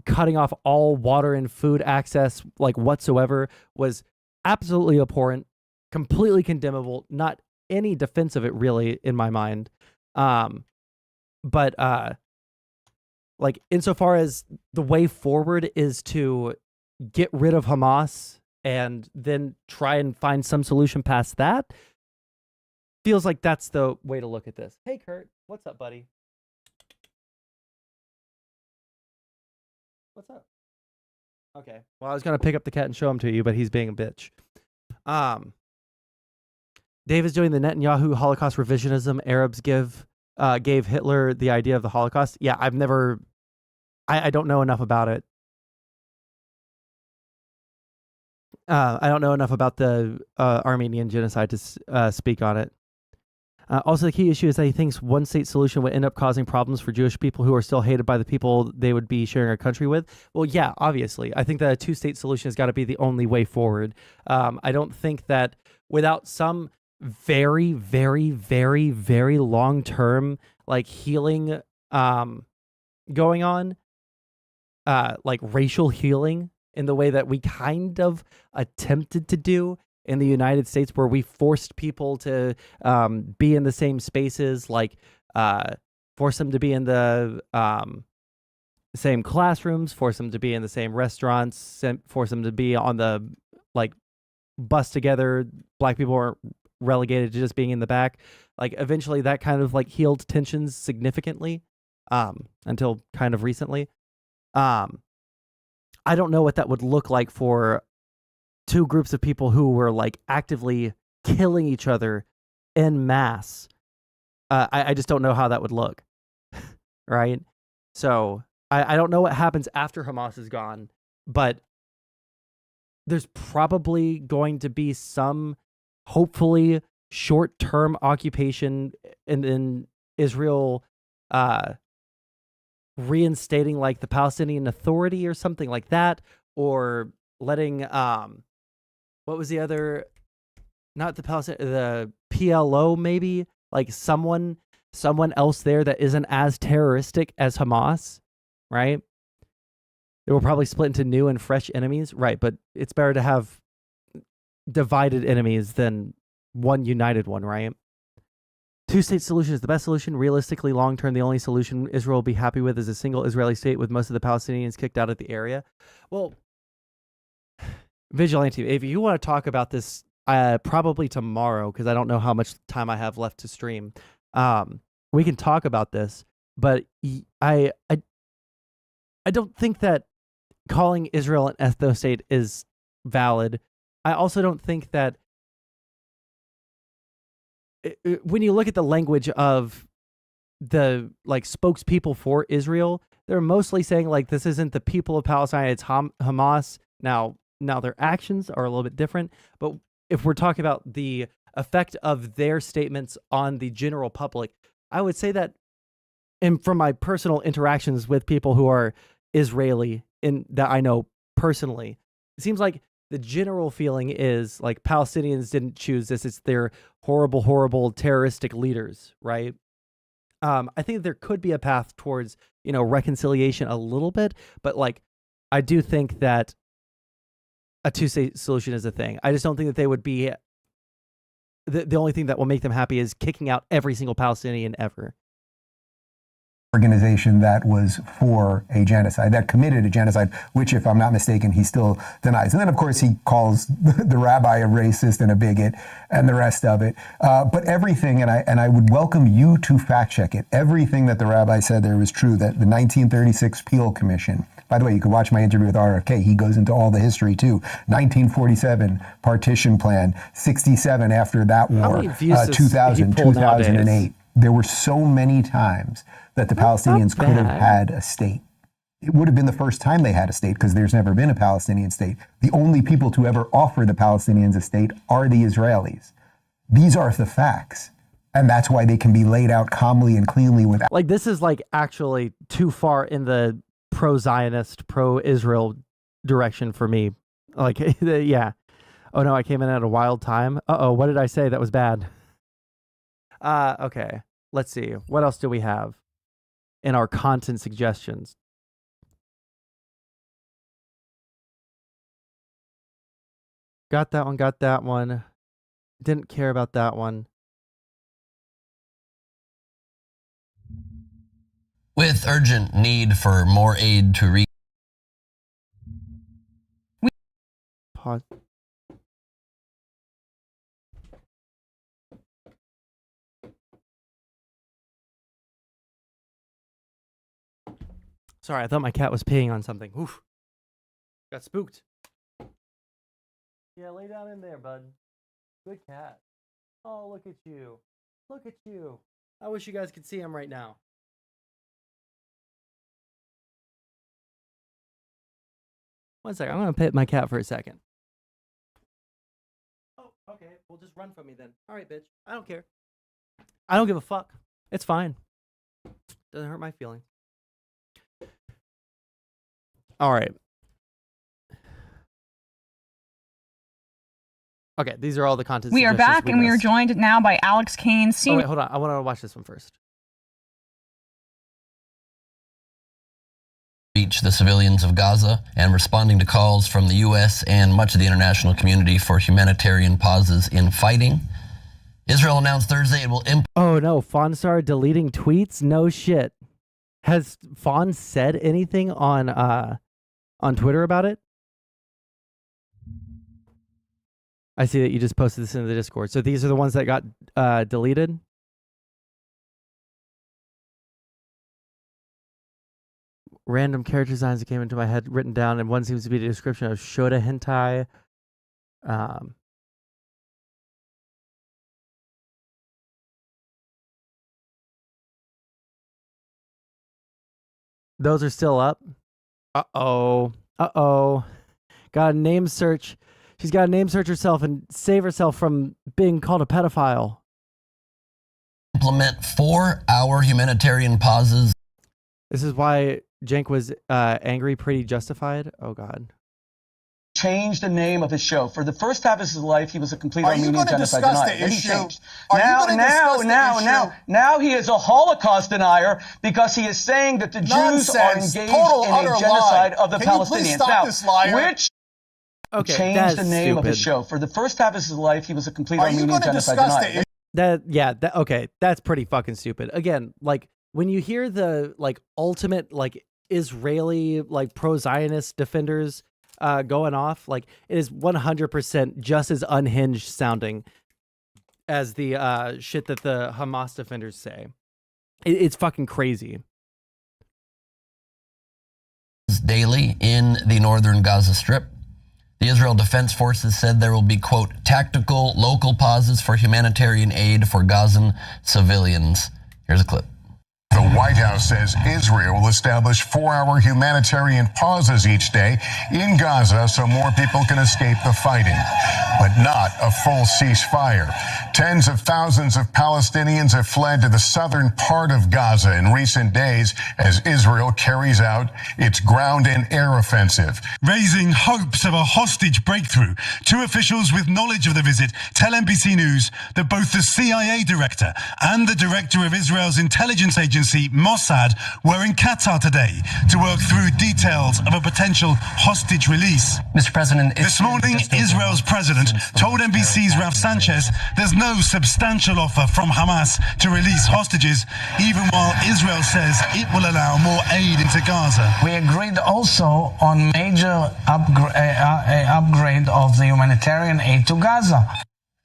cutting off all water and food access, like whatsoever, was absolutely abhorrent, completely condemnable, not any defense of it really in my mind. But like insofar as the way forward is to get rid of Hamas and then try and find some solution past that, feels like that's the way to look at this. Hey, Kurt, what's up, buddy? What's up? Okay. Well, I was gonna pick up the cat and show him to you, but he's being a bitch. Dave is doing the Netanyahu Holocaust revisionism. Arabs gave Hitler the idea of the Holocaust. Yeah, I don't know enough about it. I don't know enough about the Armenian genocide to speak on it. Also, the key issue is that he thinks one-state solution would end up causing problems for Jewish people who are still hated by the people they would be sharing a country with. Well, yeah, obviously. I think that a two-state solution has got to be the only way forward. I don't think that without some very, very, very, very long-term like healing going on, like racial healing in the way that we kind of attempted to do in the United States where we forced people to be in the same spaces, like force them to be in the same classrooms, force them to be in the same restaurants, force them to be on the like bus together. Black people weren't relegated to just being in the back. Like eventually that kind of like healed tensions significantly until kind of recently. I don't know what that would look like for two groups of people who were like actively killing each other en masse. I just don't know how that would look. Right? So I don't know what happens after Hamas is gone, but there's probably going to be some, hopefully, short-term occupation, and then Israel reinstating like the Palestinian Authority or something like that, or letting what was the other, not the Palestinian, the PLO maybe, like someone else there that isn't as terroristic as Hamas, right? It will probably split into new and fresh enemies, right? But it's better to have divided enemies than one united one, right? Two-state solution is the best solution. Realistically, long-term, the only solution Israel will be happy with is a single Israeli state with most of the Palestinians kicked out of the area. Well, Vigilante, if you want to talk about this probably tomorrow, because I don't know how much time I have left to stream, we can talk about this, but I don't think that calling Israel an ethno-state is valid. I also don't think that when you look at the language of the like spokespeople for Israel, they're mostly saying like this isn't the people of Palestine, it's Hamas. Now their actions are a little bit different, but if we're talking about the effect of their statements on the general public, I would say that, and from my personal interactions with people who are Israeli in that I know personally, it seems like the general feeling is like Palestinians didn't choose this. It's their horrible, horrible terroristic leaders, right? I think there could be a path towards, reconciliation a little bit, but like, I do think that a two-state solution is a thing. I just don't think that they would be, the only thing that will make them happy is kicking out every single Palestinian ever. Organization that was for a genocide, that committed a genocide, which, if I'm not mistaken, he still denies. And then, of course, he calls the rabbi a racist and a bigot and the rest of it. But everything, and I would welcome you to fact check it, everything that the rabbi said there was true, that the 1936 Peel Commission, by the way, you could watch my interview with RFK. He goes into all the history, too. 1947, partition plan, 67 after that war, 2000, 2008. There were so many times that the Palestinians could have had a state. It would have been the first time they had a state because there's never been a Palestinian state. The only people to ever offer the Palestinians a state are the Israelis. These are the facts. And that's why they can be laid out calmly and cleanly without. Like, this is like actually too far in the pro-Zionist, pro-Israel direction for me. Like, yeah. Oh no, I came in at a wild time. Uh-oh, what did I say? That was bad. Okay. Let's see. What else do we have in our content suggestions? Got that one, got that one. Didn't care about that one. With urgent need for more aid to reach. Pause. Sorry, I thought my cat was peeing on something. Oof. Got spooked. Yeah, lay down in there, bud. Good cat. Oh, look at you. Look at you. I wish you guys could see him right now. One second. I'm going to pet my cat for a second. Oh, okay. Well, just run from me then. All right, bitch. I don't care. I don't give a fuck. It's fine. Doesn't hurt my feelings. All right. Okay, these are all the content. We are back, and we are joined now by Alex Kane. Oh, wait, hold on. I want to watch this one first. reach the civilians of Gaza and responding to calls from the U.S. and much of the international community for humanitarian pauses in fighting. Israel announced Thursday it will Oh no, Fonsar deleting tweets? No shit. Has Fawn said anything on Twitter about it? I see that you just posted this into the Discord. So these are the ones that got deleted? Random character designs that came into my head written down, and one seems to be the description of Shota hentai. Those are still up. Uh-oh. Uh-oh. Got a name search. She's got to name search herself and save herself from being called a pedophile. Implement 4-hour humanitarian pauses. This is why Jank was angry, pretty justified. Oh, God. Changed the name of his show. For the first half of his life, he was a complete Armenian genocide denier. Then he changed. Now he is a Holocaust denier because he is saying that the Jews are engaged in a genocide of the Palestinians. Changed the name of his show. For the first half of his life, he was a complete Armenian genocide denier. Okay, that's pretty fucking stupid. Again, like when you hear the like ultimate like Israeli like pro-Zionist defenders going off, like it is 100% just as unhinged sounding as the shit that the Hamas defenders say. It's fucking crazy. Daily in the northern Gaza Strip. The Israel Defense Forces said there will be, quote, tactical local pauses for humanitarian aid for Gazan civilians. Here's a clip. The White House says Israel will establish 4-hour humanitarian pauses each day in Gaza so more people can escape the fighting, but not a full ceasefire. Tens of thousands of Palestinians have fled to the southern part of Gaza in recent days as Israel carries out its ground and air offensive. Raising hopes of a hostage breakthrough, two officials with knowledge of the visit tell NBC News that both the CIA director and the director of Israel's intelligence agency Mossad were in Qatar today to work through details of a potential hostage release. Mr. President, this morning, Israel's president told NBC's Ralph Sanchez there's no substantial offer from Hamas to release hostages, even while Israel says it will allow more aid into Gaza. We agreed also on major upgrade of the humanitarian aid to Gaza.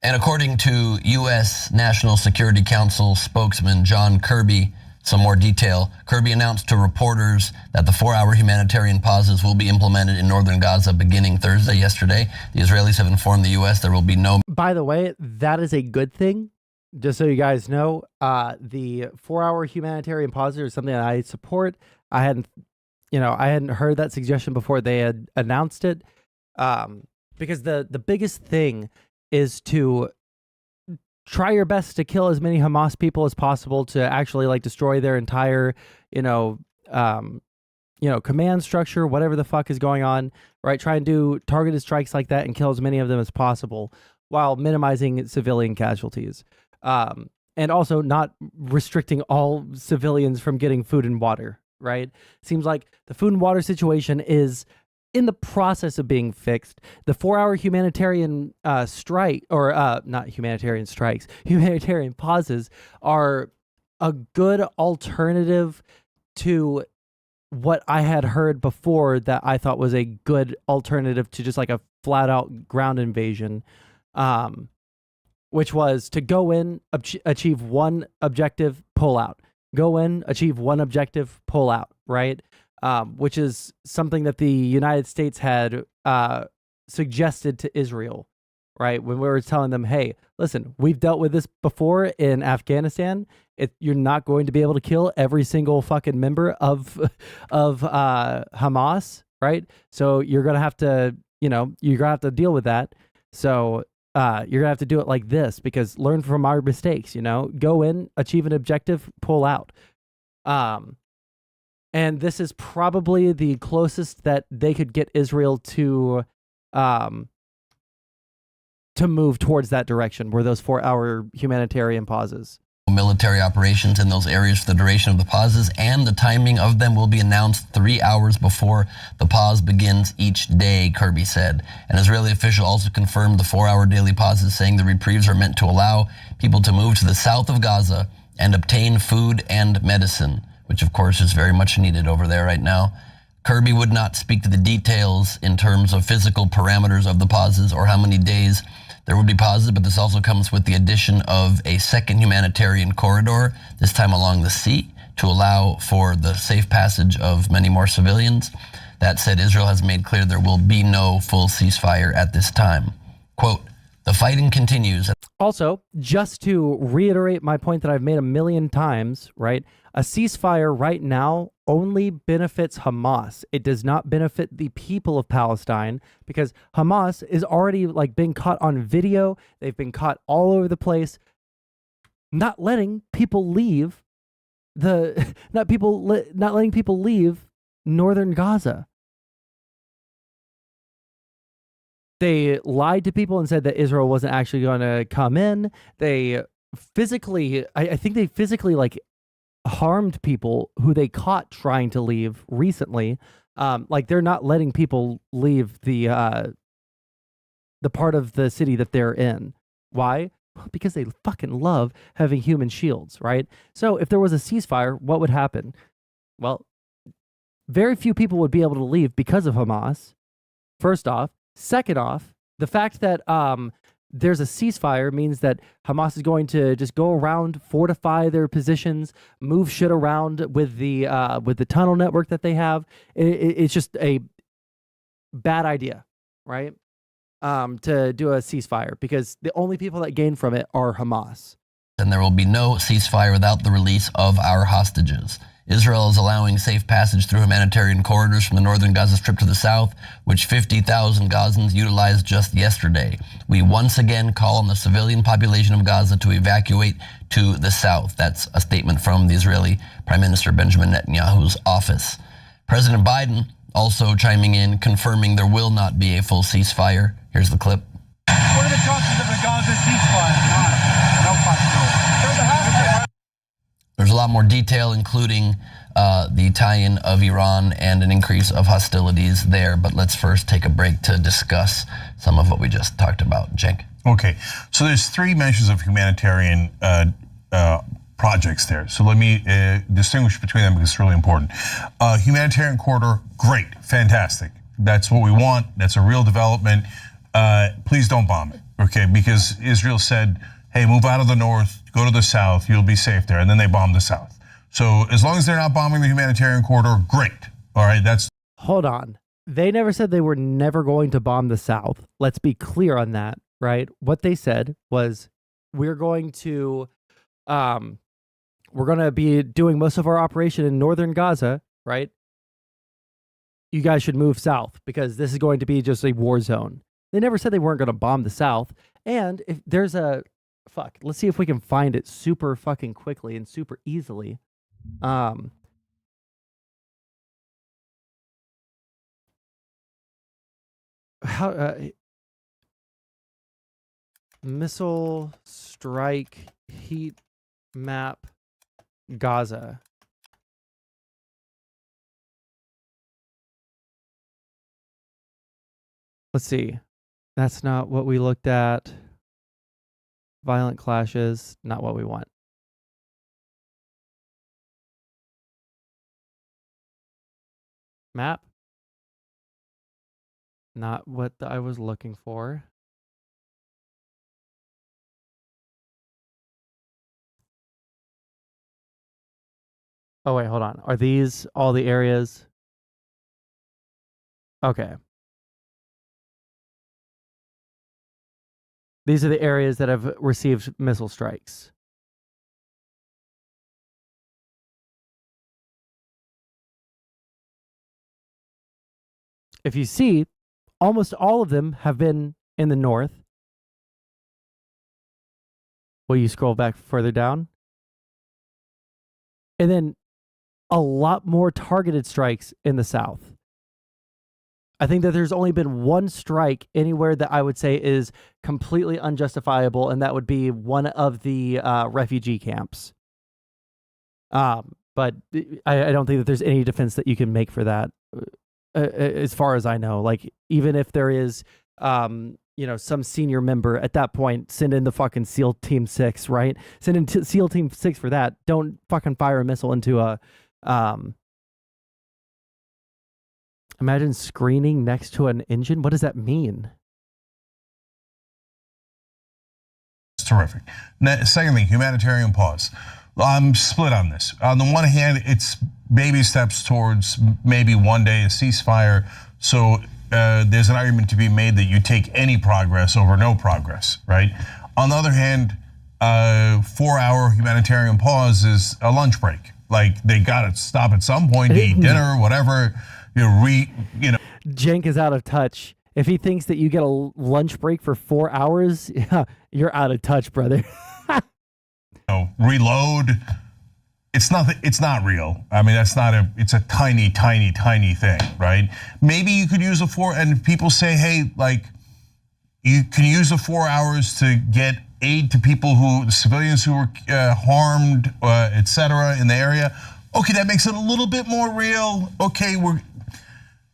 And according to U.S. National Security Council spokesman John Kirby, some more detail. Kirby announced to reporters that the 4-hour humanitarian pauses will be implemented in northern Gaza beginning Thursday. Yesterday, the Israelis have informed the U.S. there will be no... By the way, that is a good thing. Just so you guys know, the 4-hour humanitarian pauses is something that I support. I hadn't heard that suggestion before they had announced it. Because the biggest thing is to try your best to kill as many Hamas people as possible to actually like destroy their entire, command structure, whatever the fuck is going on, right? Try and do targeted strikes like that and kill as many of them as possible while minimizing civilian casualties. And also not restricting all civilians from getting food and water, right? Seems like the food and water situation is in the process of being fixed. The 4-hour humanitarian strike, or not humanitarian strikes, humanitarian pauses are a good alternative to what I had heard before that I thought was a good alternative to just like a flat out ground invasion, which was to go in, achieve one objective, pull out. Go in, achieve one objective, pull out, right? Which is something that the United States had suggested to Israel, right? When we were telling them, hey, listen, we've dealt with this before in Afghanistan. You're not going to be able to kill every single fucking member of Hamas, right? So you're going to have to, you're going to have to deal with that. So you're going to have to do it like this because learn from our mistakes, go in, achieve an objective, pull out. And this is probably the closest that they could get Israel to move towards that direction, were those 4-hour humanitarian pauses. military operations in those areas for the duration of the pauses, and the timing of them will be announced 3 hours before the pause begins each day, Kirby said. An Israeli official also confirmed the 4-hour daily pauses, saying the reprieves are meant to allow people to move to the south of Gaza and obtain food and medicine, which of course is very much needed over there right now. Kirby would not speak to the details in terms of physical parameters of the pauses or how many days there would be pauses, but this also comes with the addition of a second humanitarian corridor, this time along the sea, to allow for the safe passage of many more civilians. That said, Israel has made clear there will be no full ceasefire at this time. Quote, the fighting continues. Also, just to reiterate my point that I've made a million times, right? A ceasefire right now only benefits Hamas. It does not benefit the people of Palestine, because Hamas is already like being caught on video. They've been caught all over the place, not letting people leave not letting people leave northern Gaza. They lied to people and said that Israel wasn't actually going to come in. They physically, I think they physically like harmed people who they caught trying to leave recently. Like they're not letting people leave the part of the city that they're in. Why? Because they fucking love having human shields, right? So if there was a ceasefire, what would happen? Well, very few people would be able to leave because of Hamas, first off. Second off, the fact that there's a ceasefire means that Hamas is going to just go around, fortify their positions, move shit around with the tunnel network that they have. It's just a bad idea, right? To do a ceasefire, because the only people that gain from it are Hamas. And there will be no ceasefire without the release of our hostages. Israel is allowing safe passage through humanitarian corridors from the northern Gaza Strip to the south, which 50,000 Gazans utilized just yesterday. We once again call on the civilian population of Gaza to evacuate to the south. That's a statement from the Israeli Prime Minister Benjamin Netanyahu's office. President Biden also chiming in, confirming there will not be a full ceasefire. Here's the clip. What are the chances of a Gaza ceasefire? No possibility. There's a lot more detail, including the tie-in of Iran and an increase of hostilities there. But let's first take a break to discuss some of what we just talked about. Cenk. Okay, so there's 3 mentions of humanitarian projects there. So let me distinguish between them because it's really important. Humanitarian corridor, great, fantastic. That's what we want. That's a real development. Please don't bomb it, okay? Because Israel said, hey, move out of the north, go to the south, you'll be safe there. And then they bombed the south. So as long as they're not bombing the humanitarian corridor, great. All right, that's... Hold on. They never said they were never going to bomb the south. Let's be clear on that, right? What they said was, we're going to be doing most of our operation in northern Gaza, right? You guys should move south because this is going to be just a war zone. They never said they weren't going to bomb the south. And if there's a... Fuck, let's see if we can find it super fucking quickly and super easily. Missile strike heat map Gaza. Let's see. That's not what we looked at. Violent clashes, not what we want. Map. Not what I was looking for. Oh, wait, hold on. Are these all the areas? Okay. These are the areas that have received missile strikes. If you see, almost all of them have been in the north. Will you scroll back further down? And then a lot more targeted strikes in the south. I think that there's only been one strike anywhere that I would say is completely unjustifiable, and that would be one of the refugee camps. But I don't think that there's any defense that you can make for that, as far as I know. Like, even if there is, some senior member at that point, send in the fucking SEAL Team 6, right? Send in SEAL Team 6 for that. Don't fucking fire a missile into a... Imagine screening next to an engine. What does that mean? It's terrific. Second thing, humanitarian pause. I'm split on this. On the one hand, it's baby steps towards maybe one day a ceasefire. So there's an argument to be made that you take any progress over no progress, right? On the other hand, 4-hour humanitarian pause is a lunch break. Like, they got to stop at some point to eat dinner, whatever. Cenk is out of touch. If he thinks that you get a lunch break for 4 hours, you're out of touch, brother. Reload. It's nothing. It's not real. I mean, it's a tiny, tiny, tiny thing, right? Maybe you could use and people say, hey, like, you can use the 4 hours to get aid to people civilians who were harmed, etc. in the area. Okay, that makes it a little bit more real. Okay,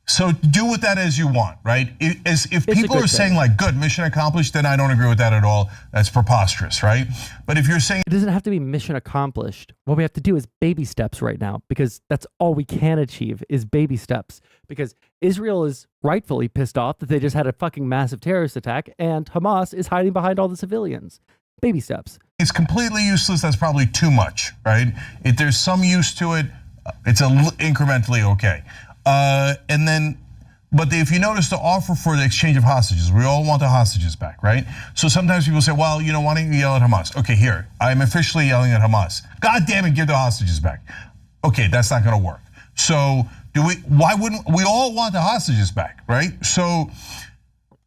so do with that as you want, right? If people are saying like, good, mission accomplished, then I don't agree with that at all. That's preposterous, right? But if you're saying... It doesn't have to be mission accomplished. What we have to do is baby steps right now, because that's all we can achieve is baby steps. Because Israel is rightfully pissed off that they just had a fucking massive terrorist attack, and Hamas is hiding behind all the civilians. Baby steps. It's completely useless. That's probably too much, right? If there's some use to it, it's incrementally okay. But if you notice the offer for the exchange of hostages, we all want the hostages back, right? So sometimes people say, well, why don't you yell at Hamas? Okay, here, I'm officially yelling at Hamas. God damn it, give the hostages back. Okay, that's not gonna work. So why wouldn't we all want the hostages back, right? So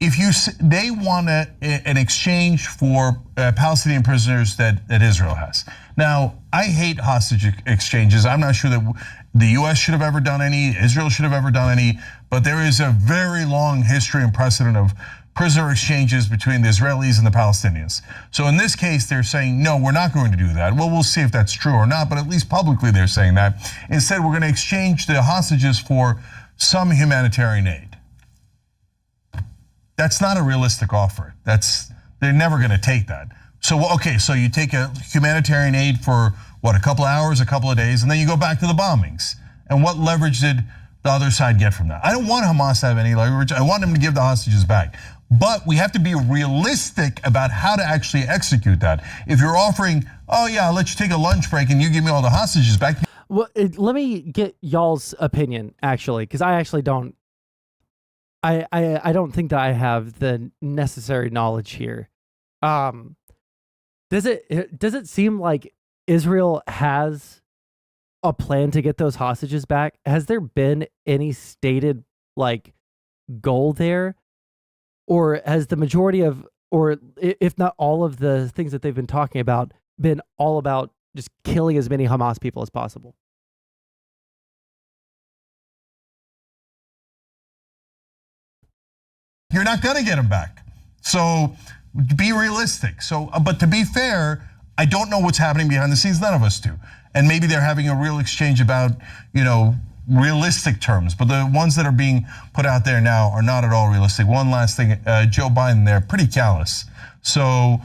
if they want an exchange for Palestinian prisoners that Israel has. Now, I hate hostage exchanges. I'm not sure that the U.S. should have ever done any, Israel should have ever done any, but there is a very long history and precedent of prisoner exchanges between the Israelis and the Palestinians. So in this case, they're saying, no, we're not going to do that. Well, we'll see if that's true or not, but at least publicly they're saying that. Instead, we're going to exchange the hostages for some humanitarian aid. That's not a realistic offer. They're never going to take that. So, okay, so you take a humanitarian aid for, a couple of hours, a couple of days, and then you go back to the bombings. And what leverage did the other side get from that? I don't want Hamas to have any leverage. I want them to give the hostages back. But we have to be realistic about how to actually execute that. If you're offering, oh yeah, I'll let you take a lunch break and you give me all the hostages back. Well, let me get y'all's opinion, actually, because I actually don't. I don't think that I have the necessary knowledge here. Does it seem like Israel has a plan to get those hostages back? Has there been any stated goal there, or has the majority of, or if not all of the things that they've been talking about, been all about just killing as many Hamas people as possible? You're not going to get them back. So be realistic. But to be fair, I don't know what's happening behind the scenes. None of us do. And maybe they're having a real exchange about, realistic terms. But the ones that are being put out there now are not at all realistic. One last thing, Joe Biden there, pretty callous. So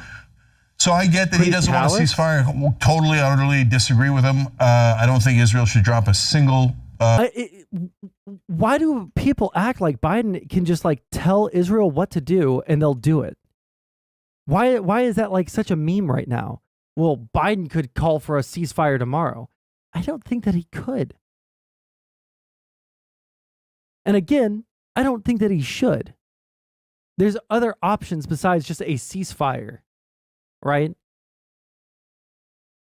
I get that he doesn't want a ceasefire. Totally, utterly disagree with him. I don't think Israel should drop a single... Why do people act like Biden can just tell Israel what to do and they'll do it? Why is that such a meme right now? Well, Biden could call for a ceasefire tomorrow. I don't think that he could. And again, I don't think that he should. There's other options besides just a ceasefire, right?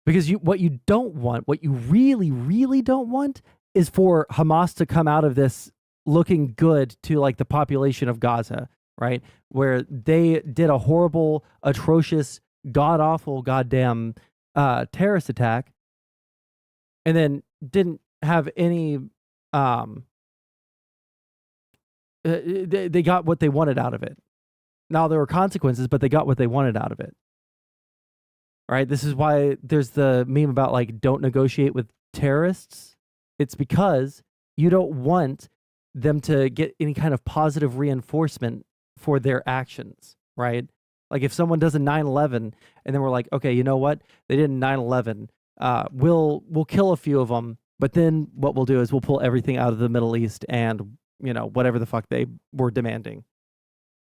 Because what you don't want, what you really, really don't want, is for Hamas to come out of this looking good to the population of Gaza, right? Where they did a horrible, atrocious, god-awful, goddamn terrorist attack, and then didn't have any they got what they wanted out of it. Now there were consequences, but they got what they wanted out of it. All right, this is why there's the meme about like don't negotiate with terrorists. It's because you don't want them to get any kind of positive reinforcement for their actions, right? Like if someone does a 9/11 and then we're like, okay, you know what? They did a 9/11. We'll kill a few of them, but then what we'll do is we'll pull everything out of the Middle East and, you know, whatever the fuck they were demanding.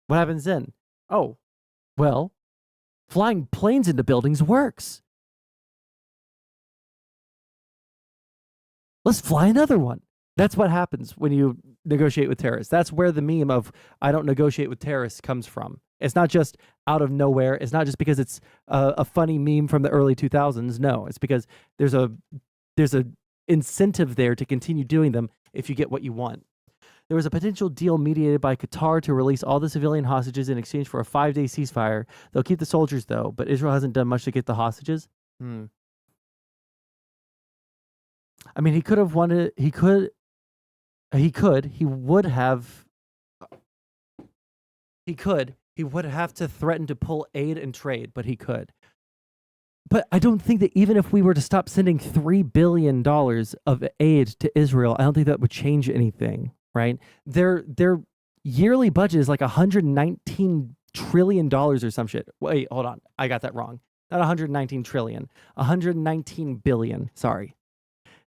What happens then? Oh, well, flying planes into buildings works. Let's fly another one. That's what happens when you negotiate with terrorists. That's where the meme of I don't negotiate with terrorists comes from. It's not just out of nowhere. It's not just because it's a funny meme from the early 2000s. No, it's because there's a incentive there to continue doing them if you get what you want. There was a potential deal mediated by Qatar to release all the civilian hostages in exchange for a 5-day ceasefire. They'll keep the soldiers, though, but Israel hasn't done much to get the hostages. I mean, he could have wanted... He would have to threaten to pull aid and trade, but he could. But I don't think that even if we were to stop sending $3 billion of aid to Israel, I don't think that would change anything, right? Their yearly budget is like $119 trillion or some shit. Wait, hold on. I got that wrong. Not 119 trillion. 119 billion. Sorry.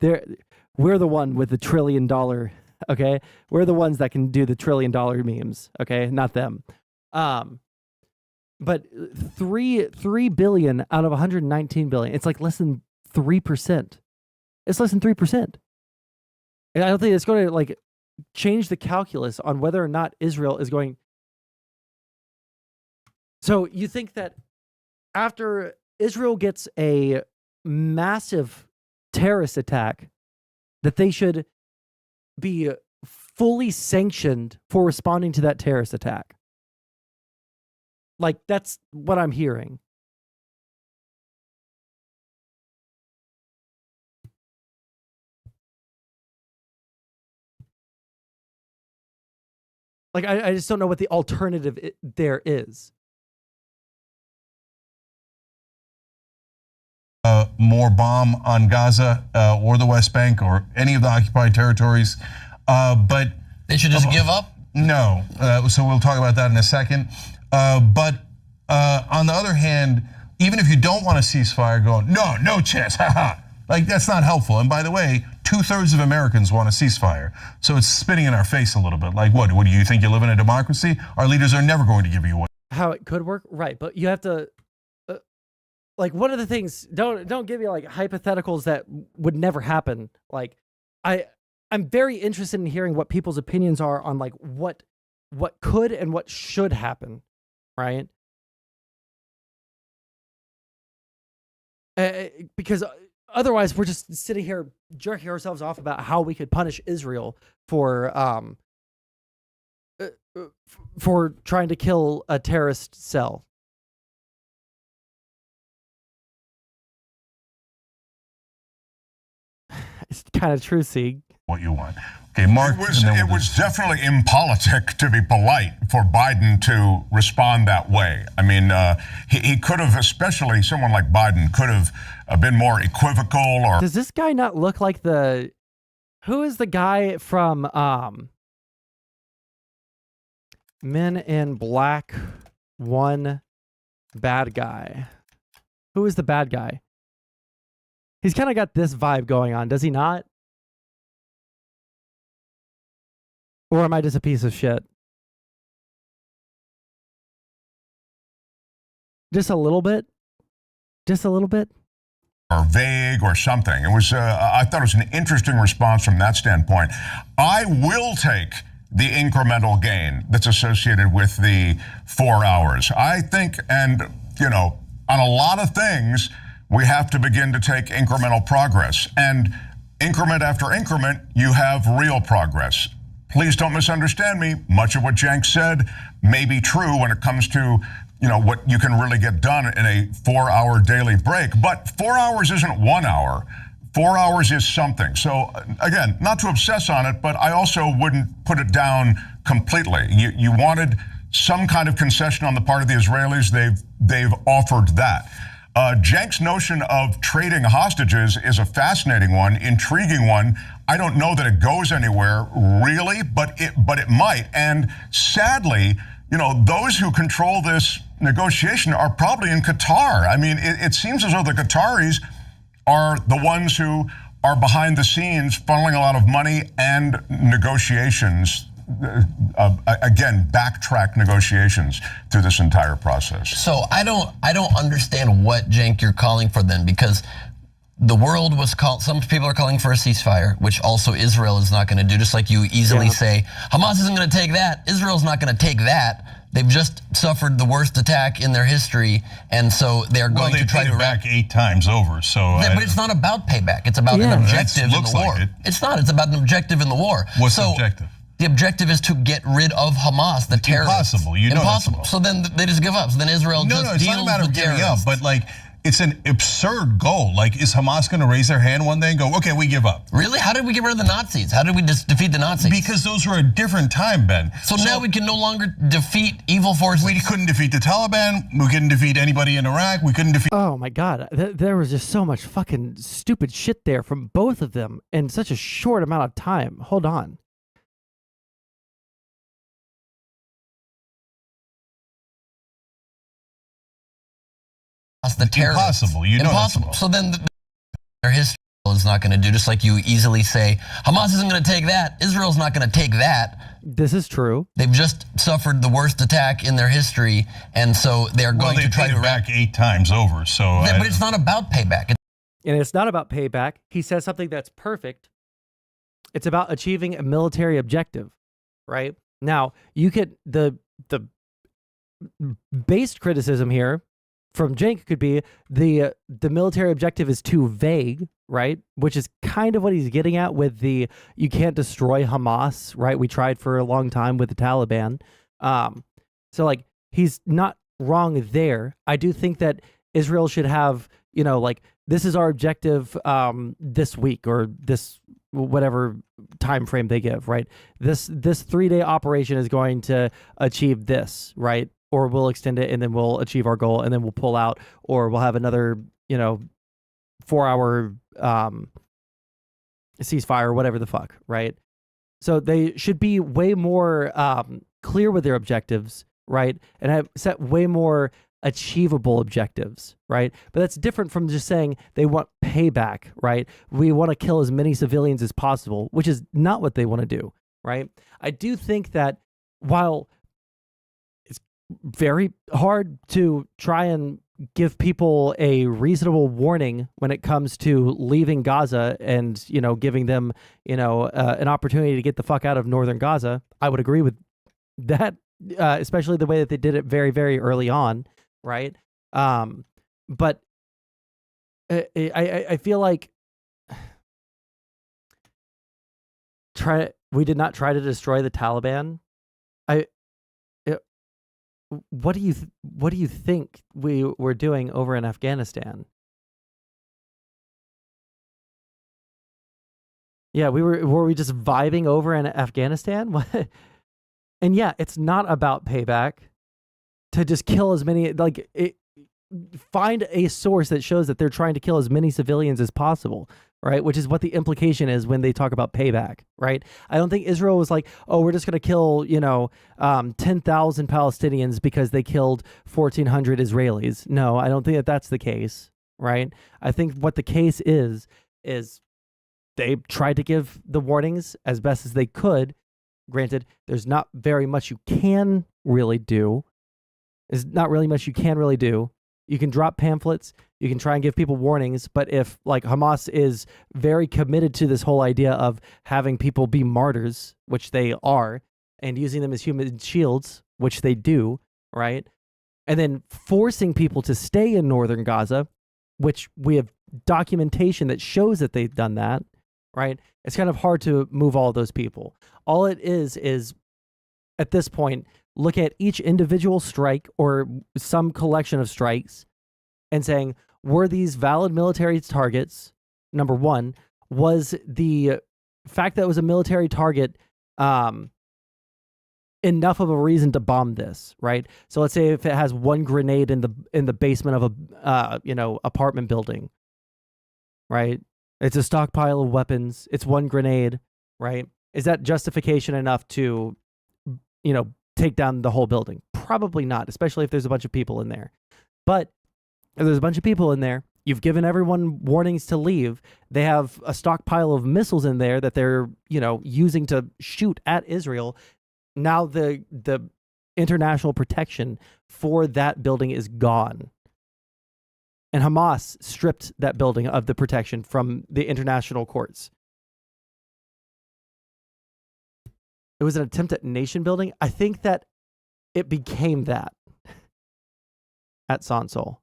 We're the one with the $1 trillion, okay? We're the ones that can do the $1 trillion memes, okay? Not them. But 3 billion out of 119 billion, it's like less than 3%. It's less than 3%. And I don't think it's going to like change the calculus on whether or not Israel is going. So you think that after Israel gets a massive terrorist attack, that they should be fully sanctioned for responding to that terrorist attack? Like, that's what I'm hearing. Like, I just don't know what the alternative there is. More bomb on Gaza or the West Bank or any of the occupied territories. But they should just give up? No. So we'll talk about that in a second. But on the other hand, even if you don't want a ceasefire, going, no chance, haha. Like, that's not helpful. And by the way, 2/3 of Americans want a ceasefire. So it's spitting in our face a little bit. Like, what do you think you live in a democracy? Our leaders are never going to give you what. How it could work? Right. But you have to, like, one of the things, don't give me like hypotheticals that would never happen. Like, I'm very interested in hearing what people's opinions are on like what could and what should happen, right? Because otherwise we're just sitting here jerking ourselves off about how we could punish Israel for trying to kill a terrorist cell. It's kind of true, Sieg. What you want. Okay, Mark. It was definitely impolitic, to be polite, for Biden to respond that way. I mean, he could have, especially someone like Biden, could have been more equivocal. Or does this guy not look like who is the guy from Men in Black 1 bad guy? Who is the bad guy? He's kind of got this vibe going on, does he not? Or am I just a piece of shit? Just a little bit? Just a little bit? Or vague or something. It was, I thought it was an interesting response from that standpoint. I will take the incremental gain that's associated with the 4 hours. I think, and, you know, on a lot of things, we have to begin to take incremental progress. And increment after increment, you have real progress. Please don't misunderstand me. Much of what Cenk said may be true when it comes to, you know, what you can really get done in a 4-hour daily break. But 4 hours isn't 1 hour. 4 hours is something. So again, not to obsess on it, but I also wouldn't put it down completely. You wanted some kind of concession on the part of the Israelis. They've offered that. Cenk's notion of trading hostages is a fascinating one, intriguing one. I don't know that it goes anywhere really, but it might. And sadly, those who control this negotiation are probably in Qatar. I mean, it seems as though the Qataris are the ones who are behind the scenes funneling a lot of money and negotiations. Again, backtrack negotiations through this entire process. So I don't understand what, Cenk, you're calling for then, because the world was some people are calling for a ceasefire, which also Israel is not going to do, just like you easily say, Hamas isn't going to take that, Israel's not going to take that. They've just suffered the worst attack in their history, and so they're going to try to paid back 8 times over. So, but it's not about payback. It's about an objective in the war. Like It's not. It's about an objective in the war. What's the objective? The objective is to get rid of Hamas, the terrorists. Impossible. Impossible. So then they just give up. So then Israel just deals with it's not a matter of giving up, terrorists. but it's an absurd goal. Is Hamas going to raise their hand one day and go, okay, we give up? Really? How did we get rid of the Nazis? How did we just defeat the Nazis? Because those were a different time, Ben. So now we can no longer defeat evil forces. We couldn't defeat the Taliban. We couldn't defeat anybody in Iraq. We couldn't defeat... Oh my God. There was just so much fucking stupid shit there from both of them in such a short amount of time. Hold on. The terrorists. Impossible. Impossible. So then their history is not going to do, just like you easily say, Hamas isn't going to take that, Israel's not going to take that. This is true. They've just suffered the worst attack in their history, and so they're going to try to back 8 times over. So, but it's not about payback. And it's not about payback. He says something that's perfect. It's about achieving a military objective, right? Now, you could the based criticism here from Cenk could be the military objective is too vague, right? Which is kind of what he's getting at with the you can't destroy Hamas, right? We tried for a long time with the Taliban. So he's not wrong there. I do think that Israel should have, this is our objective this week or this whatever time frame they give, right? This 3-day operation is going to achieve this, right? Or we'll extend it and then we'll achieve our goal and then we'll pull out, or we'll have another, 4-hour ceasefire, whatever the fuck, right? So they should be way more clear with their objectives, right? And have set way more achievable objectives, right? But that's different from just saying they want payback, right? We want to kill as many civilians as possible, which is not what they want to do, right? I do think that while very hard to try and give people a reasonable warning when it comes to leaving Gaza and, giving them, an opportunity to get the fuck out of northern Gaza. I would agree with that, especially the way that they did it very, very early on, right? But I feel like we did not try to destroy the Taliban. What do you think we were doing over in Afghanistan? Yeah, were we just vibing over in Afghanistan? What? And yeah, it's not about payback to just kill as many, find a source that shows that they're trying to kill as many civilians as possible, right? Which is what the implication is when they talk about payback, right? I don't think Israel was like, oh, we're just going to kill, 10,000 Palestinians because they killed 1,400 Israelis. No, I don't think that that's the case, right? I think what the case is they tried to give the warnings as best as they could. Granted, there's not very much you can really do. There's not really much you can really do. You can drop pamphlets, you can try and give people warnings, but if Hamas is very committed to this whole idea of having people be martyrs, which they are, and using them as human shields, which they do, right? And then forcing people to stay in northern Gaza, which we have documentation that shows that they've done that, right? It's kind of hard to move all those people. All it is at this point, look at each individual strike or some collection of strikes and saying, were these valid military targets? Number one, was the fact that it was a military target enough of a reason to bomb this, right? So let's say if it has one grenade in the basement of a apartment building, right? It's a stockpile of weapons. It's one grenade, right? Is that justification enough to, take down the whole building? Probably not, especially if there's a bunch of people in there. But if there's a bunch of people in there, you've given everyone warnings to leave. They have a stockpile of missiles in there that they're, using to shoot at Israel. Now the international protection for that building is gone. And Hamas stripped that building of the protection from the international courts. It was an attempt at nation building. I think that it became that at Sondsol.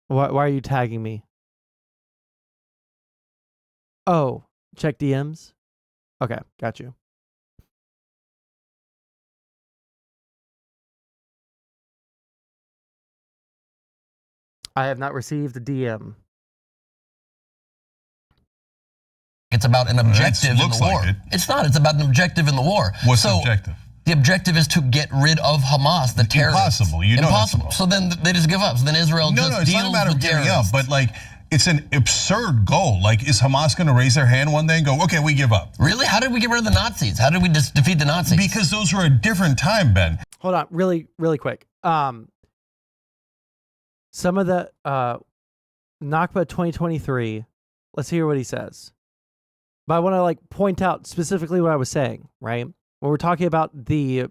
Why are you tagging me? Oh, check DMs? Okay, got you. I have not received a DM. It's about an objective in the war. Like it. It's not. It's about an objective in the war. What's the objective? The objective is to get rid of Hamas, the terrorists. Impossible. Impossible. So then they just give up. So then Israel just it's deals not a matter with of giving terrorists. up, but it's an absurd goal. Is Hamas going to raise their hand one day and go, okay, we give up? Really? How did we get rid of the Nazis? How did we just defeat the Nazis? Because those were a different time, Ben. Hold on, really, really quick. Some of the Nakba 2023. Let's hear what he says. But I want to point out specifically what I was saying, right? When we're talking about the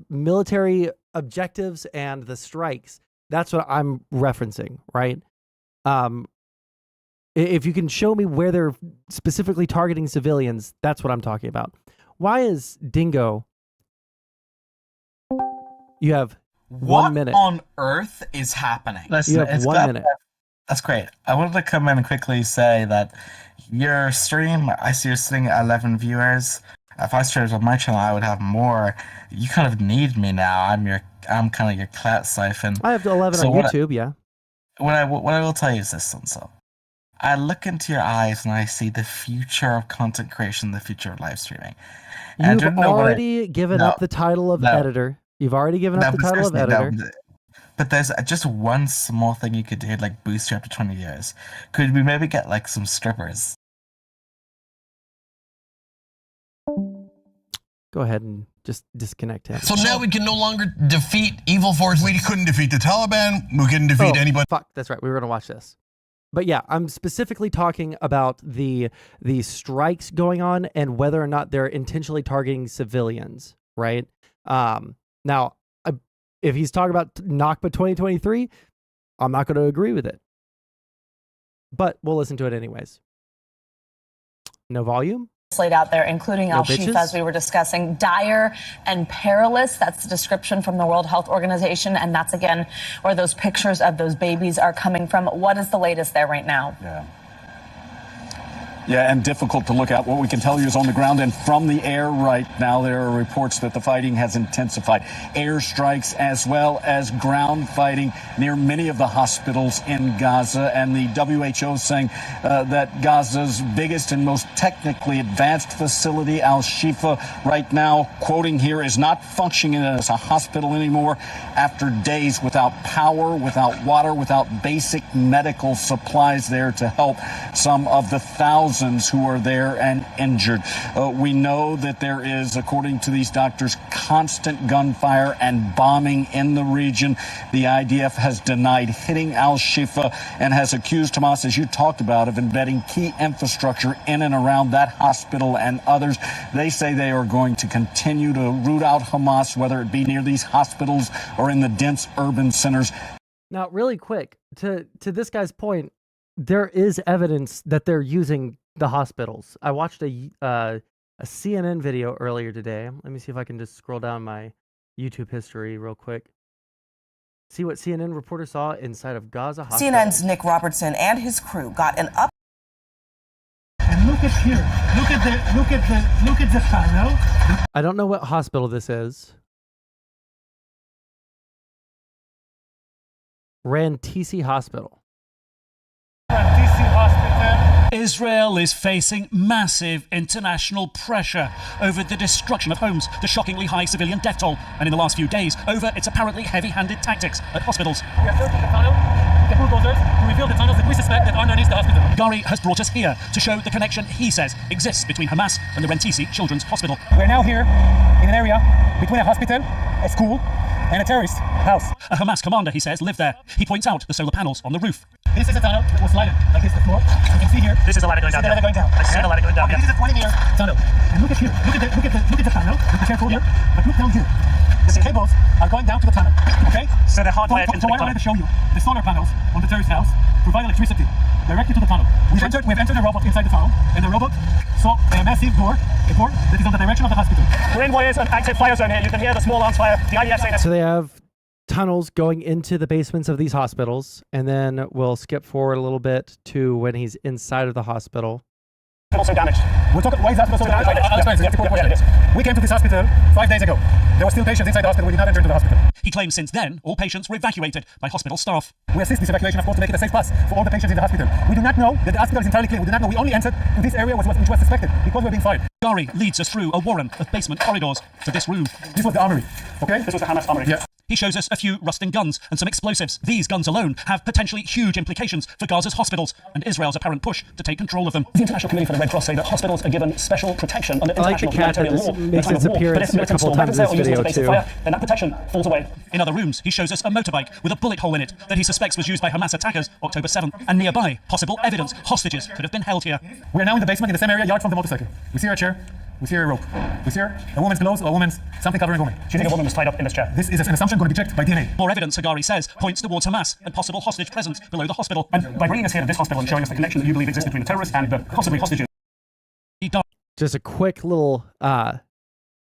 military objectives and the strikes, that's what I'm referencing, right? If you can show me where they're specifically targeting civilians, that's what I'm talking about. Why is Dingo? You have 1 minute. What on earth is happening? Listen, you have 1 minute. That's great. I wanted to come in and quickly say that your stream, I see you're sitting at 11 viewers. If I streamed on my channel, I would have more. You kind of need me now. I'm kind of your clout siphon. I have 11 on YouTube, yeah. What I will tell you is this, Sondsol. I look into your eyes and I see the future of content creation, the future of live streaming. You've already given up the title of editor. You've already given up the title of editor. But there's just one small thing you could do, boost you up to 20 years. Could we maybe get some strippers? Go ahead and just disconnect him. So now we can no longer defeat evil forces. We couldn't defeat the Taliban. We couldn't defeat anybody. Fuck, that's right. We were going to watch this. But yeah, I'm specifically talking about the strikes going on and whether or not they're intentionally targeting civilians, right? Now, if he's talking about Nakba 2023, I'm not going to agree with it. But we'll listen to it anyways. No volume? Laid out there, including No Al-Shifa, bitches? as we were discussing, dire and perilous. That's the description from the World Health Organization, and that's again where those pictures of those babies are coming from. What is the latest there right now? Yeah, and difficult to look at. What we can tell you is on the ground and from the air right now, there are reports that the fighting has intensified. Airstrikes as well as ground fighting near many of the hospitals in Gaza. And the WHO saying that Gaza's biggest and most technically advanced facility, Al-Shifa, right now, quoting here, is not functioning as a hospital anymore after days without power, without water, without basic medical supplies there to help some of the thousands who are there and injured. We know that there is, according to these doctors, constant gunfire and bombing in the region. The IDF has denied hitting Al-Shifa and has accused Hamas, as you talked about, of embedding key infrastructure in and around that hospital and others. They say they are going to continue to root out Hamas, whether it be near these hospitals or in the dense urban centers. Now, really quick, to this guy's point, there is evidence that they're using the hospitals. I watched a CNN video earlier today. Let me see if I can just scroll down my YouTube history real quick. See what CNN reporter saw inside of Gaza hospital. CNN's Nick Robertson and his crew got an up. And look at here. Look at the tunnel. I don't know what hospital this is. Rantisi Hospital. Israel is facing massive international pressure over the destruction of homes, the shockingly high civilian death toll, and in the last few days, over its apparently heavy-handed tactics at hospitals. We are searching the tunnel with the bulldozers to reveal the tunnels that we suspect that are underneath the hospital. Gary has brought us here to show the connection he says exists between Hamas and the Rentisi Children's Hospital. We're now here in an area between a hospital, a school, and a terrorist house. A Hamas commander, he says, lived there. He points out the solar panels on the roof. This is a tunnel that was lighted like this before. You can see here. This is a ladder going down. I see the ladder going down. Okay, This is a 20-meter tunnel. And look at here. Look at the tunnel. Be careful here. But look down here. The cables are going down to the tunnel. Okay? So they're hardwired into the tunnel. So what I wanted to show you, the solar panels on the terrorist house provide electricity directly to the tunnel. We've entered a robot inside the tunnel, and the robot saw a massive door, a door that is on the direction of the hospital. We're in what is an active fire zone here. You can hear the small arms fire. The IDF say that. So they have tunnels going into the basements of these hospitals, and then we'll skip forward a little bit to when he's inside of the hospital. Also damaged. We're talking, why is that so damaged? We came to this hospital 5 days ago. There were still patients inside the hospital. We did not enter into the hospital. He claims since then, all patients were evacuated by hospital staff. We assist this evacuation, of course, to make it a safe pass for all the patients in the hospital. We do not know that the hospital is entirely clean. We do not know. We only entered to this area which was suspected because we were being fired. Gary leads us through a warren of basement corridors to this room. This was the armory, okay? This was the Hamas armory. Yeah. He shows us a few rusting guns and some explosives. These guns alone have potentially huge implications for Gaza's hospitals and Israel's apparent push to take control of them. The International Committee for the Red Cross say that hospitals are given special protection under I like the international cat that humanitarian law. makes its appearance a couple times in this video too. Then that protection falls away. In other rooms, he shows us a motorbike with a bullet hole in it that he suspects was used by Hamas attackers October 7th. And nearby, possible evidence hostages could have been held here. We're now in the basement in the same area, yard from the motorcycle. We see a chair. We see a rope. We see a woman's clothes or a woman's something covering a woman. Do you think a woman was tied up in this chair? This is an assumption going to be checked by DNA. More evidence, Hagari says, points towards Hamas and possible hostage presence below the hospital. And by bringing us here to this hospital and showing us the connection that you believe exists between the terrorists and the possibly hostages. Just a quick little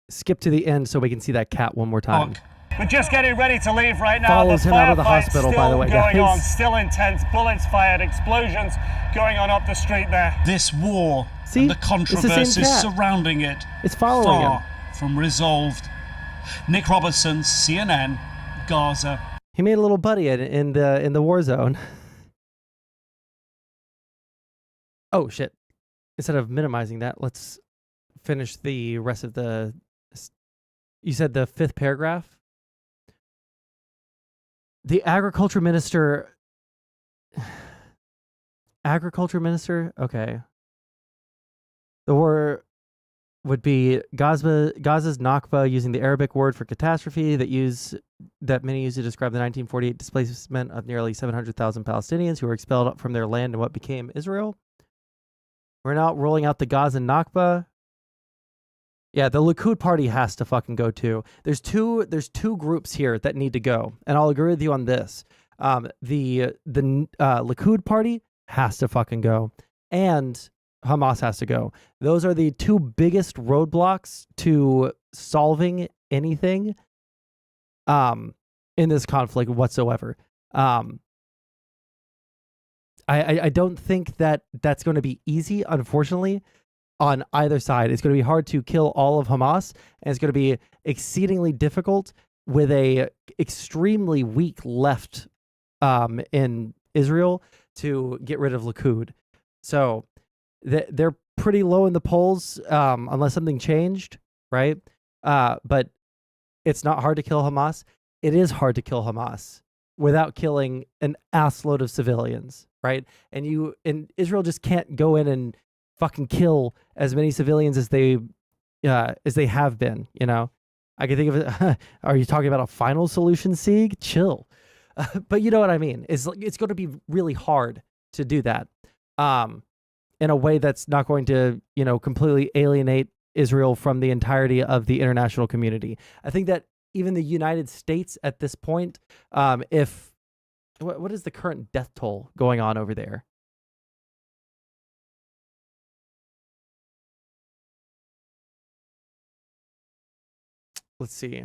skip to the end so we can see that cat one more time. We're just getting ready to leave right now. Follows him out of the hospital, by the way, going on, guys. still intense, bullets fired, explosions going on up the street there. This war See? and the It's the same controversies cat. surrounding it It's following far him. from resolved. Nick Robertson, CNN, Gaza. He made a little buddy in the war zone. Oh shit! Instead of minimizing that, let's finish the rest of the. You said the 5th paragraph. The agriculture minister. Agriculture minister. Okay. The war would be Gaza's Nakba, using the Arabic word for catastrophe that many use to describe the 1948 displacement of nearly 700,000 Palestinians who were expelled from their land in what became Israel. We're now rolling out the Gaza Nakba. Yeah, the Likud party has to fucking go too. There's two groups here that need to go, and I'll agree with you on this. The Likud party has to fucking go, and Hamas has to go. Those are the two biggest roadblocks to solving anything in this conflict whatsoever. I don't think that that's going to be easy, unfortunately, on either side. It's going to be hard to kill all of Hamas, and it's going to be exceedingly difficult with a extremely weak left in Israel to get rid of Likud. So they're pretty low in the polls unless something changed, right? But it's not hard to kill Hamas. It is hard to kill Hamas without killing an assload of civilians, right? And Israel just can't go in and fucking kill as many civilians as they have been. You know, I can think of it. Are you talking about a final solution, Sieg? Chill. But you know what I mean. It's going to be really hard to do that in a way that's not going to, completely alienate Israel from the entirety of the international community. I think that even the United States at this point, what is the current death toll going on over there? Let's see.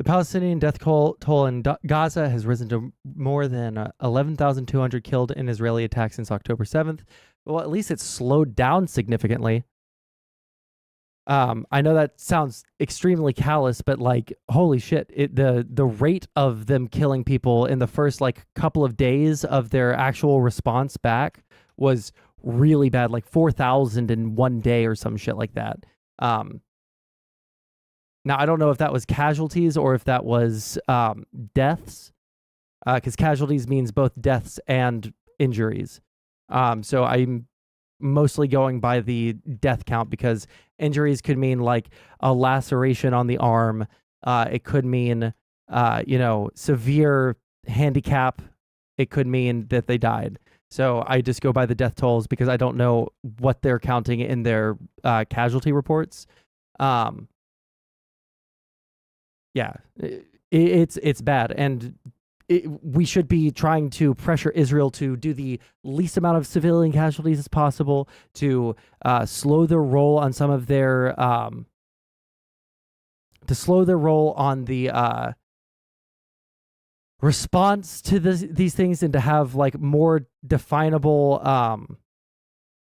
Palestinian death toll in Gaza has risen to more than 11,200 killed in Israeli attacks since October 7th. Well, at least it's slowed down significantly. I know that sounds extremely callous, but like, holy shit, the rate of them killing people in the first like couple of days of their actual response back was really bad, like 4,000 in one day or some shit like that. Now, I don't know if that was casualties or if that was deaths, because casualties means both deaths and injuries. So I'm mostly going by the death count, because injuries could mean like a laceration on the arm. It could mean, severe handicap. It could mean that they died. So I just go by the death tolls because I don't know what they're counting in their casualty reports. Yeah, it's bad, and we should be trying to pressure Israel to do the least amount of civilian casualties as possible, to slow their roll on some of their response to these things, and to have like more definable,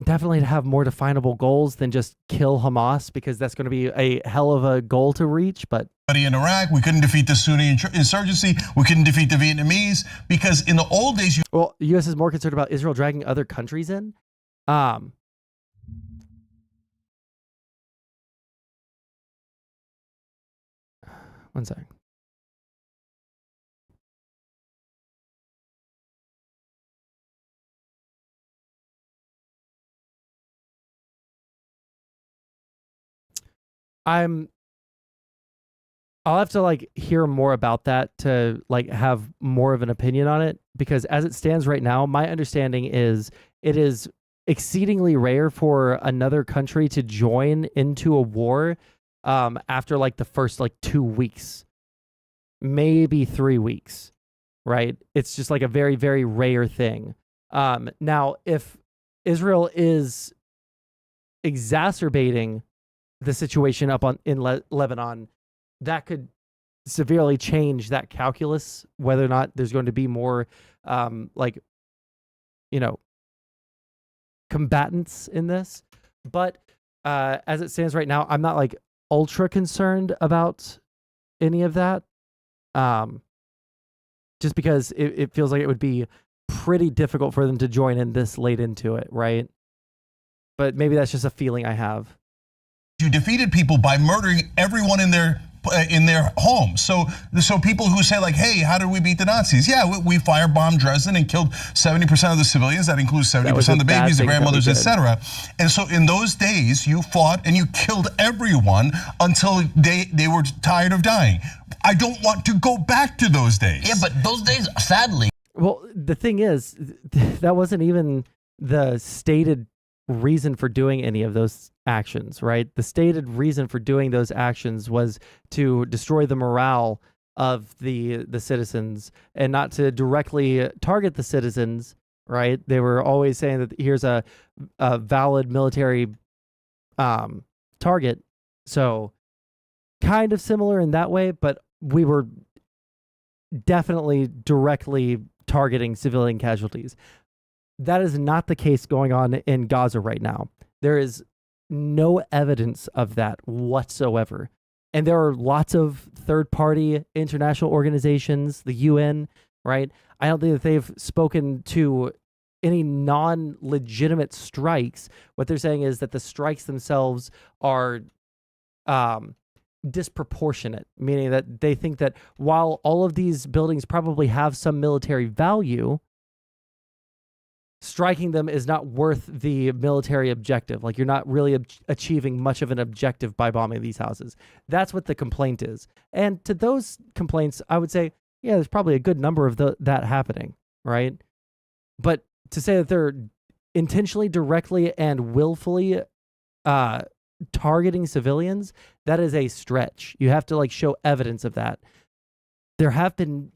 definitely to have more definable goals than just kill Hamas, because that's going to be a hell of a goal to reach. But in Iraq, we couldn't defeat the Sunni insurgency. We couldn't defeat the Vietnamese, because in the old days, the U.S. is more concerned about Israel dragging other countries in. One second. I'll have to like hear more about that to like have more of an opinion on it, because as it stands right now, my understanding is it is exceedingly rare for another country to join into a war after like the first like 2 weeks, maybe 3 weeks, right? It's just like a very, very rare thing. Now, if Israel is exacerbating the situation up in Lebanon, that could severely change that calculus, whether or not there's going to be more combatants in this. But as it stands right now, I'm not like ultra concerned about any of that, just because it feels like it would be pretty difficult for them to join in this late into it, right? But maybe that's just a feeling I have. You defeated people by murdering everyone in their home. So people who say like, hey, how did we beat the Nazis? Yeah, we firebombed Dresden and killed 70% of the civilians. That includes 70% of the babies, the grandmothers, etc. And so in those days, you fought and you killed everyone until they were tired of dying. I don't want to go back to those days. Yeah, but those days, sadly. Well, the thing is, that wasn't even the stated reason for doing any of those actions, right? The stated reason for doing those actions was to destroy the morale of the citizens, and not to directly target the citizens, right? They were always saying that here's a valid military target. So kind of similar in that way, but we were definitely directly targeting civilian casualties. That is not the case going on in Gaza right now. There is no evidence of that whatsoever. And there are lots of third-party international organizations, the UN, right? I don't think that they've spoken to any non-legitimate strikes. What they're saying is that the strikes themselves are disproportionate, meaning that they think that while all of these buildings probably have some military value, striking them is not worth the military objective. Like, you're not really achieving much of an objective by bombing these houses. That's what the complaint is. And to those complaints, I would say, yeah, there's probably a good number of that happening, right? But to say that they're intentionally, directly, and willfully targeting civilians, that is a stretch. You have to like show evidence of that. There have been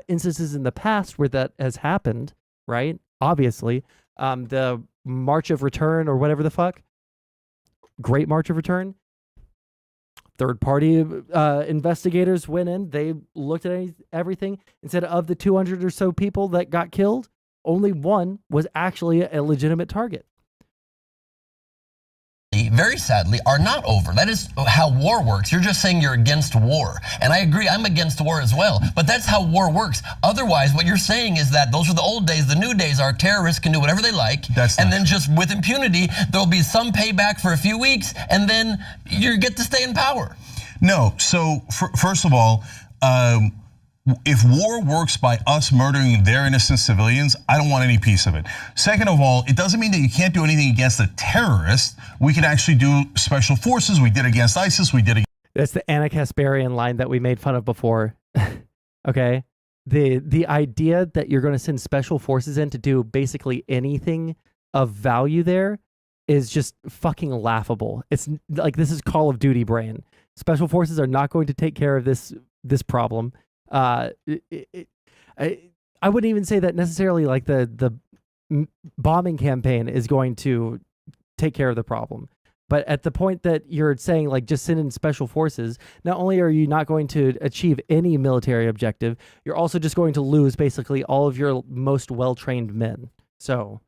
instances in the past where that has happened, right? Obviously, the March of Return or whatever the fuck, Great March of Return, third-party investigators went in. They looked at everything and said of the 200 or so people that got killed, only one was actually a legitimate target. Very sadly, are not over. That is how war works. You're just saying you're against war. And I agree, I'm against war as well. But that's how war works. Otherwise, what you're saying is that those are the old days. The new days are terrorists can do whatever they like. And then just with impunity, there'll be some payback for a few weeks, and then you get to stay in power. No, so first of all, if war works by us murdering their innocent civilians, I don't want any piece of it. Second of all, it doesn't mean that you can't do anything against a terrorist. We can actually do special forces. We did against ISIS. We did. That's the Anna Kasparian line that we made fun of before. Okay, the idea that you're going to send special forces in to do basically anything of value there is just fucking laughable. It's like, this is Call of Duty brain. Special forces are not going to take care of this problem. I wouldn't even say that necessarily like the bombing campaign is going to take care of the problem. But at the point that you're saying like just send in special forces, not only are you not going to achieve any military objective, you're also just going to lose basically all of your most well-trained men. So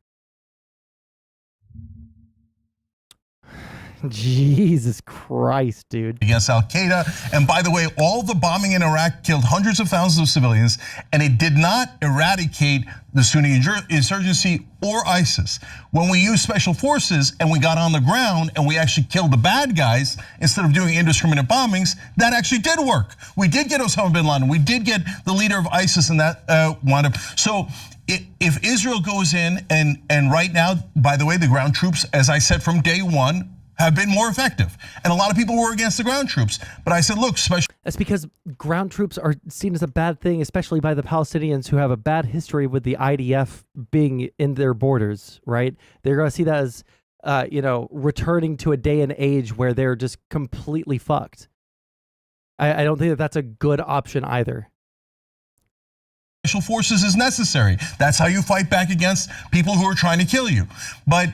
Jesus Christ, dude. Against Al-Qaeda. And by the way, all the bombing in Iraq killed hundreds of thousands of civilians, and it did not eradicate the Sunni insurgency or ISIS. When we used special forces and we got on the ground and we actually killed the bad guys instead of doing indiscriminate bombings, that actually did work. We did get Osama bin Laden. We did get the leader of ISIS, and that wound up. So if Israel goes in, and right now, by the way, the ground troops, as I said from day one, have been more effective. And a lot of people were against the ground troops. But I said, look, that's because ground troops are seen as a bad thing, especially by the Palestinians who have a bad history with the IDF being in their borders, right? They're going to see that as, returning to a day and age where they're just completely fucked. I don't think that that's a good option either. Special forces is necessary. That's how you fight back against people who are trying to kill you. But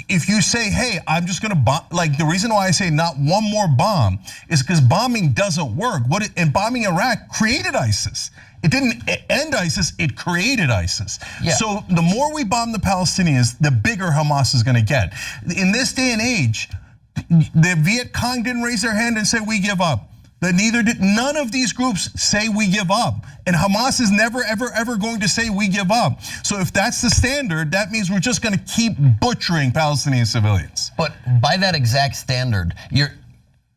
if you say, hey, I'm just going to bomb, like the reason why I say not one more bomb is because bombing doesn't work. And bombing Iraq created ISIS. It didn't end ISIS, it created ISIS. Yeah. So the more we bomb the Palestinians, the bigger Hamas is going to get. In this day and age, the Viet Cong didn't raise their hand and say, we give up. But neither did none of these groups say we give up. And Hamas is never, ever, ever going to say we give up. So if that's the standard, that means we're just going to keep butchering Palestinian civilians. But by that exact standard, you're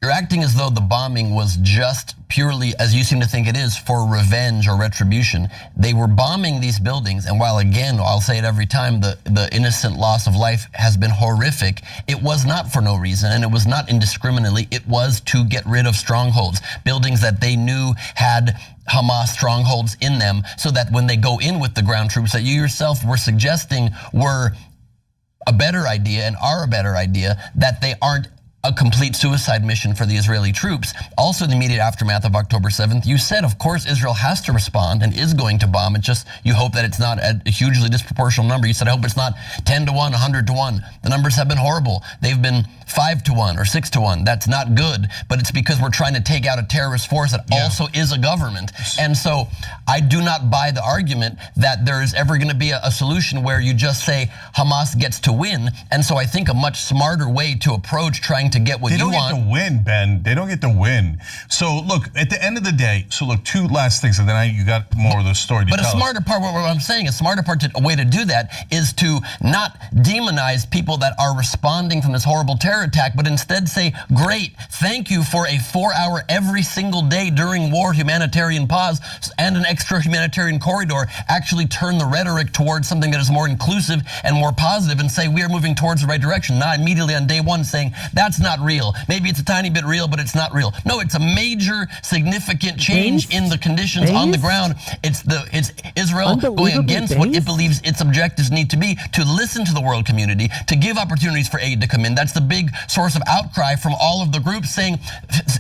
acting as though the bombing was just purely, as you seem to think it is, for revenge or retribution. They were bombing these buildings, and while again, I'll say it every time, the innocent loss of life has been horrific, it was not for no reason, and it was not indiscriminately. It was to get rid of strongholds, buildings that they knew had Hamas strongholds in them, so that when they go in with the ground troops that you yourself were suggesting were a better idea and are a better idea, that they aren't a complete suicide mission for the Israeli troops. Also, in the immediate aftermath of October 7th, you said, of course, Israel has to respond and is going to bomb. It's just, you hope that it's not a hugely disproportional number. You said, I hope it's not 10 to 1, 100 to 1. The numbers have been horrible. They've been 5 to 1 or 6 to 1. That's not good, but it's because we're trying to take out a terrorist force that also is a government. And so I do not buy the argument that there is ever going to be a solution where you just say Hamas gets to win. And so I think a much smarter way to approach trying to get what you want. They don't get to win, Ben. They don't get to win. So look, at the end of the day, so look, two last things, and then you got more of the story to tell us. But a smarter part, what I'm saying, a way to do that is to not demonize people that are responding from this horrible terror attack, but instead say, great, thank you for a 4-hour every single day during war humanitarian pause and an extra humanitarian corridor. Actually turn the rhetoric towards something that is more inclusive and more positive and say we are moving towards the right direction, not immediately on day one saying that's not real. Maybe it's a tiny bit real, but it's not real. No, it's a major, significant change in the conditions on the ground. It's Israel going against what it believes its objectives need to be, to listen to the world community, to give opportunities for aid to come in. That's the big source of outcry from all of the groups saying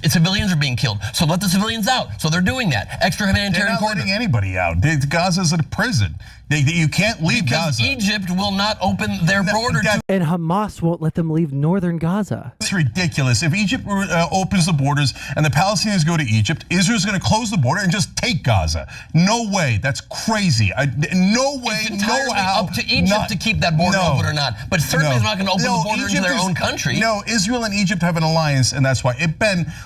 civilians are being killed. So let the civilians out. So they're doing that. Extra humanitarian corridor. They're not letting anybody out. Gaza's a prison. You can't leave because Gaza. Egypt will not open their border. And Hamas won't let them leave northern Gaza. It's ridiculous. If Egypt opens the borders and the Palestinians go to Egypt, Israel's going to close the border and just take Gaza. No way. That's crazy. No way. It's entirely no how. up to Egypt to keep that border open or not. But certainly it's not going to open the border into their own country. No, Israel and Egypt have an alliance, and that's why.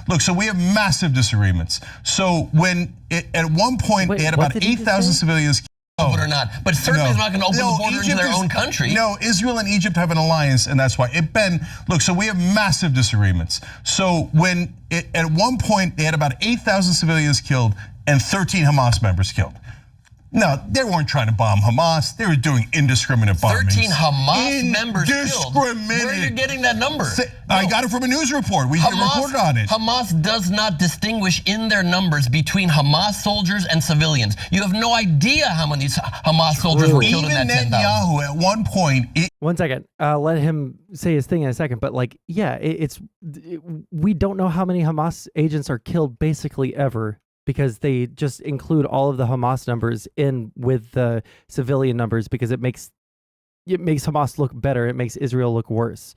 Look, so we have massive disagreements. So when at one point they had about 8,000 civilians. Open or not, but certainly it's not going to open the border into their own country. No, Israel and Egypt have an alliance, and that's why. Look, so we have massive disagreements. So when at one point they had about 8,000 civilians killed and 13 Hamas members killed. No, they weren't trying to bomb Hamas. They were doing indiscriminate bombings. 13 Hamas members killed. Where are you getting that number? I got it from a news report. We reported on it. Hamas does not distinguish in their numbers between Hamas soldiers and civilians. You have no idea how many Hamas soldiers were killed in that 10,000. Netanyahu at one point. 1 second. Let him say his thing in a second. But like, yeah, we don't know how many Hamas agents are killed basically ever, because they just include all of the Hamas numbers in with the civilian numbers, because it makes Hamas look better. It makes Israel look worse.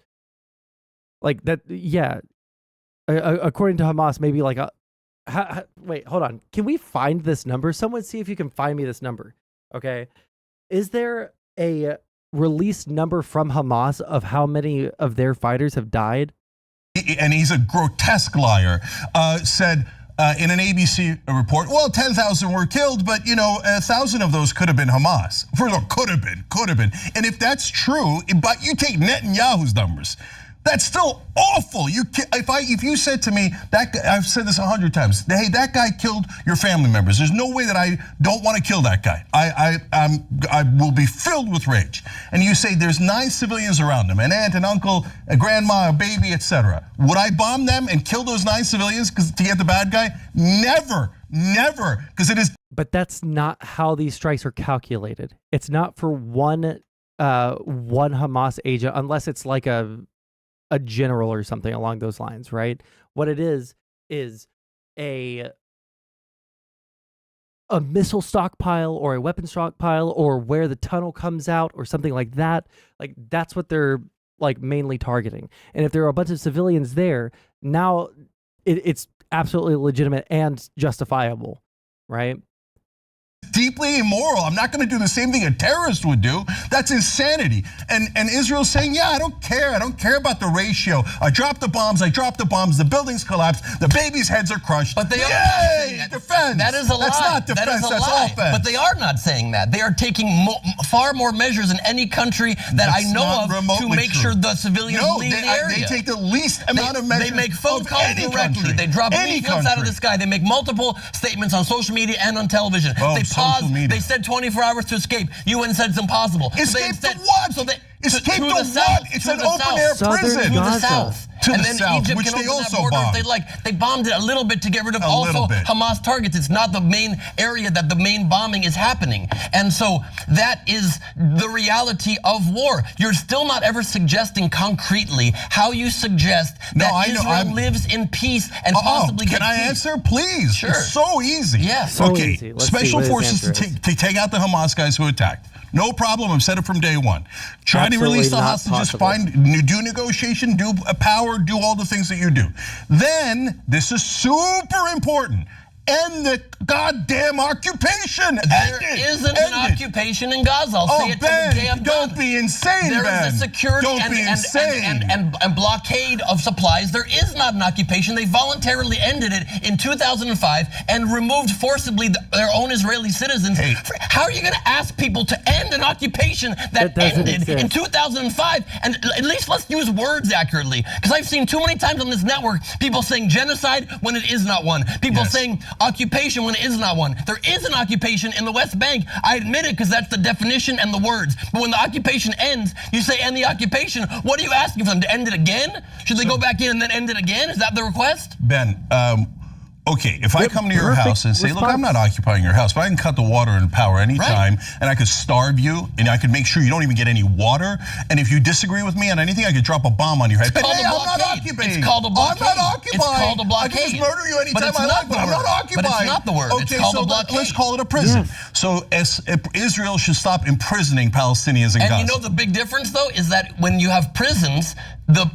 Like that, yeah. According to Hamas, maybe like wait, hold on. Can we find this number? Someone see if you can find me this number. Okay. Is there a released number from Hamas of how many of their fighters have died? And he's a grotesque liar. Said in an ABC report, well, 10,000 were killed, but 1,000 of those could have been Hamas. First of all, could have been. And if that's true, but you take Netanyahu's numbers, that's still awful. If you said to me, I've said this 100 times, hey, that guy killed your family members. There's no way that I don't want to kill that guy. I will be filled with rage. And you say there's 9 civilians around him, an aunt, an uncle, a grandma, a baby, etc. Would I bomb them and kill those 9 civilians to get the bad guy? Never, because it is. But that's not how these strikes are calculated. It's not for one Hamas agent, unless it's like a general or something along those lines, right? What it is a missile stockpile or a weapon stockpile, or where the tunnel comes out or something like that. Like that's what they're like mainly targeting. And if there are a bunch of civilians there, now it's absolutely legitimate and justifiable, right? Deeply immoral. I'm not going to do the same thing a terrorist would do. That's insanity. And Israel's saying, yeah, I don't care. I don't care about the ratio. I dropped the bombs. The buildings collapsed. The babies' heads are crushed. But they are not saying that. Defense. That is a lie. That's not defense. That's offense. But they are not saying that. They are taking far more measures than any country that I know of to make sure the civilians leave the area. They take the least amount of measures. They make phone calls directly. They drop leaflets out of the sky. They make multiple statements on social media and on television. They paused. They said 24 hours to escape. UN said it's impossible. Escape to what? Escape to what? It's an open-air prison. To the south. And then Egypt which they also bombed. They bombed it a little bit to get rid of also Hamas targets. It's not the main area that the main bombing is happening. And so that is the reality of war. You're still not ever suggesting concretely how you suggest that Israel lives in peace and possibly can I answer? Please. Sure. It's so easy. Yes. Okay. Special forces to take out the Hamas guys who attacked. No problem. I've said it from day one. Try to release the hostages, do negotiation, do power, do all the things that you do. Then, this is super important. End the goddamn occupation. There isn't an occupation in Gaza. I'll say it to the damn don't be insane, Ben. There is a security and blockade of supplies. There is not an occupation. They voluntarily ended it in 2005 and removed forcibly their own Israeli citizens. Hey. How are you going to ask people to end an occupation that ended in 2005? And at least let's use words accurately. Because I've seen too many times on this network people saying genocide when it is not one. People saying occupation when it is not one. There is an occupation in the West Bank. I admit it because that's the definition and the words. But when the occupation ends, you say end the occupation. What are you asking for them to end it again? Should they go back in and then end it again? Is that the request? Ben, okay, if I come to your house and say, look, I'm not occupying your house, but I can cut the water and power anytime, and I could starve you, and I could make sure you don't even get any water, and if you disagree with me on anything, I could drop a bomb on your head. It's called a blockade. I'm not occupying. It's called a blockade. I'm not occupying. It's called a blockade. I can just murder you anytime I like, but I'm not occupying. But it's not the word. Okay, it's called so a blockade. Let's call it a prison. Yes. So Israel should stop imprisoning Palestinians in Gaza. And you know the big difference, though, is that when you have prisons, the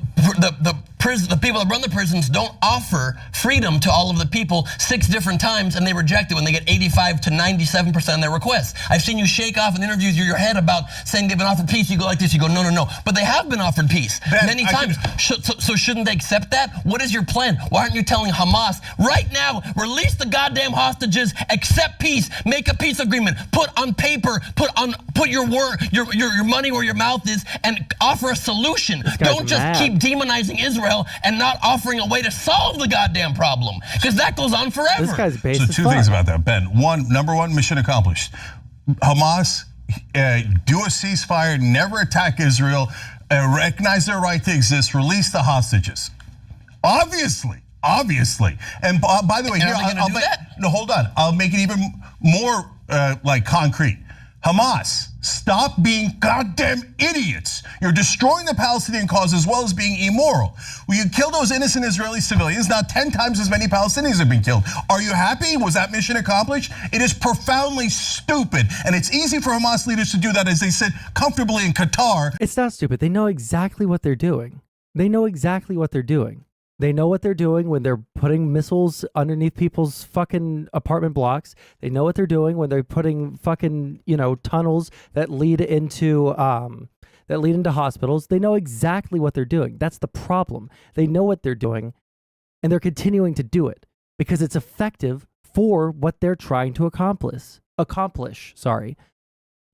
the people that run the prisons don't offer freedom to all of the people 6 different times, and they reject it when they get 85 to 97% of their requests. I've seen you shake off in interviews your head about saying they've been offered peace. You go like this, you go, no, no, no. But they have been offered peace many times. So shouldn't they accept that? What is your plan? Why aren't you telling Hamas right now, release the goddamn hostages, accept peace, make a peace agreement, put on paper, put your money where your mouth is, and offer a solution. Don't just keep demonizing Israel and not offering a way to solve the goddamn problem, because that goes on forever. This guy's based. So 2 things about that, Ben. Number one, mission accomplished. Hamas, do a ceasefire, never attack Israel, recognize their right to exist, release the hostages. Obviously. And by the way, here, hold on. I'll make it even more concrete. Hamas, stop being goddamn idiots. You're destroying the Palestinian cause as well as being immoral. Will you kill those innocent Israeli civilians? Now 10 times as many Palestinians have been killed. Are you happy? Was that mission accomplished? It is profoundly stupid. And it's easy for Hamas leaders to do that as they sit comfortably in Qatar. It's not stupid. They know exactly what they're doing. They know exactly what they're doing. They know what they're doing when they're putting missiles underneath people's fucking apartment blocks. They know what they're doing when they're putting fucking, tunnels that lead into hospitals. They know exactly what they're doing. That's the problem. They know what they're doing, and they're continuing to do it because it's effective for what they're trying to accomplish.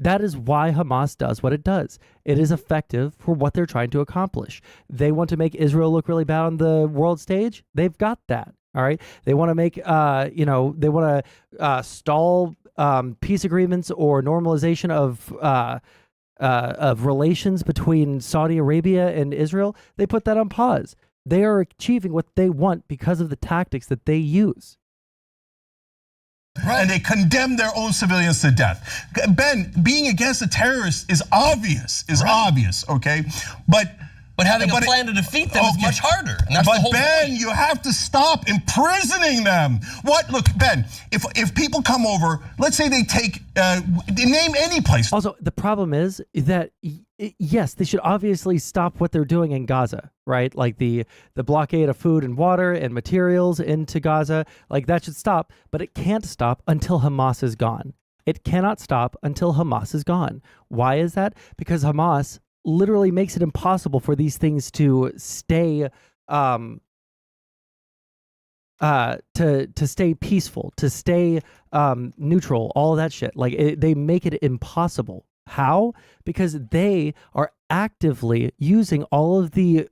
That is why Hamas does what it does. It is effective for what they're trying to accomplish. They want to make Israel look really bad on the world stage. They've got that. All right. They want to make, they want to stall peace agreements or normalization of relations between Saudi Arabia and Israel. They put that on pause. They are achieving what they want because of the tactics that they use. Right. And they condemn their own civilians to death. Ben, being against a terrorist is obvious, okay? But having a plan to defeat them is much harder. And that's the whole Ben, point. you have to stop imprisoning them. Look, Ben, if people come over, let's say they take, name any place. Also, the problem is that, yes, they should obviously stop what they're doing in Gaza, right? Like the blockade of food and water and materials into Gaza, like that should stop, but it can't stop until Hamas is gone. It cannot stop until Hamas is gone. Why is that? Because Hamas literally makes it impossible for these things to stay to stay peaceful, to stay neutral, all of that shit. Like they make it impossible. How? Because they are actively using all of the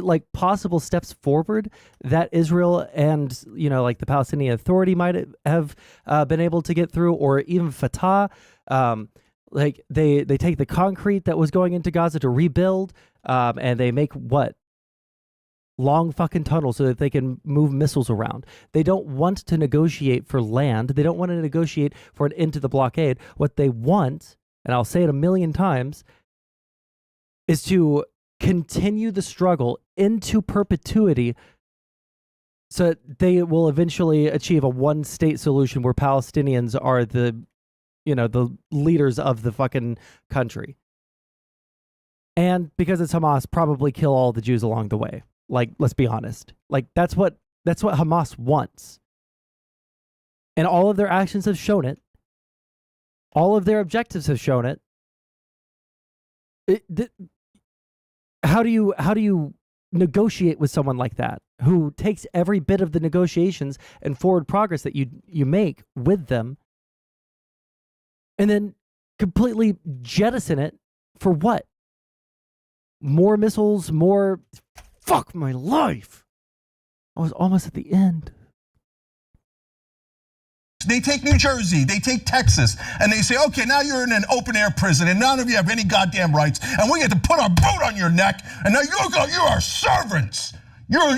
like possible steps forward that Israel and the Palestinian Authority might have been able to get through, or even Fatah. Like they take the concrete that was going into Gaza to rebuild, and they make long fucking tunnels so that they can move missiles around. They don't want to negotiate for land. They don't want to negotiate for an end to the blockade. What they want, and I'll say it a million times, is to continue the struggle into perpetuity so that they will eventually achieve a one-state solution where Palestinians are the leaders of the fucking country. And because it's Hamas, probably kill all the Jews along the way. Like, let's be honest. Like, that's what Hamas wants. And all of their actions have shown it. All of their objectives have shown it. How do you negotiate with someone like that, who takes every bit of the negotiations and forward progress that you make with them, and then completely jettison it for what? More missiles, more... Fuck my life. I was almost at the end. They take New Jersey, they take Texas, and they say, okay, now you're in an open air prison and none of you have any goddamn rights, and we get to put our boot on your neck, and now you are servants. You're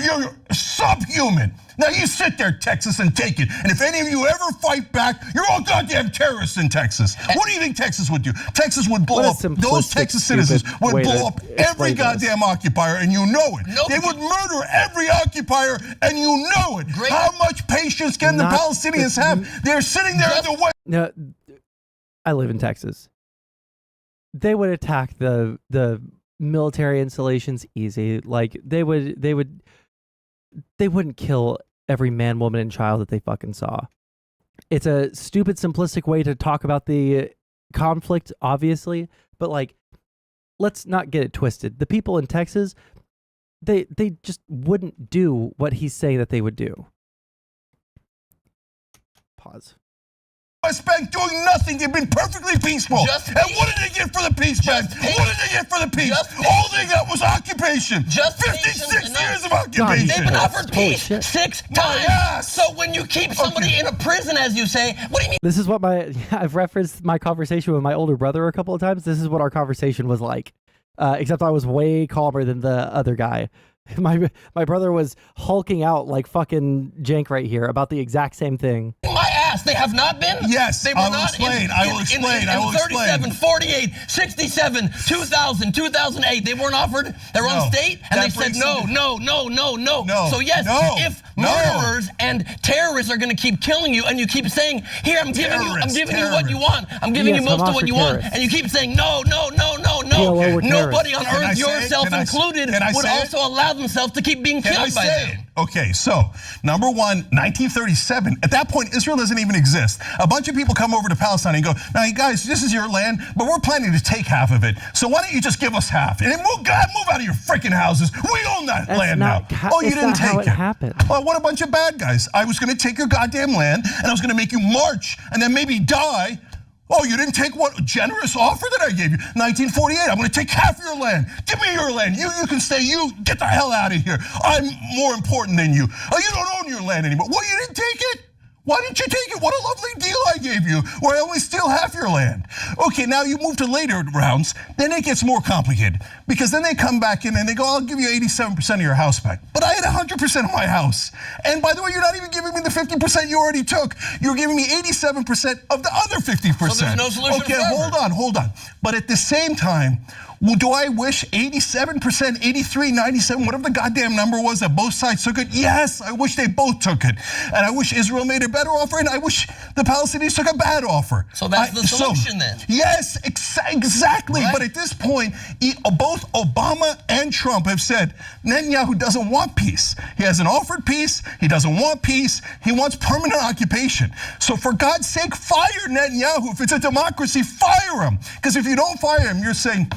subhuman. Now you sit there, Texas, and take it. And if any of you ever fight back, you're all goddamn terrorists in Texas. What do you think Texas would do? Texas would blow up, those Texas citizens would blow up every goddamn occupier, and you know it. They would murder every occupier, and you know it. How much patience can the Palestinians have? They're sitting there in the way. No, I live in Texas. They would attack the military installations, easy. Like they wouldn't kill every man, woman, and child that they fucking saw. It's a stupid, simplistic way to talk about the conflict, obviously, but like, let's not get it twisted. The people in Texas, they just wouldn't do what he's saying that they would do. Pause. West Bank doing nothing. They've been perfectly peaceful. And what did they get for the peace, man? What did they get for the peace? All they got was occupation. 56 years of occupation. They've been offered peace 6 times. So when you keep somebody in a prison, as you say, what do you mean? This is what I've referenced my conversation with my older brother a couple of times. This is what our conversation was like. Except I was way calmer than the other guy. My brother was hulking out like fucking Jank right here about the exact same thing. My ass, they have not been? Yes, they were I will not explain. I will explain. I will 37, explain. 48, 67, 2000, 2008. They weren't offered their own state, and they said no. So yes, if murderers and terrorists are going to keep killing you, and you keep saying, "Here, I'm giving you what you want. I'm giving you most of what you want," and you keep saying, "No." Nobody on earth, yourself included, would also allow themselves to keep being killed by them. Okay, so number one, 1937. At that point, Israel doesn't even exist. A bunch of people come over to Palestine and go, "Now, you guys, this is your land, but we're planning to take half of it. So why don't you just give us half? And move out of your freaking houses. We own that land now." Oh, you didn't take it. Happened. Well, what a bunch of bad guys. I was going to take your goddamn land, and I was going to make you march, and then maybe die. Oh, you didn't take what generous offer that I gave you? 1948, I'm going to take half your land. Give me your land. You can stay. You get the hell out of here. I'm more important than you. Oh, you don't own your land anymore. Well, you didn't take it? Why didn't you take it? What a lovely deal I gave you, where I only steal half your land. Okay, now you move to later rounds, then it gets more complicated. Because then they come back in and they go, "I'll give you 87% of your house back." But I had 100% of my house. And by the way, you're not even giving me the 50% you already took. You're giving me 87% of the other 50%. So there's no solution Okay, forever. hold on. But at the same time, well, do I wish 87%, 83, 97, whatever the goddamn number was that both sides took it? Yes, I wish they both took it. And I wish Israel made a better offer, and I wish the Palestinians took a bad offer. So that's the solution then? Yes, exactly. Right. But at this point, both Obama and Trump have said Netanyahu doesn't want peace. He hasn't offered peace. He doesn't want peace. He wants permanent occupation. So for God's sake, fire Netanyahu. If it's a democracy, fire him. Because if you don't fire him, you're saying,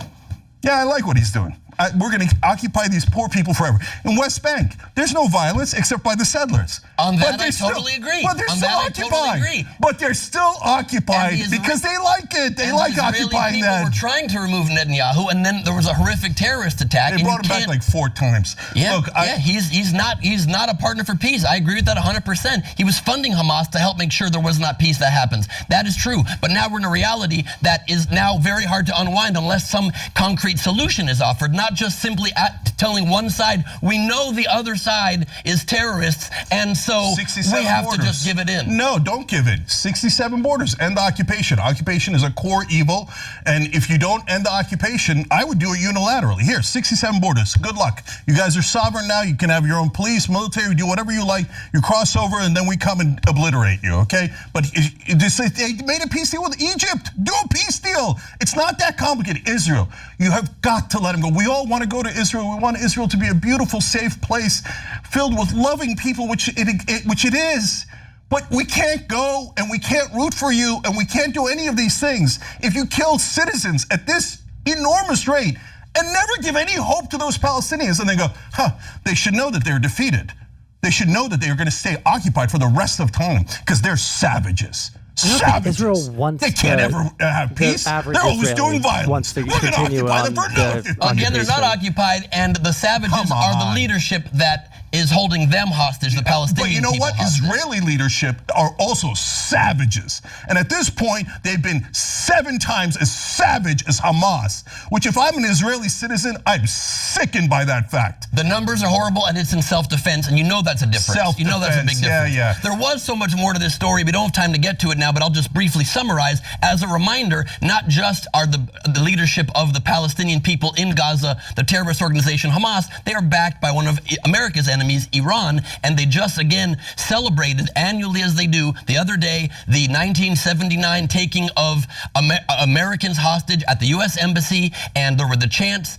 "Yeah, I like what he's doing. We're going to occupy these poor people forever." In West Bank, there's no violence except by the settlers. On that, I totally agree. But they're still occupied. But they're still occupied because they like it. They like occupying that. People were trying to remove Netanyahu, and then there was a horrific terrorist attack. They brought him back like 4 times. Yeah, look, he's not a partner for peace. I agree with that 100%. He was funding Hamas to help make sure there was not peace that happens. That is true. But now we're in a reality that is now very hard to unwind unless some concrete solution is offered. Not just simply telling one side, we know the other side is terrorists, and so we have to just give it in. No, don't give in. 67 borders. End the occupation. Occupation is a core evil, and if you don't end the occupation, I would do it unilaterally. Here, 67 borders. Good luck. You guys are sovereign now. You can have your own police, military, do whatever you like. You cross over, and then we come and obliterate you, okay? But they made a peace deal with Egypt. Do a peace deal. It's not that complicated. Israel, you have got to let them go. We all want to go to Israel. We want Israel to be a beautiful, safe place filled with loving people, which it is. But we can't go, and we can't root for you, and we can't do any of these things if you kill citizens at this enormous rate and never give any hope to those Palestinians. And they go, they should know that they're defeated. They should know that they're going to stay occupied for the rest of time because they're savages. Savages. Israel wants they can't ever have peace. They're always doing violence. Wants to continue on Again, they're not occupied, and the savages are the leadership that is holding them hostage, the Palestinians. But you know what? Hostage. Israeli leadership are also savages. And at this point, they've been 7 times as savage as Hamas, which if I'm an Israeli citizen, I'm sickened by that fact. The numbers are horrible, and it's in self-defense, and you know that's a difference. You know that's a big difference. Yeah. There was so much more to this story. We don't have time to get to it now, but I'll just briefly summarize. As a reminder, not just are the leadership of the Palestinian people in Gaza, the terrorist organization Hamas, they are backed by one of America's enemies, Iran, and they just again celebrated annually as they do the other day the 1979 taking of Americans hostage at the U.S. Embassy, and there were the chants,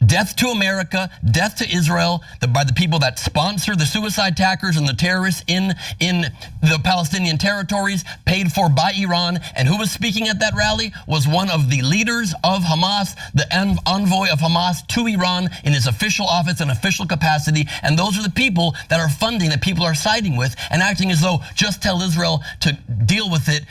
death to America, death to Israel, by the people that sponsor the suicide attackers and the terrorists in the Palestinian territories, paid for by Iran. And who was speaking at that rally was one of the leaders of Hamas, the envoy of Hamas to Iran in his official office and official capacity. And those are the people that are funding, that people are siding with and acting as though just tell Israel to deal with it.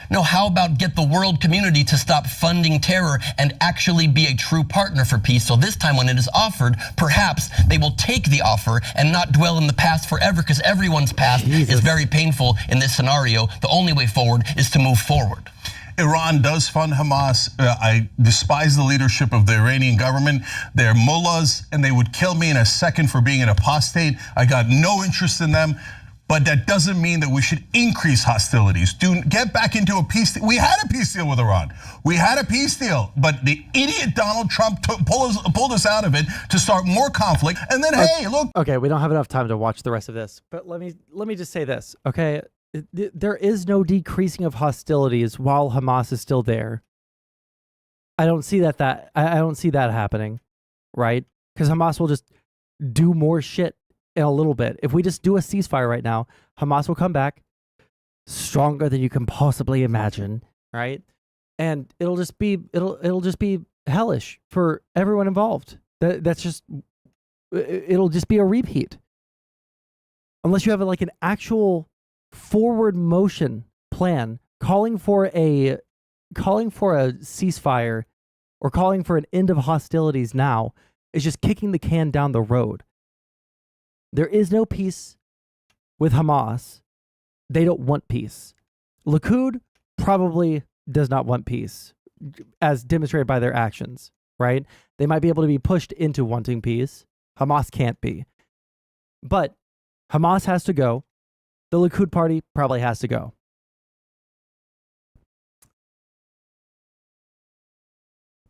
No, how about get the world community to stop funding terror and actually be a true partner for peace? So this time when it is offered, perhaps they will take the offer and not dwell in the past forever, because everyone's past is very painful in this scenario. The only way forward is to move forward. Iran does fund Hamas. I despise the leadership of the Iranian government. They're mullahs, and they would kill me in a second for being an apostate. I got no interest in them. But that doesn't mean that we should increase hostilities. Get back into a peace deal. We had a peace deal with Iran. We had a peace deal, but the idiot Donald Trump pulled us out of it to start more conflict. And then, hey, look. Okay, we don't have enough time to watch the rest of this, but let me just say this, okay? There is no decreasing of hostilities while Hamas is still there. I don't see that I don't see that happening, right? Because Hamas will just do more shit in a little bit. If we just do a ceasefire right now, Hamas will come back stronger than you can possibly imagine, right? And it'll just be hellish for everyone involved. It'll just be a repeat. Unless you have like an actual forward motion plan calling for a ceasefire or calling for an end of hostilities now, is just kicking the can down the road. There is no peace with Hamas. They don't want peace. Likud probably does not want peace, as demonstrated by their actions, right? They might be able to be pushed into wanting peace. Hamas can't be. But Hamas has to go. The Likud party probably has to go.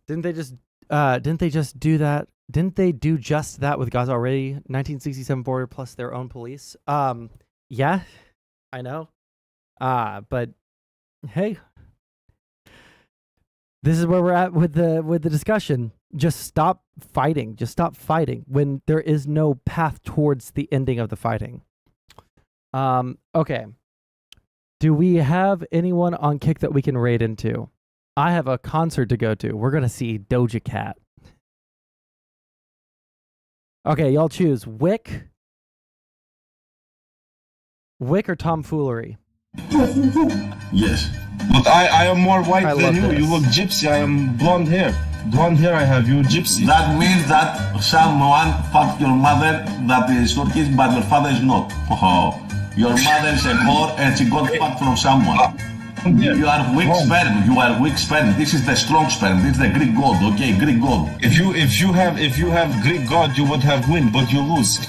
Didn't they just do that? Didn't they do just that with Gaza already? 1967 border plus their own police. Yeah, I know. But hey, this is where we're at with the discussion. Just stop fighting. Just stop fighting when there is no path towards the ending of the fighting. Okay. Do we have anyone on Kick that we can raid into? I have a concert to go to. We're gonna see Doja Cat. Okay, y'all choose Wick or tomfoolery. Yes, but I am more white than you. You look gypsy. I am blonde hair. Blonde hair I have. You gypsy. That means that someone fucked your mother that is Turkish, but your father is not. Oh, your mother is a whore and she got fucked from someone. You are weak sperm. You are weak sperm. This is the strong sperm. This is the Greek god. Okay, Greek god. If you have Greek god, you would have win, but you lose.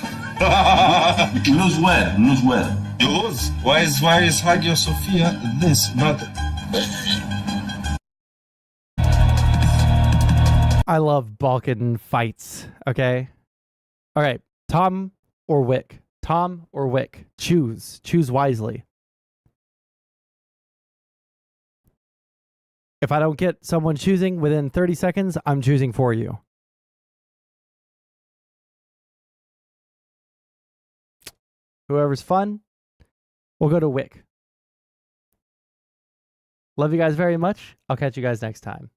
Lose where? Lose where? You lose. Why is Hagia Sophia this? Not. I love Balkan fights. Okay. All right. Tom or Wick? Tom or Wick? Choose. Choose wisely. If I don't get someone choosing within 30 seconds, I'm choosing for you. Whoever's fun, we'll go to Wick. Love you guys very much. I'll catch you guys next time.